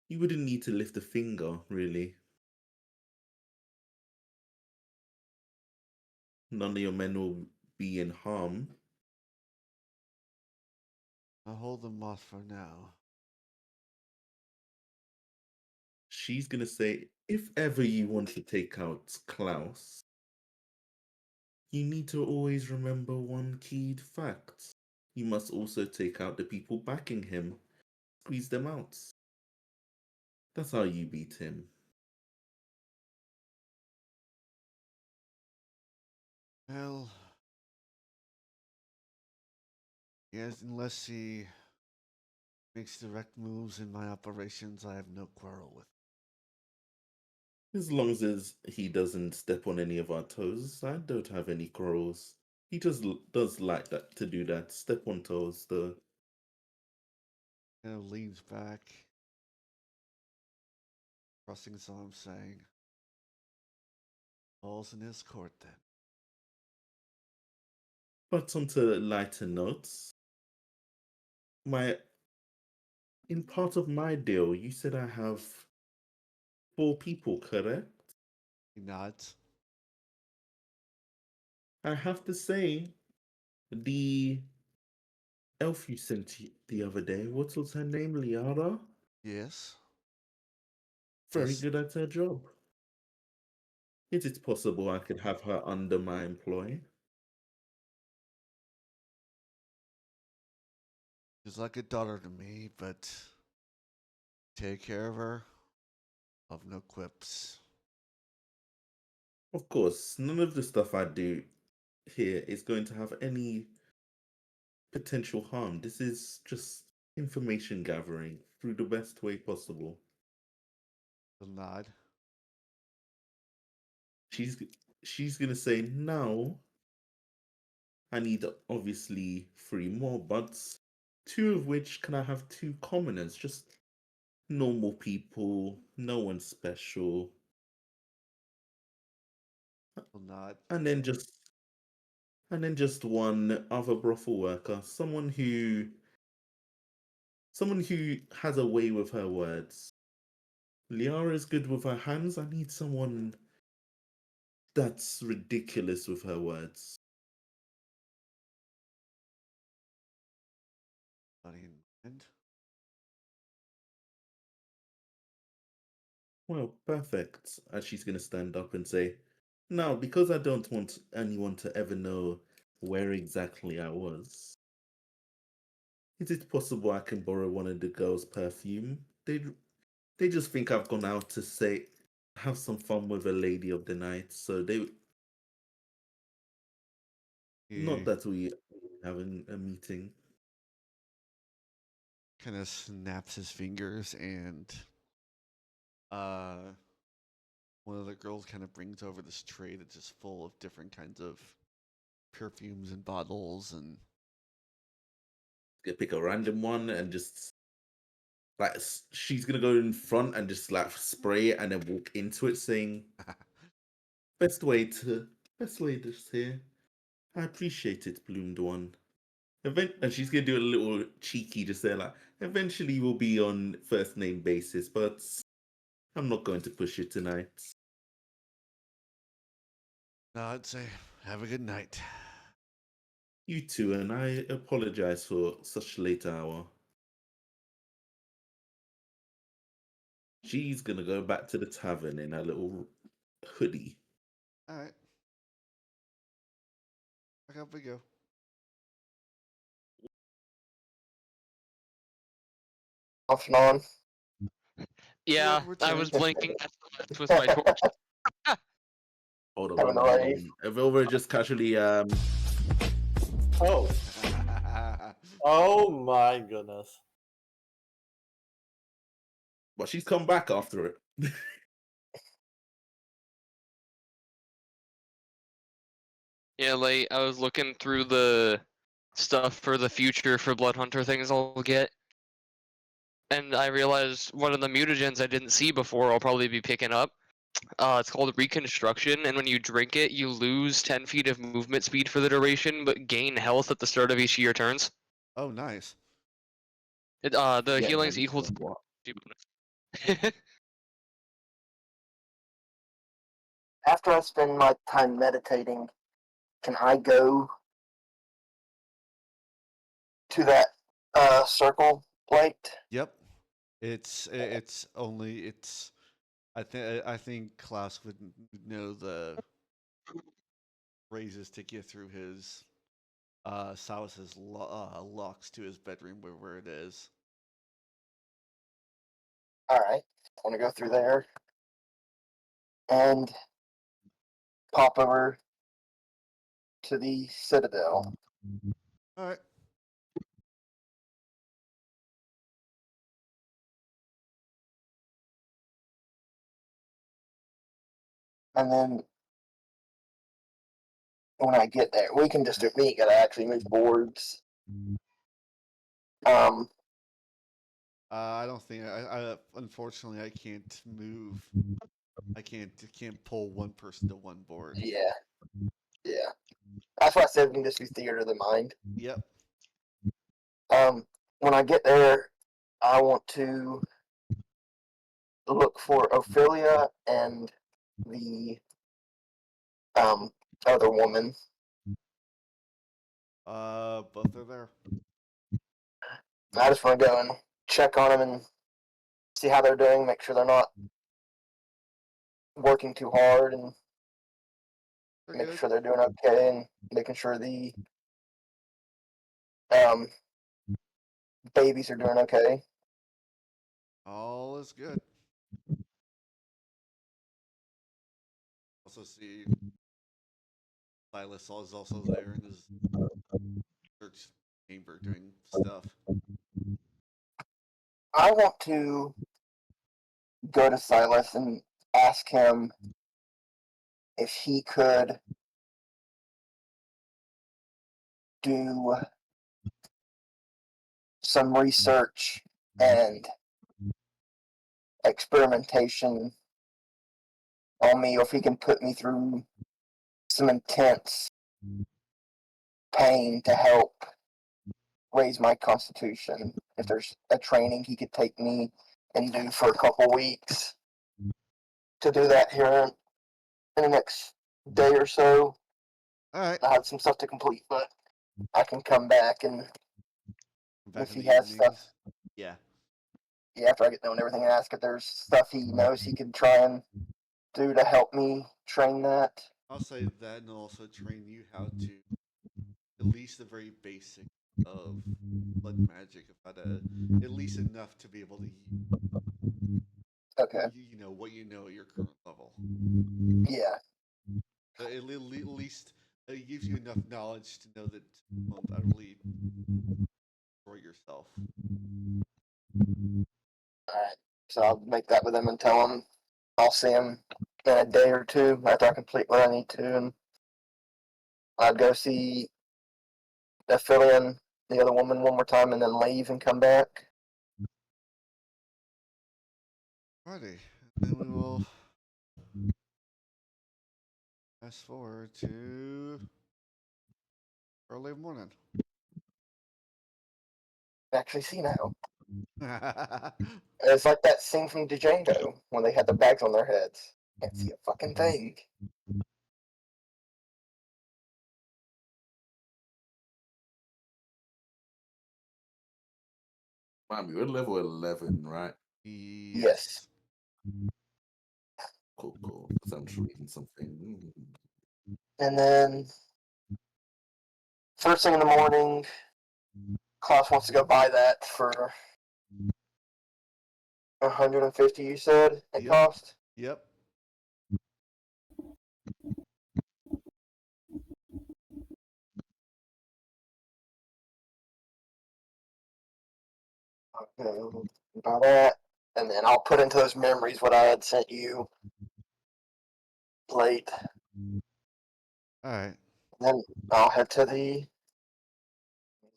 Speaker 5: You wouldn't need to lift a finger, really. None of your men will be in harm.
Speaker 1: I'll hold them off for now.
Speaker 5: She's gonna say, if ever you want to take out Klaus, you need to always remember one key fact. You must also take out the people backing him, squeeze them out. That's how you beat him.
Speaker 1: Well, yes, unless he makes direct moves in my operations, I have no quarrel with.
Speaker 5: As long as he doesn't step on any of our toes, I don't have any quarrels. He just does like that to do that. Step on toes, though.
Speaker 1: Kind of leans back, crossing his arms, saying, "All's in his court then."
Speaker 5: But onto lighter notes. In part of my deal, you said I have 4 people, correct?
Speaker 1: He nods.
Speaker 5: I have to say, the elf you sent the other day, what was her name? Liara?
Speaker 1: Yes.
Speaker 5: Very
Speaker 1: Yes.
Speaker 5: good at her job. Is it possible I could have her under my employ?
Speaker 1: She's like a daughter to me, but take care of her. Of no quips.
Speaker 5: Of course, none of the stuff I do here is going to have any potential harm. This is just information gathering through the best way possible.
Speaker 1: The nod.
Speaker 5: She's she's gonna say now. I need obviously 3 more, but 2 of which can I have 2 commoners, just normal people, no one special,
Speaker 1: The nod.
Speaker 5: and then just 1 other brothel worker, someone who has a way with her words. Liara's good with her hands. I need someone that's ridiculous with her words.
Speaker 1: Buddy in mind.
Speaker 5: Well, perfect. And she's going to stand up and say, now, because I don't want anyone to ever know where exactly I was, is it possible I can borrow one of the girls' perfume? They just think I've gone out to say, have some fun with a lady of the night. So not
Speaker 1: He
Speaker 5: that we having a meeting.
Speaker 1: kind of snaps his fingers, and one of the girls kind of brings over this tray that's just full of different kinds of perfumes and bottles, and
Speaker 5: Gonna pick a random one and just like she's gonna go in front and just like spray it and then walk into it, saying, "Best way to just here. I appreciate it, bloomed one." And she's gonna do a little cheeky, just there, like, eventually we'll be on first name basis, but I'm not going to push it tonight.
Speaker 1: no, I'd say have a good night.
Speaker 5: You too, and I apologize for such late hour. She's gonna go back to the tavern in a little hoodie.
Speaker 1: All right, back up we go.
Speaker 2: Off and on.
Speaker 3: Yeah,
Speaker 1: We're
Speaker 3: I was
Speaker 1: turned.
Speaker 3: blinking SOS with my torch.
Speaker 5: Hold on,
Speaker 2: Having a
Speaker 5: hold
Speaker 2: rave.
Speaker 5: on. Evilver just casually
Speaker 6: Oh, oh my goodness.
Speaker 5: but she's come back after it.
Speaker 3: Yeah, like I was looking through the stuff for the future for Blood Hunter things I'll get, and I realized one of the mutagens I didn't see before I'll probably be picking up. It's called Reconstruction, and when you drink it, you lose 10 feet of movement speed for the duration, but gain health at the start of each of your turns.
Speaker 1: Oh, nice.
Speaker 3: The
Speaker 5: Yeah,
Speaker 3: healing's
Speaker 5: man,
Speaker 3: equal to
Speaker 5: what?
Speaker 3: bonus.
Speaker 2: After I spend my time meditating, can I go to that circle plate?
Speaker 1: Yep. It's only it's. I think Klaus would know the phrases to get through his Silas's locks to his bedroom where it is.
Speaker 2: All right. I want to go through there and pop over to the Citadel.
Speaker 1: All right.
Speaker 2: And then when I get there, we can just do me. Gotta actually move boards. Um,
Speaker 1: I don't think I unfortunately I can't move. I can't pull one person to one board.
Speaker 2: yeah, yeah. That's why I said we can just do theater of the mind.
Speaker 1: Yep.
Speaker 2: When I get there, I want to look for Ophelia and the other woman.
Speaker 1: Both are there.
Speaker 2: I just want to go and check on them and see how they're doing, make sure they're not working too hard, and
Speaker 1: They're
Speaker 2: making
Speaker 1: good.
Speaker 2: sure they're doing okay, and making sure the um babies are doing okay.
Speaker 1: All is good. Also see Silas is also there in his church chamber doing stuff.
Speaker 2: I want to go to Silas and ask him if he could do some research and experimentation on me, or if he can put me through some intense pain to help raise my constitution. If there's a training he could take me and do for a couple weeks to do that here in the next day or so.
Speaker 1: All right.
Speaker 2: I have some stuff to complete, but I can come back and
Speaker 1: Back
Speaker 2: if
Speaker 1: in
Speaker 2: he
Speaker 1: the
Speaker 2: has
Speaker 1: evenings.
Speaker 2: stuff,
Speaker 1: Yeah.
Speaker 2: yeah, after I get known everything and ask if there's stuff he knows he could try and do to help me train that.
Speaker 1: I'll say that and also train you how to at least the very basic of blood magic, about at least enough to be able to
Speaker 2: Okay.
Speaker 1: you know what you know at your current level.
Speaker 2: Yeah.
Speaker 1: At least it gives you enough knowledge to know that you won't utterly destroy yourself.
Speaker 2: Alright. So I'll make that with him and tell him I'll see him in a day or two after I complete what I need to, and I'd go see Ophelia, the other woman, one more time and then leave and come back.
Speaker 1: Alrighty. Then we will fast forward to early morning.
Speaker 2: Actually see now. It's like that scene from Django when they had the bags on their heads. Can't see a fucking thing.
Speaker 5: Man, we're level 11, right?
Speaker 2: Yes.
Speaker 5: Cool, cool. Because I'm just reading something.
Speaker 2: And then first thing in the morning, Klaus wants to go buy that for 150. You said it
Speaker 1: Yep.
Speaker 2: cost.
Speaker 1: Yep.
Speaker 2: Okay, buy that, and then I'll put into those memories what I had sent you late.
Speaker 1: Alright.
Speaker 2: Then I'll head to the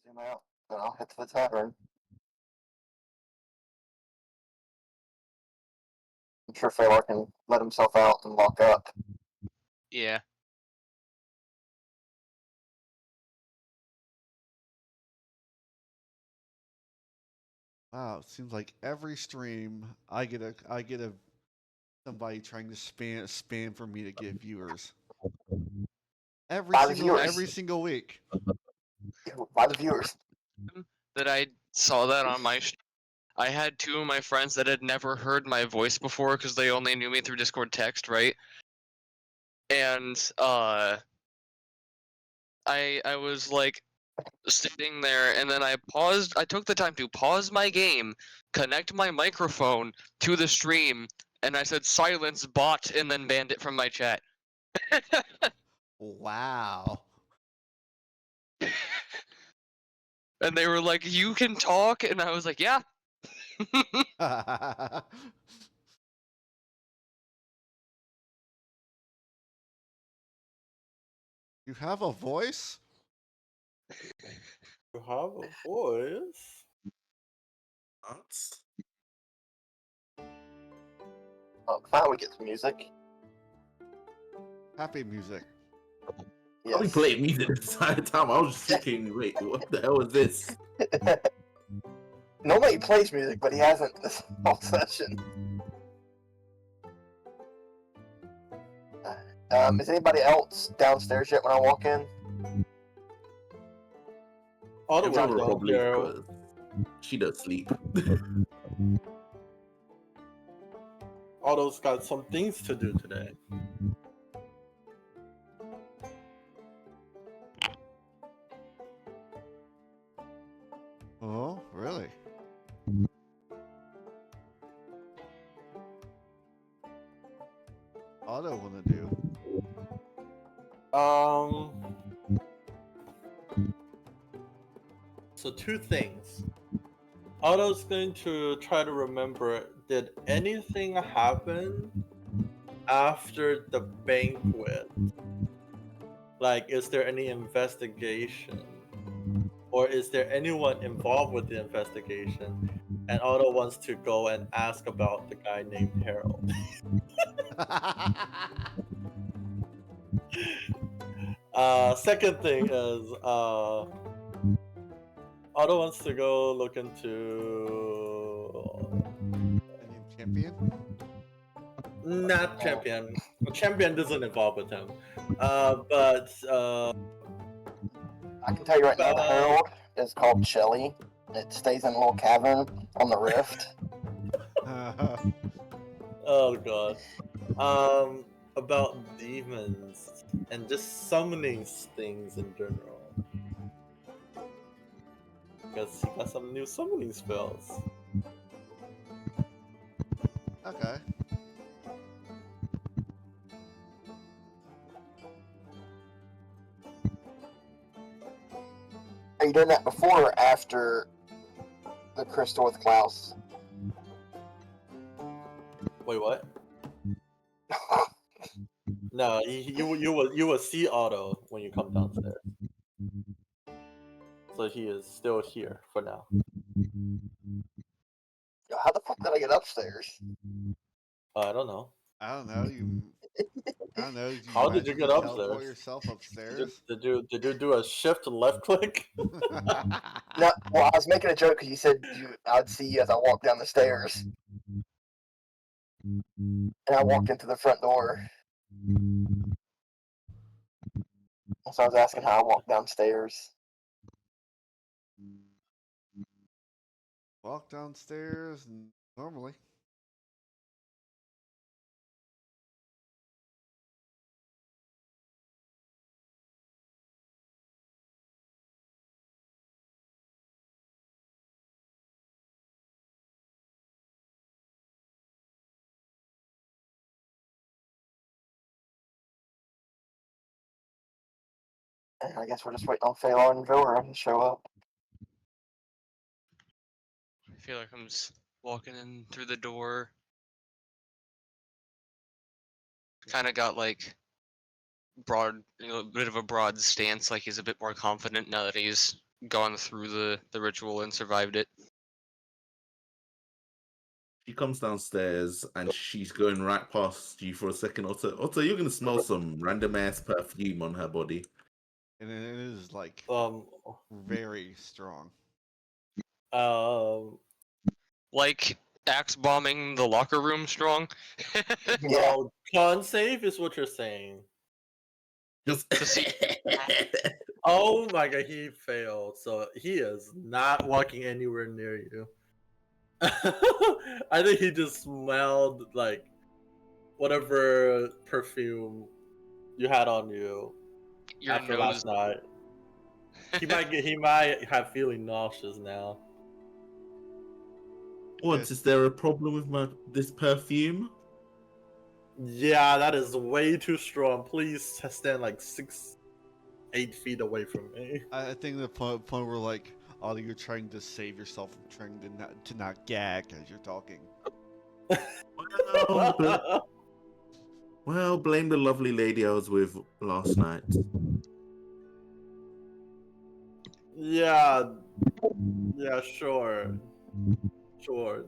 Speaker 2: zoom out. Then I'll head to the tavern. I'm sure Phalar can let himself out and lock up.
Speaker 3: Yeah.
Speaker 1: Wow, it seems like every stream I get a somebody trying to spam for me to get viewers.
Speaker 2: By the viewers.
Speaker 1: Every single week.
Speaker 2: By the viewers.
Speaker 3: That I saw that on my I had two of my friends that had never heard my voice before because they only knew me through Discord text, right? And I was like sitting there, and then I took the time to pause my game, connect my microphone to the stream, and I said silence bot and then banned it from my chat.
Speaker 1: Wow.
Speaker 3: And they were like, "You can talk?" And I was like, "Yeah."
Speaker 1: You have a voice?
Speaker 6: You have a voice.
Speaker 5: Nuts.
Speaker 2: Oh, finally we get some music.
Speaker 1: Happy music.
Speaker 2: Yes.
Speaker 5: I'll be playing music this entire time. I was just thinking, wait, what the hell is this?
Speaker 2: Normally he plays music, but he hasn't this whole session. Is anybody else downstairs yet when I walk in?
Speaker 6: Otto
Speaker 5: Everyone
Speaker 6: was down
Speaker 5: probably
Speaker 6: here.
Speaker 5: because she does sleep.
Speaker 6: Otto's got some things to do today.
Speaker 1: Oh, really?
Speaker 6: So two things. Otto's going to try to remember, did anything happen after the banquet? Like, is there any investigation? Or is there anyone involved with the investigation? And Otto wants to go and ask about the guy named Harold. Second thing is, Otto wants to go look into
Speaker 1: A new champion?
Speaker 6: not champion. Champion doesn't involve with him. But
Speaker 2: I can tell you right now, the Herald is called Shelly. It stays in a little cavern on the rift.
Speaker 6: oh god. About demons and just summoning things in general. Because he got some new summoning spells.
Speaker 1: Okay.
Speaker 2: Are you doing that before or after the crystal with Klaus?
Speaker 6: Wait, what? No, you will see Otto when you come downstairs. So he is still here for now.
Speaker 2: Yo, how the fuck did I get upstairs?
Speaker 6: I don't know.
Speaker 1: I don't know. I don't know.
Speaker 6: How did you get
Speaker 1: magically teleport
Speaker 6: upstairs?
Speaker 1: yourself
Speaker 6: Did,
Speaker 1: upstairs?
Speaker 6: did you do a shift left click?
Speaker 2: No, well, I was making a joke because you said I'd see you as I walked down the stairs. And I walked into the front door. So I was asking how I walked downstairs.
Speaker 1: Walk downstairs normally.
Speaker 2: And I guess we're just waiting on Phalar and Vilra to show up.
Speaker 3: I feel like I'm just walking in through the door. Kind of got like broad, a bit of a broad stance. Like he's a bit more confident now that he's gone through the ritual and survived it.
Speaker 5: She comes downstairs and she's going right past you for a second. Otto, you're gonna smell some random ass perfume on her body.
Speaker 1: And it is like
Speaker 6: Um,
Speaker 1: very strong.
Speaker 3: Like axe bombing the locker room strong.
Speaker 2: Yeah.
Speaker 6: So con save is what you're saying.
Speaker 5: Just
Speaker 3: To see-
Speaker 6: Oh my god, he failed. So he is not walking anywhere near you. I think he just smelled like whatever perfume you had on you
Speaker 3: your
Speaker 6: after
Speaker 3: nose.
Speaker 6: last night. He might have feeling nauseous now.
Speaker 5: What is there a problem with this perfume?
Speaker 6: Yeah, that is way too strong. Please stand like 8 feet away from me.
Speaker 1: I think the point where like, oh, you're trying to save yourself from trying to not gag as you're talking.
Speaker 5: Well, blame the lovely lady I was with last night.
Speaker 6: Yeah, sure.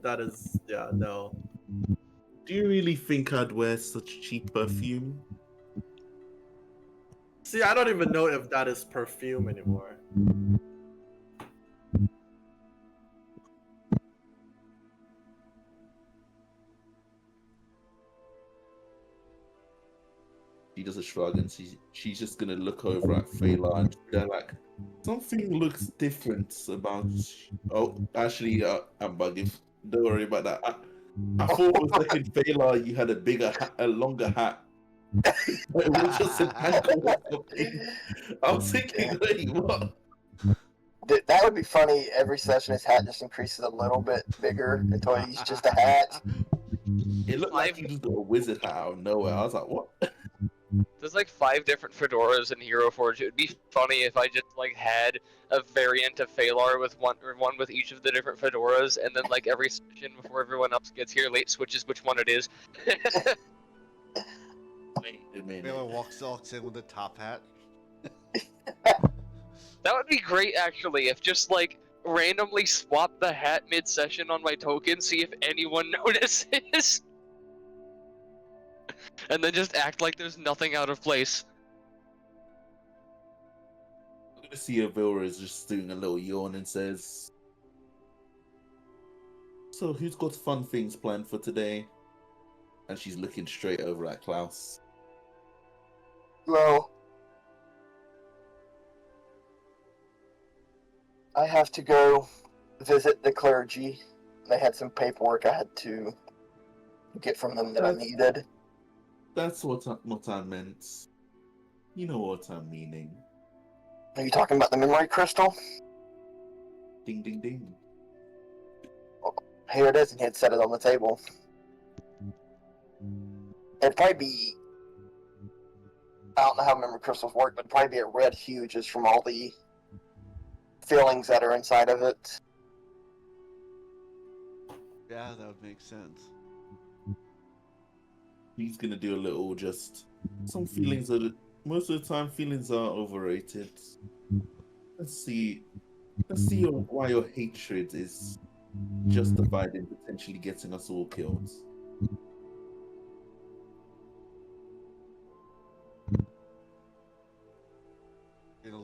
Speaker 6: That is, no.
Speaker 5: Do you really think I'd wear such cheap perfume?
Speaker 6: See, I don't even know if that is perfume anymore.
Speaker 5: She does a shrug and she's just gonna look over at Phalar and they're like, something looks different about. Oh, actually, I'm bugging. Don't worry about that. I thought for a second, Phalar, you had a longer hat. But it was just an ankle or something. I was thinking, wait, what?
Speaker 2: That would be funny. Every session his hat just increases a little bit bigger until he's just a hat.
Speaker 5: It looked like he just got a wizard hat out of nowhere. I was like, what?
Speaker 3: There's like 5 different fedoras in Hero Forge. It would be funny if I just like had a variant of Phalar with one with each of the different fedoras, and then like every session before everyone else gets here, late switches which one it is.
Speaker 5: Wait a minute.
Speaker 1: Mailer walks in with a top hat.
Speaker 3: That would be great, actually, if just like randomly swap the hat mid-session on my token, see if anyone notices, and then just act like there's nothing out of place.
Speaker 5: I'm gonna see Avila is just doing a little yawn and says, "So who's got fun things planned for today?" And she's looking straight over at Klaus.
Speaker 2: Well, I have to go visit the clergy. They had some paperwork I had to get from them that I needed.
Speaker 5: That's what I meant. You know what I'm meaning.
Speaker 2: Are you talking about the memory crystal?
Speaker 5: Ding ding ding.
Speaker 2: Here it is, and he had set it on the table. It'd probably be... I don't know how memory crystals work, but it'd probably be a red hue just from all the feelings that are inside of it.
Speaker 1: Yeah, that would make sense.
Speaker 5: He's gonna do a little just some feelings are most of the time feelings are overrated. Let's see why your hatred is justified in potentially getting us all killed.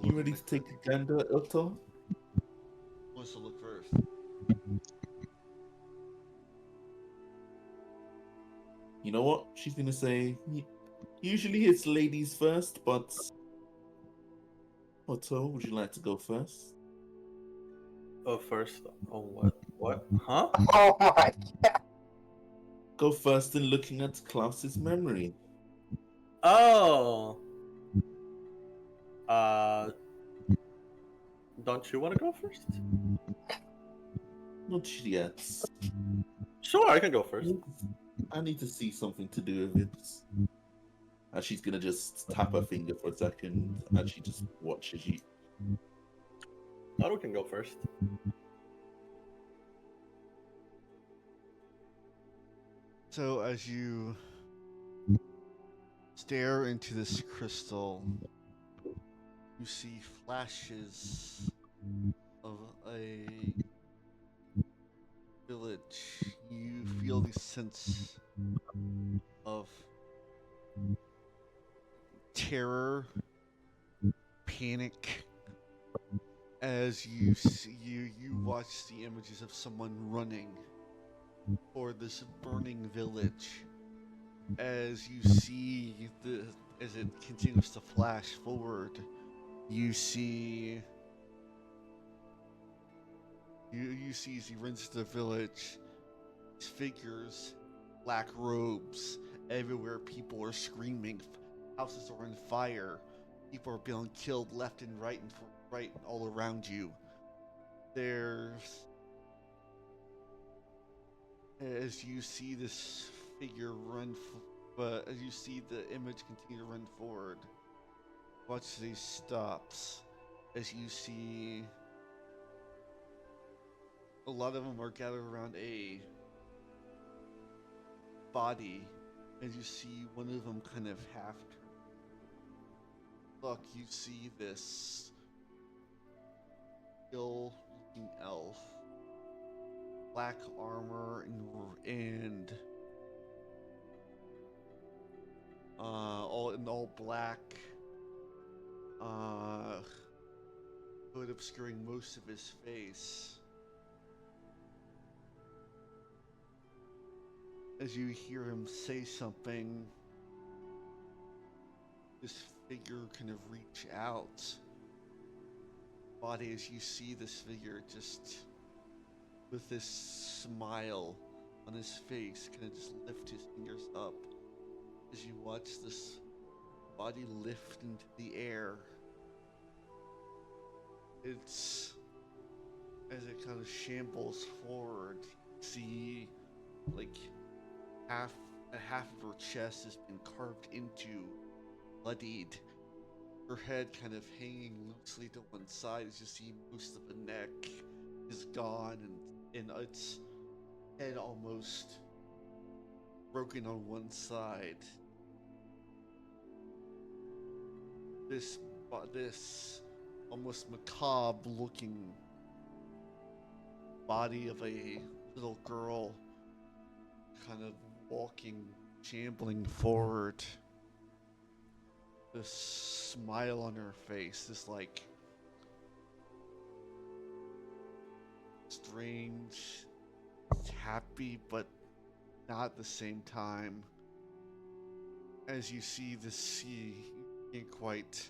Speaker 5: You ready to take a gander, Otto?
Speaker 1: Who wants to look first?
Speaker 5: You know what? She's gonna say usually it's ladies first, but Otto, would you like to go first?
Speaker 6: Oh, first. Oh, what? What? Huh?
Speaker 2: Oh my...
Speaker 5: Go first in looking at Klaus's memory.
Speaker 6: Oh. Don't you want to go first?
Speaker 5: Not yet.
Speaker 6: Sure, I can go first.
Speaker 5: I need to see something to do with it. And she's gonna just tap her finger for a second, and she just watches you.
Speaker 6: Otto can go first.
Speaker 1: So as you stare into this crystal, you see flashes of a village. You feel the sense of terror, panic, as you watch the images of someone running for this burning village. As you see as it continues to flash forward, you see as he runs to the village, these figures, black robes everywhere. People are screaming, houses are on fire, people are being killed left and right all around you. There's As you see this figure run, but as you see the image continue to run forward, watch as he stops. As you see, a lot of them are gathered around a body. As you see one of them kind of half turn. Look, you see this ill-looking elf, black armor and all black, hood obscuring most of his face. As you hear him say something, this figure kind of reach out. Body, as you see this figure just with this smile on his face, kind of just lift his fingers up. As you watch this body lift into the air, it's as it kind of shambles forward. See, like half of her chest has been carved into bloodied. Her head kind of hanging loosely to one side as you see most of the neck is gone and its head almost broken on one side. This almost macabre looking body of a little girl kind of walking, shambling forward. This smile on her face, this like strange, happy but not at the same time. As you see the sea, you can't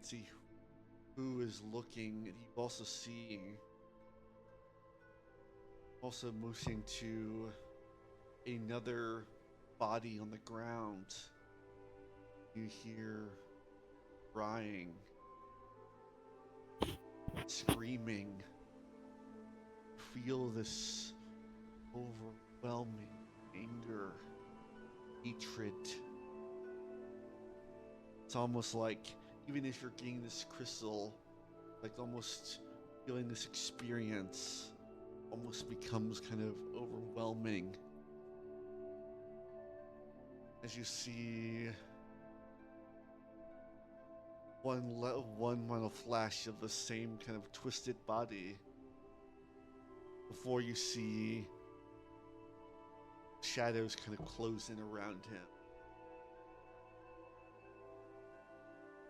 Speaker 1: see who is looking. And you also see, moving to another body on the ground. You hear crying, screaming. Feel this overwhelming anger, hatred. It's almost like, even if you're getting this crystal, like almost feeling this experience almost becomes kind of overwhelming. As you see one final flash of the same kind of twisted body before you see shadows kind of close in around him.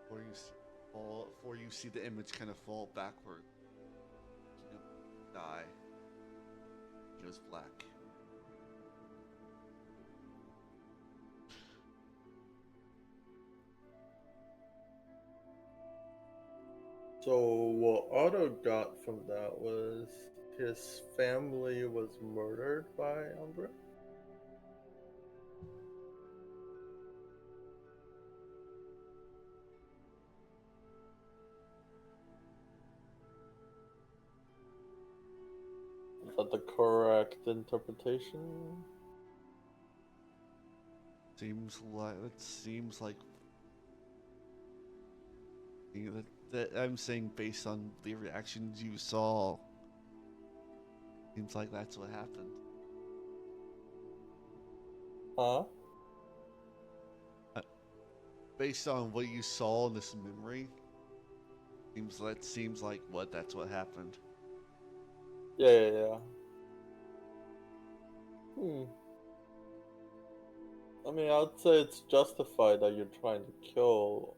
Speaker 1: Before you see the image kind of fall backward. Die. It goes black.
Speaker 6: So what Otto got from that was his family was murdered by Umbra? Is that the correct interpretation?
Speaker 1: Seems like that I'm saying based on the reactions you saw. Seems like that's what happened.
Speaker 6: Huh?
Speaker 1: Based on what you saw in this memory, seems like that's what happened.
Speaker 6: Yeah. I mean, I'd say it's justified that you're trying to kill,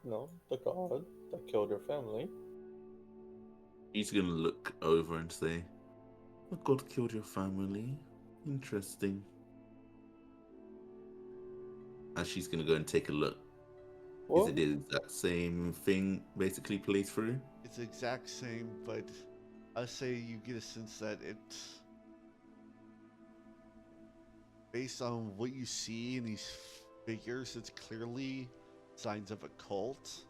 Speaker 6: the god that killed your family.
Speaker 5: He's gonna look over and say, "The god killed your family. Interesting." And she's gonna go and take a look.
Speaker 6: What?
Speaker 5: Is it the exact same thing basically played through?
Speaker 1: It's the exact same, but I say you get a sense that it's based on what you see in these figures. It's clearly signs of a cult.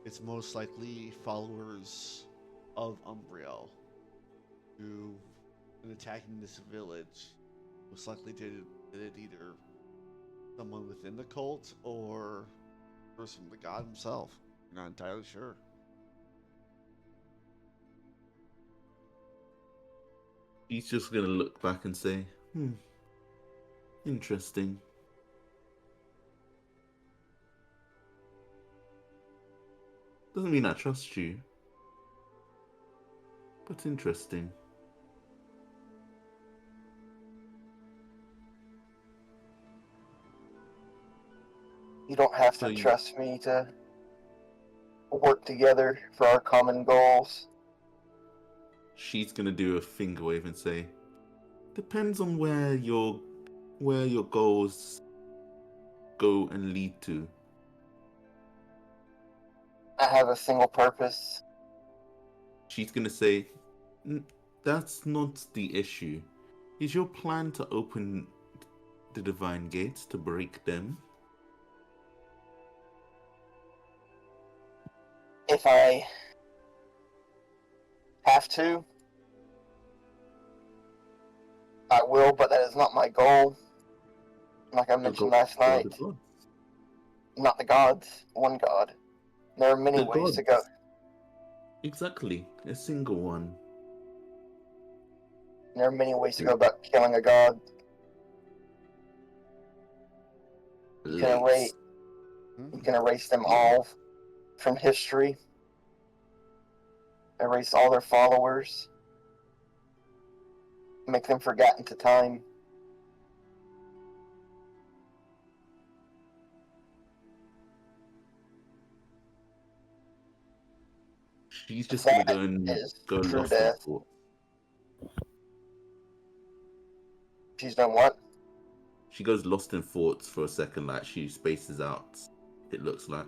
Speaker 1: It's most likely followers of Umbriel who, in attacking this village, most likely did it either someone within the cult or a person from the god himself. You're not entirely sure.
Speaker 5: He's just gonna look back and say, interesting. Doesn't mean I trust you, but interesting.
Speaker 2: You don't have
Speaker 5: So
Speaker 2: to
Speaker 5: you-
Speaker 2: trust me to work together for our common goals.
Speaker 5: She's gonna do a finger wave and say, depends on where your goals go and lead to.
Speaker 2: I have a single purpose.
Speaker 5: She's gonna say, that's not the issue. Is your plan to open the divine gates to break them?
Speaker 2: If I have to, I will, but that is not my goal. Like I
Speaker 5: The
Speaker 2: mentioned
Speaker 5: God,
Speaker 2: last
Speaker 5: they are the
Speaker 2: night,
Speaker 5: gods.
Speaker 2: not the gods, one God. There are many
Speaker 5: The
Speaker 2: ways to
Speaker 5: gods.
Speaker 2: go.
Speaker 5: Exactly. A single one.
Speaker 2: There are many ways to go about killing a god. You can erase,
Speaker 5: Late.
Speaker 2: you can erase them all from history. Erase all their followers. Make them forgotten to time.
Speaker 5: She's just gonna
Speaker 2: That
Speaker 5: go and
Speaker 2: is
Speaker 5: go
Speaker 2: true
Speaker 5: lost in
Speaker 2: death.
Speaker 5: thought.
Speaker 2: She's done what?
Speaker 5: She goes lost in thoughts for a second, like she spaces out. It looks like.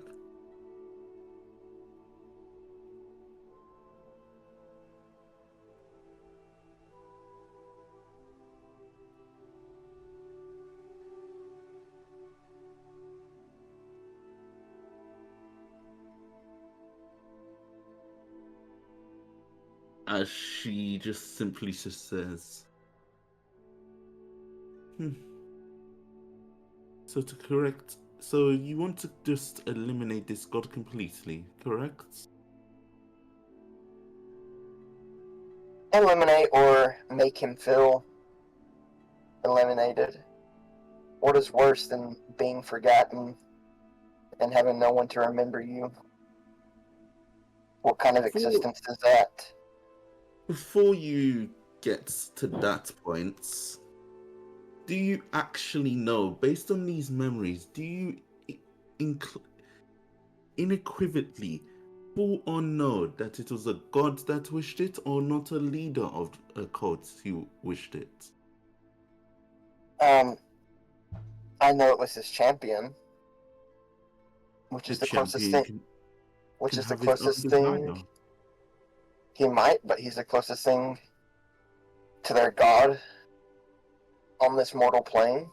Speaker 5: As she just simply just says, "Hmm. So to correct, so you want to just eliminate this god completely, correct?"
Speaker 2: Eliminate or make him feel eliminated. What is worse than being forgotten and having no one to remember you? What kind of existence is that?
Speaker 5: Before you get to that point, do you actually know, based on these memories, do you inc- unequivocally full on know that it was a god that wished it, or not a leader of a cult who wished it?
Speaker 2: I know it was his champion, which
Speaker 5: The
Speaker 2: is the closest thing.
Speaker 5: champion
Speaker 2: Which
Speaker 5: can
Speaker 2: is the
Speaker 5: have his own
Speaker 2: closest thing.
Speaker 5: desire.
Speaker 2: He might, but he's the closest thing to their god on this mortal plane.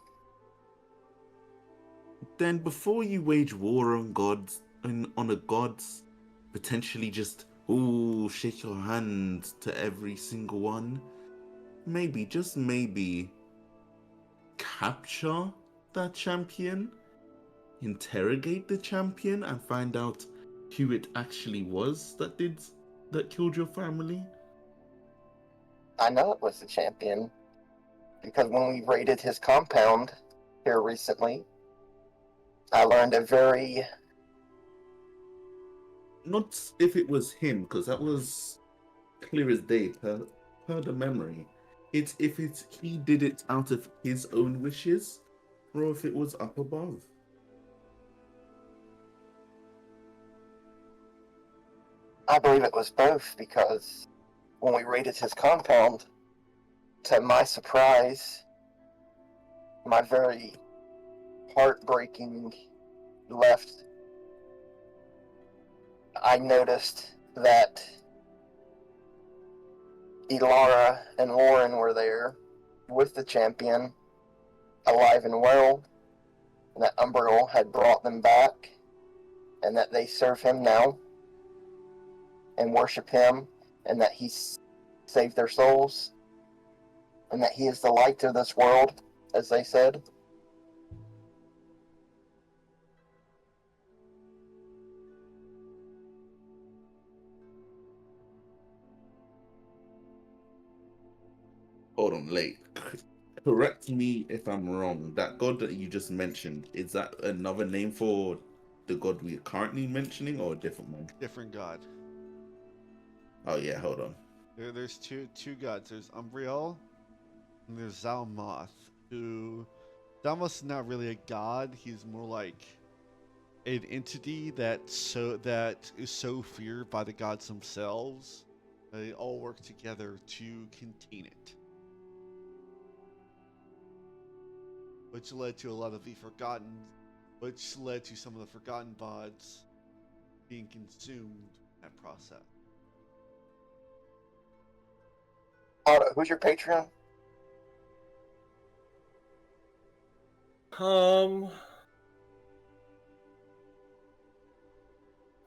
Speaker 5: Then before you wage war on gods, on a god's, potentially just shake your hand to every single one, maybe, just maybe, capture that champion, interrogate the champion, and find out who it actually was that killed your family.
Speaker 2: I know it was the champion because when we raided his compound here recently, I learned a very
Speaker 5: Not if it was him, because that was clear as day per the memory. It's if he did it out of his own wishes, or if it was up above.
Speaker 2: I believe it was both because when we raided his compound, to my surprise, my very heartbreaking left, I noticed that Elara and Lauren were there with the champion, alive and well, and that Umbriel had brought them back, and that they serve him now and worship him, and that he saved their souls, and that he is the light of this world, as they said.
Speaker 5: Hold on, late. Correct me if I'm wrong. That god that you just mentioned, is that another name for the god we are currently mentioning, or a different one?
Speaker 1: Different god.
Speaker 5: Oh yeah, hold on.
Speaker 1: There's two gods. There's Umbriel and there's Zalmoth, who Zalmoth's not really a god. He's more like an entity that is so feared by the gods themselves. They all work together to contain it, which led to a lot of the forgotten, which led to some of the forgotten gods being consumed in that process.
Speaker 2: Who's your Patreon?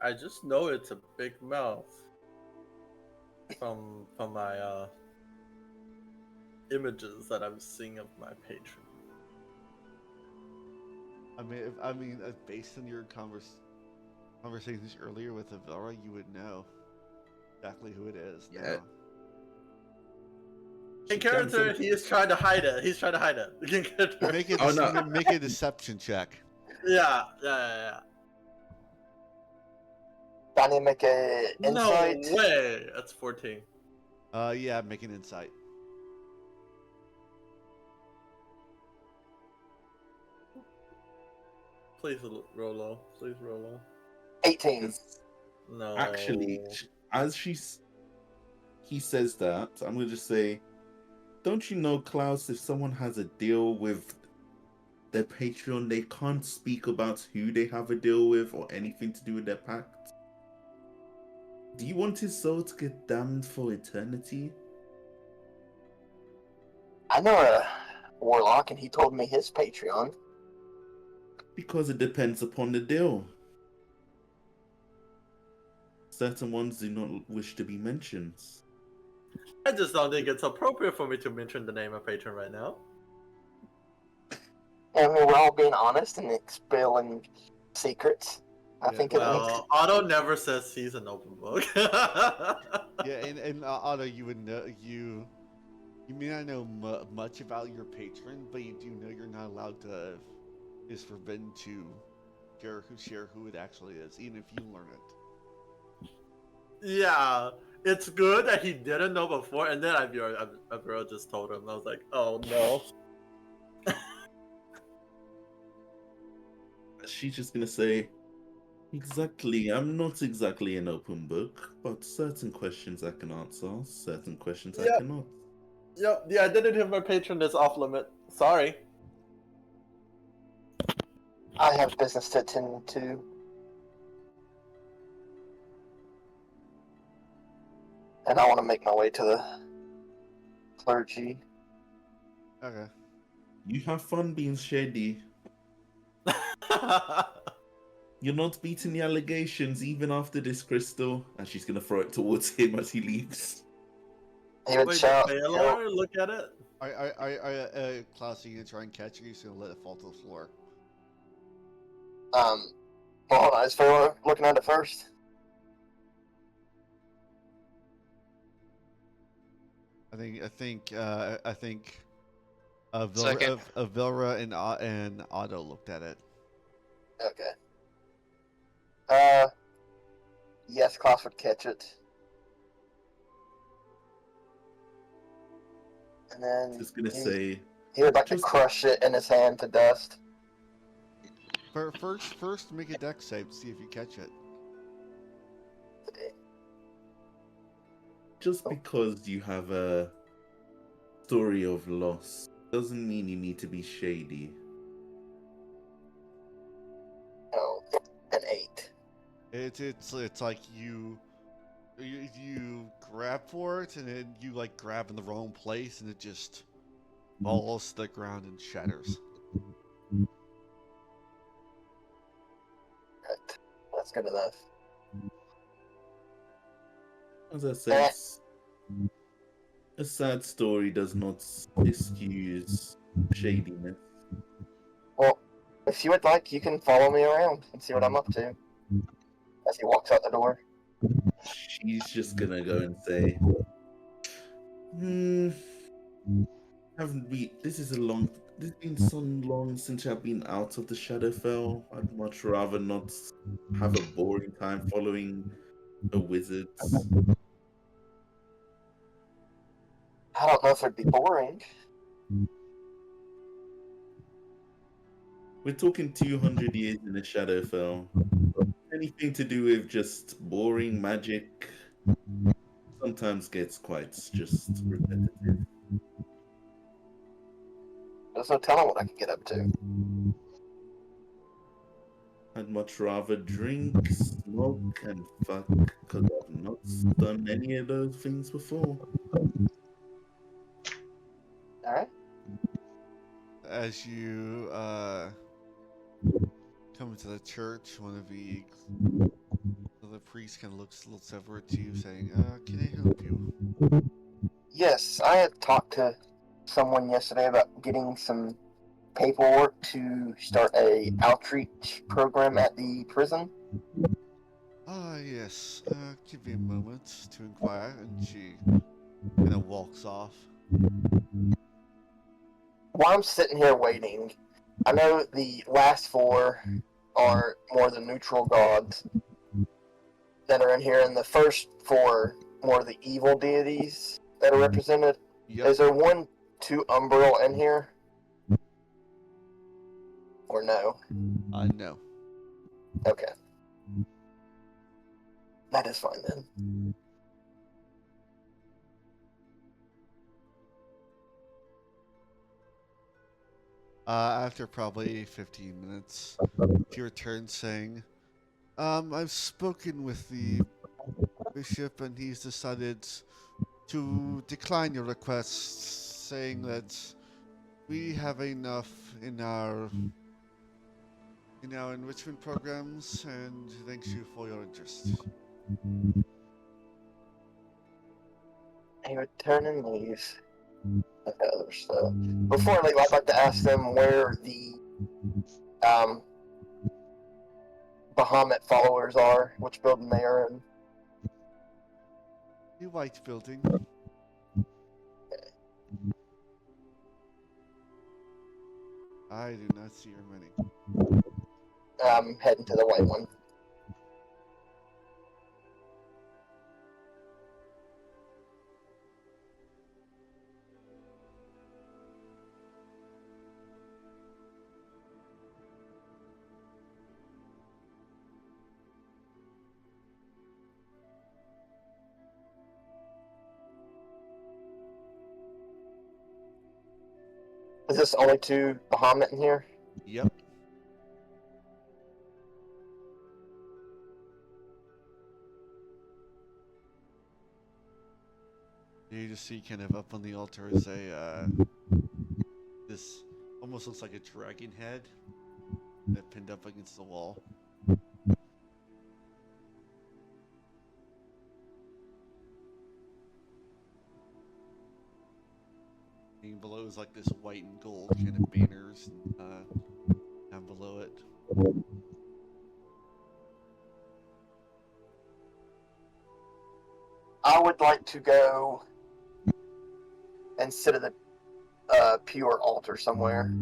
Speaker 6: I just know it's a big mouth from my images that I'm seeing of my patron.
Speaker 1: Based on your conversations earlier with Avera, you would know exactly who it is.
Speaker 5: Yeah.
Speaker 1: Now.
Speaker 6: In character,
Speaker 5: Damsel-
Speaker 6: he is trying to hide it. He's trying to hide it. In character.
Speaker 1: Make a
Speaker 5: Oh, no.
Speaker 1: make a deception check.
Speaker 6: Yeah.
Speaker 2: I need to make a insight.
Speaker 6: No way. That's 14.
Speaker 1: Yeah, make an insight.
Speaker 6: Please roll low. Please roll low.
Speaker 2: 18.
Speaker 6: No.
Speaker 5: Actually, as he says that, I'm gonna just say, don't you know, Klaus, if someone has a deal with their Patreon, they can't speak about who they have a deal with or anything to do with their pact? Do you want his soul to get damned for eternity?
Speaker 2: I know a warlock, and he told me his Patreon.
Speaker 5: Because it depends upon the deal. Certain ones do not wish to be mentioned.
Speaker 6: I just don't think it's appropriate for me to mention the name of patron right now.
Speaker 2: I mean, we're all being honest and spilling secrets. I
Speaker 1: Yeah,
Speaker 2: think it makes
Speaker 6: Well, Otto never says he's an open book.
Speaker 1: Yeah, and Otto, you would know you may not know much about your patron, but you do know you're not allowed to. Is forbidden to share who it actually is, even if you learn it.
Speaker 6: Yeah, it's good that he didn't know before, and then Avira just told him. I was like, oh no.
Speaker 5: She's just gonna say, exactly, I'm not exactly an open book, but certain questions I can answer, certain questions I
Speaker 6: Yep.
Speaker 5: cannot.
Speaker 6: Yep, the identity of my patron is off limit. Sorry.
Speaker 2: I have business to attend to. And I want to make my way to the clergy.
Speaker 1: Okay.
Speaker 5: You have fun being shady. You're not beating the allegations even after this, Crystal. And she's gonna throw it towards him as he leaves.
Speaker 2: He would
Speaker 6: Wait,
Speaker 2: shout,
Speaker 6: Baylor, look at it.
Speaker 1: Klaus, are you gonna try and catch it? Or are you just gonna let it fall to the floor?
Speaker 2: well, hold on, is Pharaoh looking at it first?
Speaker 1: I think
Speaker 3: Second.
Speaker 1: Vilra and Otto looked at it.
Speaker 2: Okay. Yes, Klaus would catch it. And then
Speaker 5: Just gonna say,
Speaker 2: he would like to
Speaker 5: just-
Speaker 2: crush it in his hand to dust.
Speaker 1: First, make a dex save to see if you catch it.
Speaker 5: just because you have a story of loss doesn't mean you need to be shady.
Speaker 2: Oh, an 8.
Speaker 1: It's like you grab for it and then you like grab in the wrong place and it just falls to the ground and shatters.
Speaker 2: Right. That's good enough.
Speaker 5: As I said, a sad story does not excuse shadiness.
Speaker 2: Well, if you would like, you can follow me around and see what I'm up to. As he walks out the door.
Speaker 5: She's just gonna go and say, haven't we? This has been so long since I've been out of the Shadowfell. I'd much rather not have a boring time following a wizard.
Speaker 2: I don't know if it'd be boring.
Speaker 5: We're talking 200 years in the Shadowfell. Anything to do with just boring magic sometimes gets quite just repetitive.
Speaker 2: There's no telling what I can get up to.
Speaker 5: I'd much rather drink, smoke, and fuck, because I've not done any of those things before.
Speaker 2: Alright?
Speaker 1: As you come into the church, one of the priests kind of looks over to you, saying, "Can I help you?"
Speaker 2: Yes, I had talked to someone yesterday about getting some paperwork to start a outreach program at the prison.
Speaker 1: Ah, yes. Give me a moment to inquire. And she kind of walks off.
Speaker 2: While I'm sitting here waiting, I know the last four are more the neutral gods that are in here, and the first four more the evil deities that are represented.
Speaker 1: Yep.
Speaker 2: Is there one, two umbral in here? Or no?
Speaker 1: No.
Speaker 2: Okay. That is fine then.
Speaker 1: After probably 15 minutes, she returns saying, I've spoken with the bishop and he's decided to decline your request, saying that we have enough in our enrichment programs, and thanks you for your interest.
Speaker 2: He return and leaves. Okay, other stuff. Before I leave, I'd like to ask them where the Bahamut followers are, which building they are in.
Speaker 1: The white building. I do not see your many.
Speaker 2: I'm heading to the white one. Is this only two Bahamut in here?
Speaker 1: Yep. You just see kind of up on the altar is a this almost looks like a dragon head that pinned up against the wall. And below is like this white and gold kind of banners down below it.
Speaker 2: I would like to go and sit at the pure altar somewhere.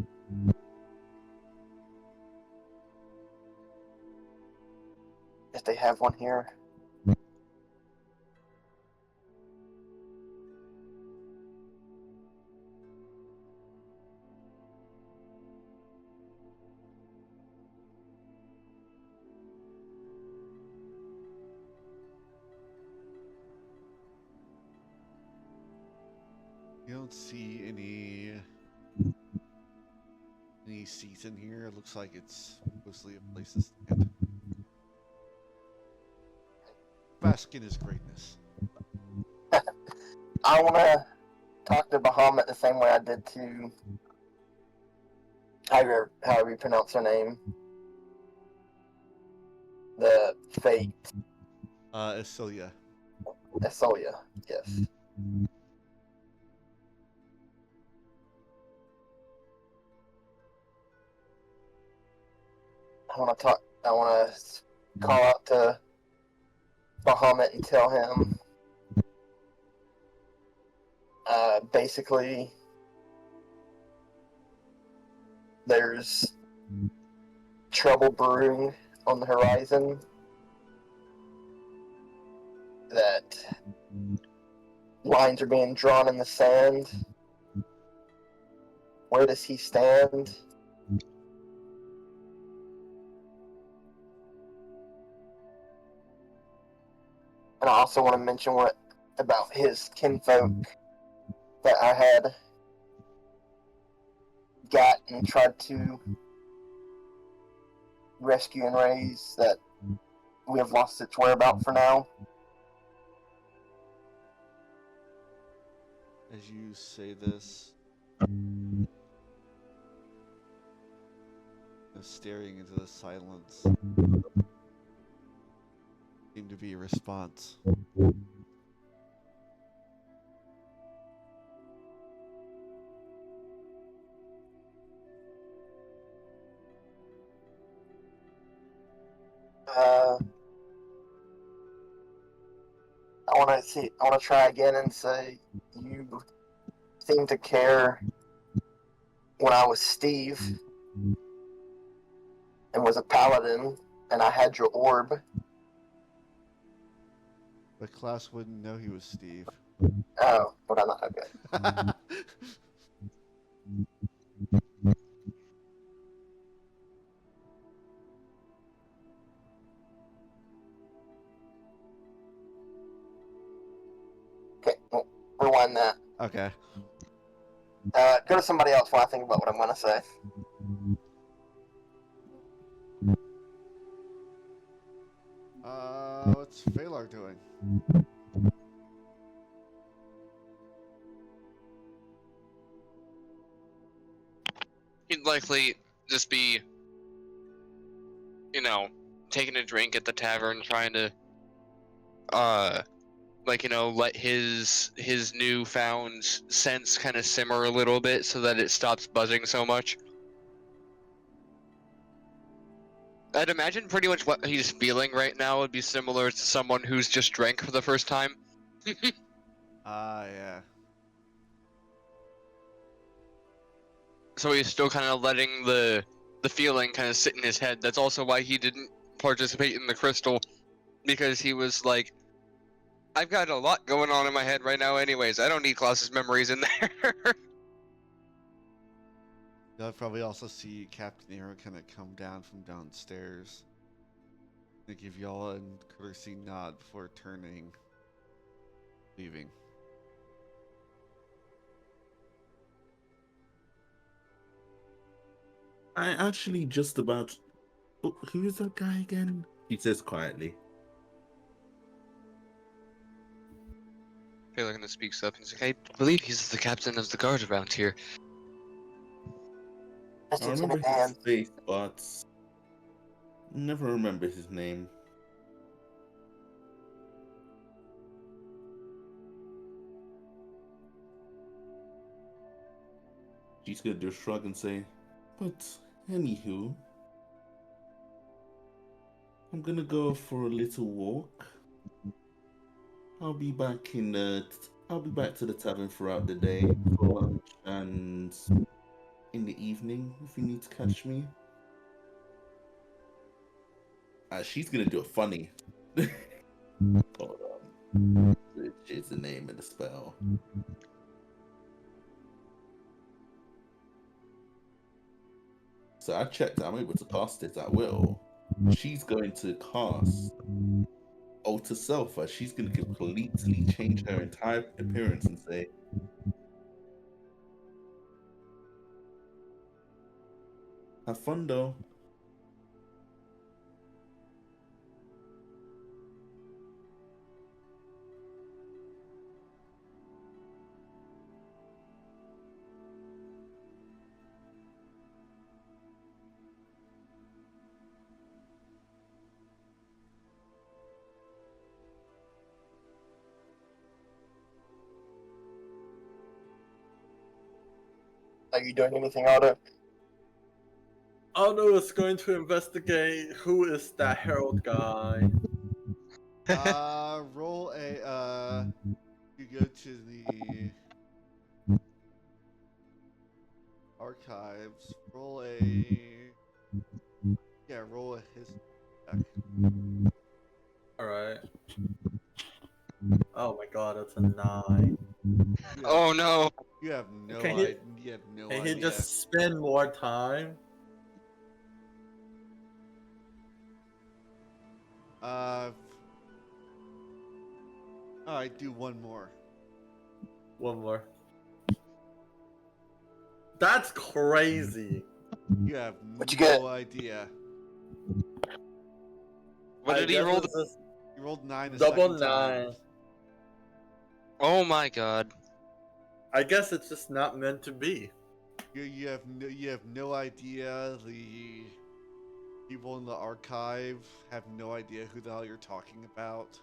Speaker 2: If they have one here.
Speaker 1: You don't see any seats in here. It looks like it's mostly a place to stand. Bask in his greatness.
Speaker 2: I want to talk to Bahamut the same way I did to however you pronounce her name. The Fate.
Speaker 1: Esilia.
Speaker 2: Esolia, yes. I want to call out to Bahamut and tell him basically there's trouble brewing on the horizon, that lines are being drawn in the sand. Where does he stand? And I also want to mention what about his kinfolk that I had got and tried to rescue and raise, that we have lost its whereabouts for now.
Speaker 1: As you say this, staring into the silence, seem to be a response.
Speaker 2: I want to see. I want to try again and say you seem to care when I was Steve and was a paladin, and I had your orb.
Speaker 1: The class wouldn't know he was Steve.
Speaker 2: Oh, but I'm not okay. Okay, well, rewind that.
Speaker 1: Okay.
Speaker 2: Go to somebody else while I think about what I'm gonna say.
Speaker 1: What's Phalar doing?
Speaker 3: He'd likely just be, you know, taking a drink at the tavern, trying to, like, you know, let his newfound sense kind of simmer a little bit so that it stops buzzing so much. I'd imagine pretty much what he's feeling right now would be similar to someone who's just drank for the first time.
Speaker 1: Yeah.
Speaker 3: So he's still kind of letting the feeling kind of sit in his head. That's also why he didn't participate in the crystal, because he was like, I've got a lot going on in my head right now anyways. I don't need Klaus's memories in there.
Speaker 1: You'll probably also see Captain Arrow kind of come down from downstairs. They give y'all a courtesy nod before turning, leaving.
Speaker 5: I actually just about. Oh, who's that guy again? He says quietly.
Speaker 3: Taylor kind of speaks up and he's like, I believe he's the captain of the guard around here.
Speaker 2: That's
Speaker 5: I remember
Speaker 2: Lieutenant Dan.
Speaker 5: his face, but never remember his name. She's gonna do a shrug and say, but anywho, I'm gonna go for a little walk. I'll be back to the tavern throughout the day for lunch and in the evening if you need to catch me. She's gonna do a funny. Hold on. Which is the name of the spell? So I checked. I'm able to cast it at will. She's going to cast Alter Self. She's going to completely change her entire appearance and say, "Have fun, though."
Speaker 2: Are you doing anything, Otto?
Speaker 6: Otto is going to investigate who is that Herald guy.
Speaker 1: Roll a, you go to the archives, roll roll a history check.
Speaker 6: Alright. Oh my god, that's a 9.
Speaker 3: Oh no!
Speaker 1: You have no
Speaker 6: Can
Speaker 1: idea.
Speaker 6: he-
Speaker 1: You have no
Speaker 6: Can
Speaker 1: idea.
Speaker 6: he just spend more time?
Speaker 1: Alright, do one more.
Speaker 6: One more. That's crazy.
Speaker 1: You have
Speaker 2: What'd you
Speaker 1: no
Speaker 2: get?
Speaker 1: idea.
Speaker 3: What
Speaker 6: I
Speaker 3: did he
Speaker 6: guess
Speaker 3: roll?
Speaker 6: it's just
Speaker 1: You rolled 9 a
Speaker 6: double
Speaker 1: second time.
Speaker 6: 9.
Speaker 3: Oh my god.
Speaker 6: I guess it's just not meant to be.
Speaker 1: You have no idea. The people in the archive have no idea who the hell you're talking about.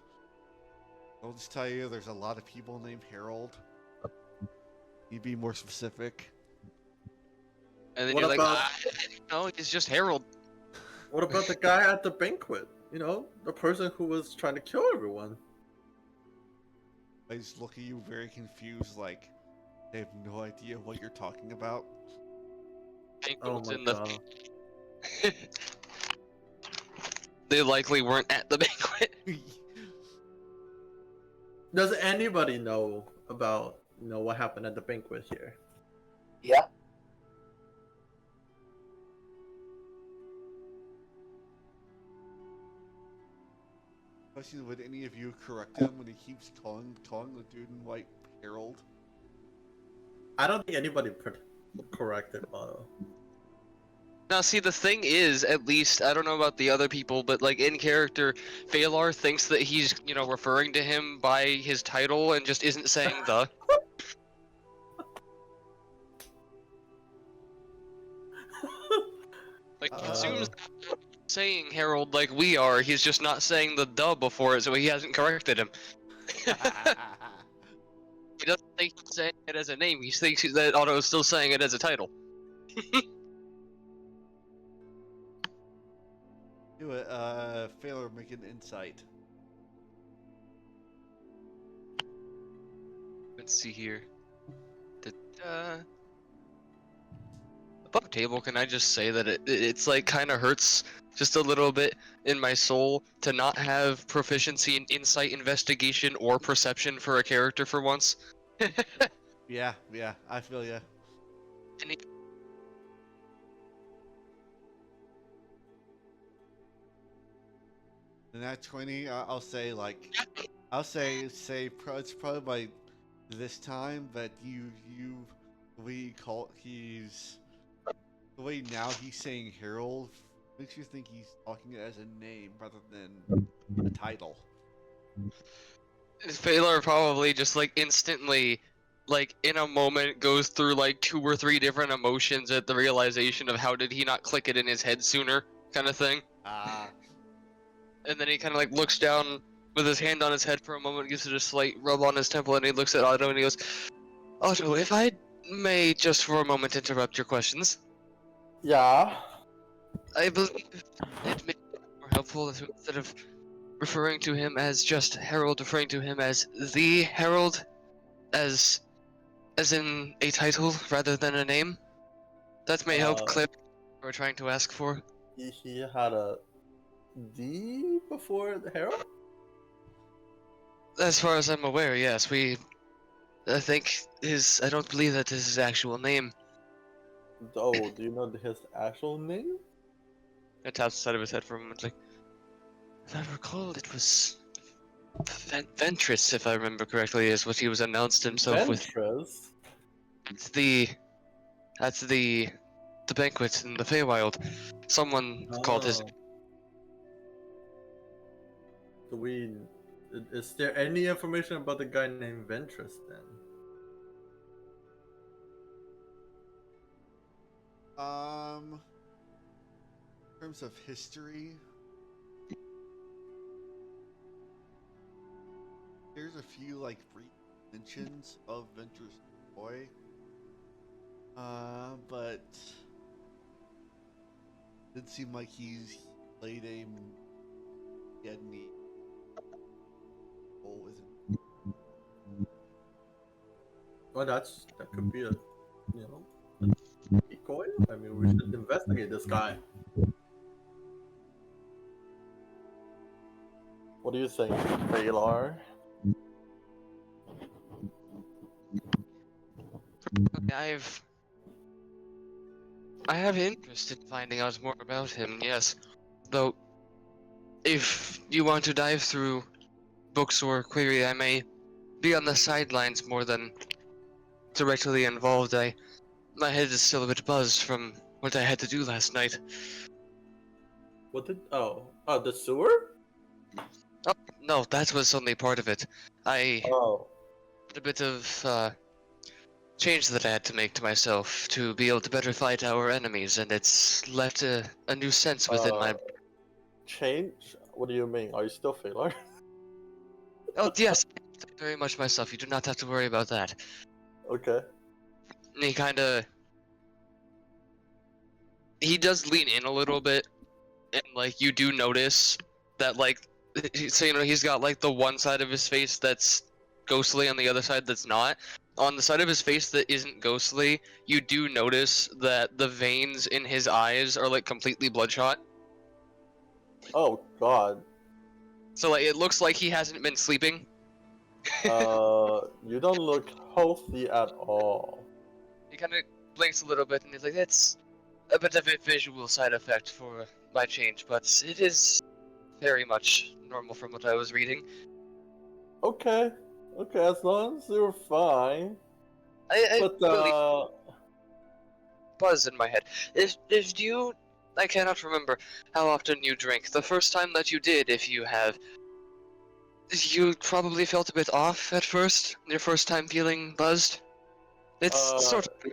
Speaker 1: I'll just tell you, there's a lot of people named Harold. You'd be more specific.
Speaker 3: And then
Speaker 6: What
Speaker 3: you're like,
Speaker 6: about-
Speaker 3: no, it's just Harold.
Speaker 6: What about the guy at the banquet? You know, the person who was trying to kill everyone.
Speaker 1: I just look at you very confused, like they have no idea what you're talking about.
Speaker 4: Oh
Speaker 3: Banquets
Speaker 4: my
Speaker 3: in the
Speaker 4: god.
Speaker 3: they likely weren't at the banquet.
Speaker 4: Does anybody know about what happened at the banquet here?
Speaker 2: Yeah.
Speaker 1: Question: would any of you correct him when he keeps calling the dude in white Harold?
Speaker 4: I don't think anybody corrected Otto.
Speaker 3: Now, see, the thing is, at least, I don't know about the other people, but, like, in character, Phalar thinks that he's, referring to him by his title and just isn't saying the. Like, he assumes that saying Harold like we are, he's just not saying the "the" before it, so he hasn't corrected him. He doesn't think he's saying it as a name, he thinks that Otto is still saying it as a title.
Speaker 1: Do it, Failure, make an insight.
Speaker 3: Let's see here. Above table, can I just say that it's like kind of hurts just a little bit in my soul to not have proficiency in insight, investigation, or perception for a character for once.
Speaker 1: Yeah, I feel ya. And that 20, I'll say it's probably by this time that the way the way now he's saying Harold makes you think he's talking it as a name rather than a title.
Speaker 3: Phalar probably just like instantly, like in a moment, goes through like 2 or 3 different emotions at the realization of how did he not click it in his head sooner, kind of thing.
Speaker 1: Ah,
Speaker 3: And then he kind of like looks down with his hand on his head for a moment, gives it a slight rub on his temple, and he looks at Otto and he goes, "Otto, if I may just for a moment interrupt your questions,
Speaker 6: Yeah.
Speaker 3: I believe it may be more helpful if instead of referring to him as just Herald, referring to him as the Herald, as in a title rather than a name. That may help clear what we're trying to ask for."
Speaker 6: He had a D before the Herald?
Speaker 3: As far as I'm aware, yes. I think I don't believe that is his actual name.
Speaker 6: Oh, do you know his actual name?
Speaker 3: He taps the side of his head for a moment, like, if I recall, it was Ventress, if I remember correctly, is what he was announced himself with.
Speaker 6: Ventress?
Speaker 3: That's the banquet in the Feywild. Someone called his.
Speaker 6: Do we? Is there any information about the guy named Ventress then?
Speaker 1: In terms of history, there's a few like brief mentions of Ventress Boy, but it didn't seem like he's played he had any role with him.
Speaker 6: Well, that could be a decoy. I mean, we should investigate this guy. What do you think, Phalar?
Speaker 3: I have interest in finding out more about him, yes. Though, if you want to dive through books or query, I may be on the sidelines more than directly involved. My head is still a bit buzzed from what I had to do last night.
Speaker 6: What did? The sewer?
Speaker 3: Oh, no, that was only part of it. I
Speaker 6: Oh,
Speaker 3: had a bit of change that I had to make to myself to be able to better fight our enemies, and it's left a new sense within my.
Speaker 6: change? What do you mean? Are you still Phalar?
Speaker 3: Oh, yes, very much myself. You do not have to worry about that.
Speaker 6: Okay.
Speaker 3: And he does lean in a little bit, and like you do notice that like, so he's got like the one side of his face that's ghostly on the other side that's not. On the side of his face that isn't ghostly, you do notice that the veins in his eyes are like completely bloodshot.
Speaker 6: Oh God.
Speaker 3: So like it looks like he hasn't been sleeping.
Speaker 6: You don't look healthy at all.
Speaker 3: He kind of blinks a little bit and he's like, "It's a bit of a visual side effect for my change, but it is very much normal from what I was reading."
Speaker 6: Okay. Okay, as long as you're fine.
Speaker 3: I
Speaker 6: But
Speaker 3: really buzz in my head. If you, I cannot remember how often you drink. The first time that you did, if you have, you probably felt a bit off at first. Your first time feeling buzzed. It's sort of,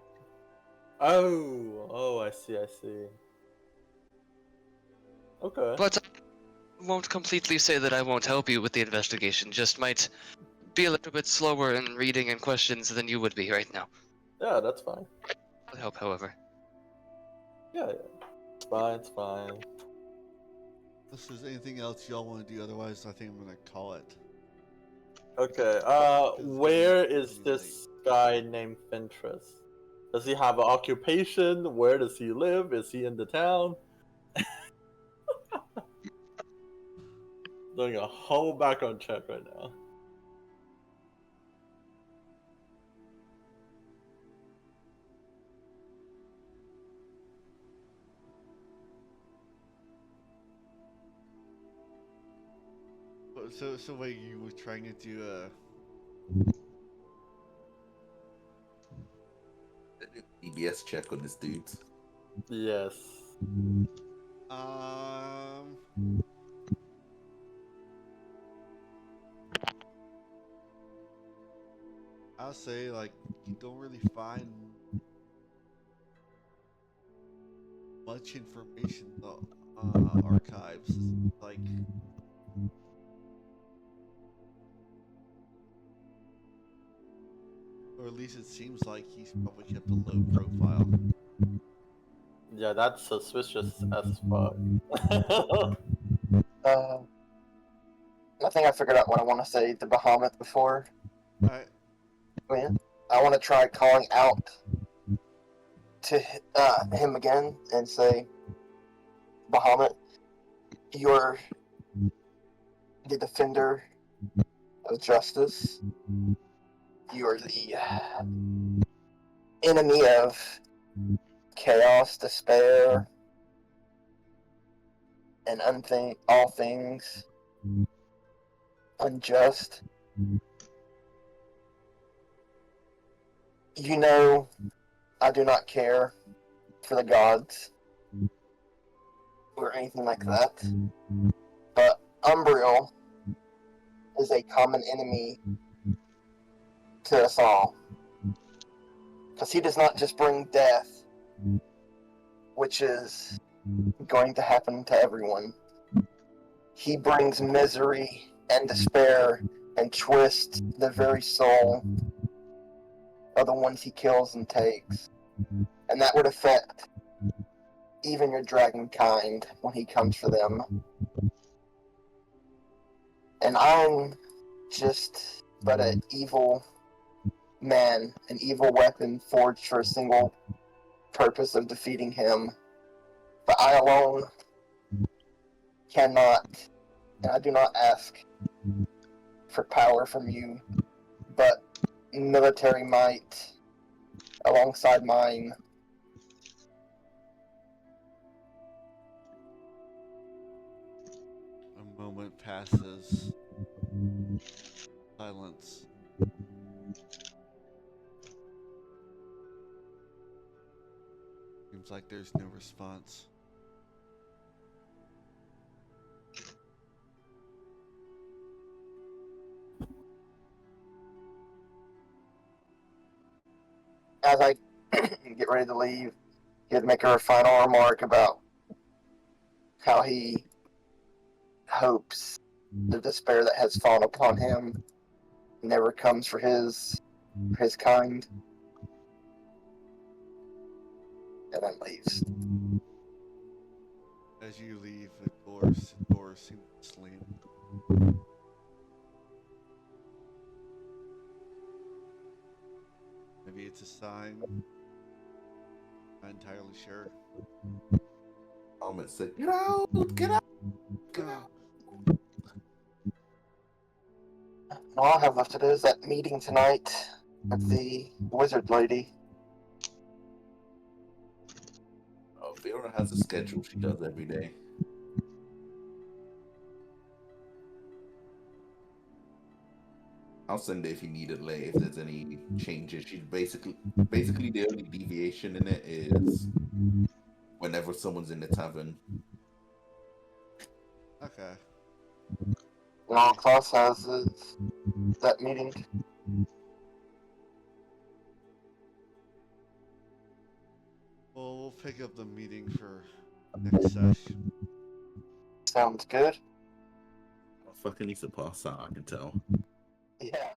Speaker 6: oh, I see, I see. Okay.
Speaker 3: but I won't completely say that I won't help you with the investigation. Just might be a little bit slower in reading and questions than you would be right now.
Speaker 6: Yeah, that's fine.
Speaker 3: I'll help, however.
Speaker 6: Yeah, yeah. It's fine, it's fine.
Speaker 1: If there's anything else y'all want to do, otherwise I think I'm gonna call it.
Speaker 6: Okay, where is this guy named Fentress? Does he have an occupation? Where does he live? Is he in the town? Doing a whole background check right now.
Speaker 1: So wait, you were trying to do a
Speaker 5: EBS check on this dude.
Speaker 6: Yes.
Speaker 1: um I'll say like you don't really find much information in the archives. Like or at least it seems like he's probably kept a low profile.
Speaker 6: Yeah, that's suspicious as fuck.
Speaker 2: I think I figured out what I want to say to Bahamut before.
Speaker 1: Alright.
Speaker 2: I want to try calling out to him again and say, Bahamut, you're the defender of justice. You're the enemy of chaos, despair, and all things unjust. You know, I do not care for the gods or anything like that, but Umbriel is a common enemy to us all. Because he does not just bring death, which is going to happen to everyone. He brings misery and despair and twists the very soul of the ones he kills and takes. And that would affect even your dragon kind when he comes for them. And I'm just but an evil man, an evil weapon forged for a single purpose of defeating him. But I alone cannot, and I do not ask for power from you, but military might alongside mine.
Speaker 1: A moment passes. Silence. Seems like there's no response.
Speaker 2: As I get ready to leave, he'd make her a final remark about how he hopes the despair that has fallen upon him never comes for his kind, and then leaves.
Speaker 1: As you leave, the door seems to slam. entirely sure.
Speaker 5: Ahmed said, "Get out! Get out! Get out!"
Speaker 2: All I have left to do is that meeting tonight with the wizard lady.
Speaker 5: Oh, Vera has a schedule she does every day. I'll send it if you need it later. If there's any changes, she's basically the only deviation in it is whenever someone's in the tavern.
Speaker 1: Okay.
Speaker 2: And all Klaus has is that meeting.
Speaker 1: Well, we'll pick up the meeting for next session.
Speaker 2: Sounds good.
Speaker 5: I fucking needs to pass out, I can tell.
Speaker 2: Yeah.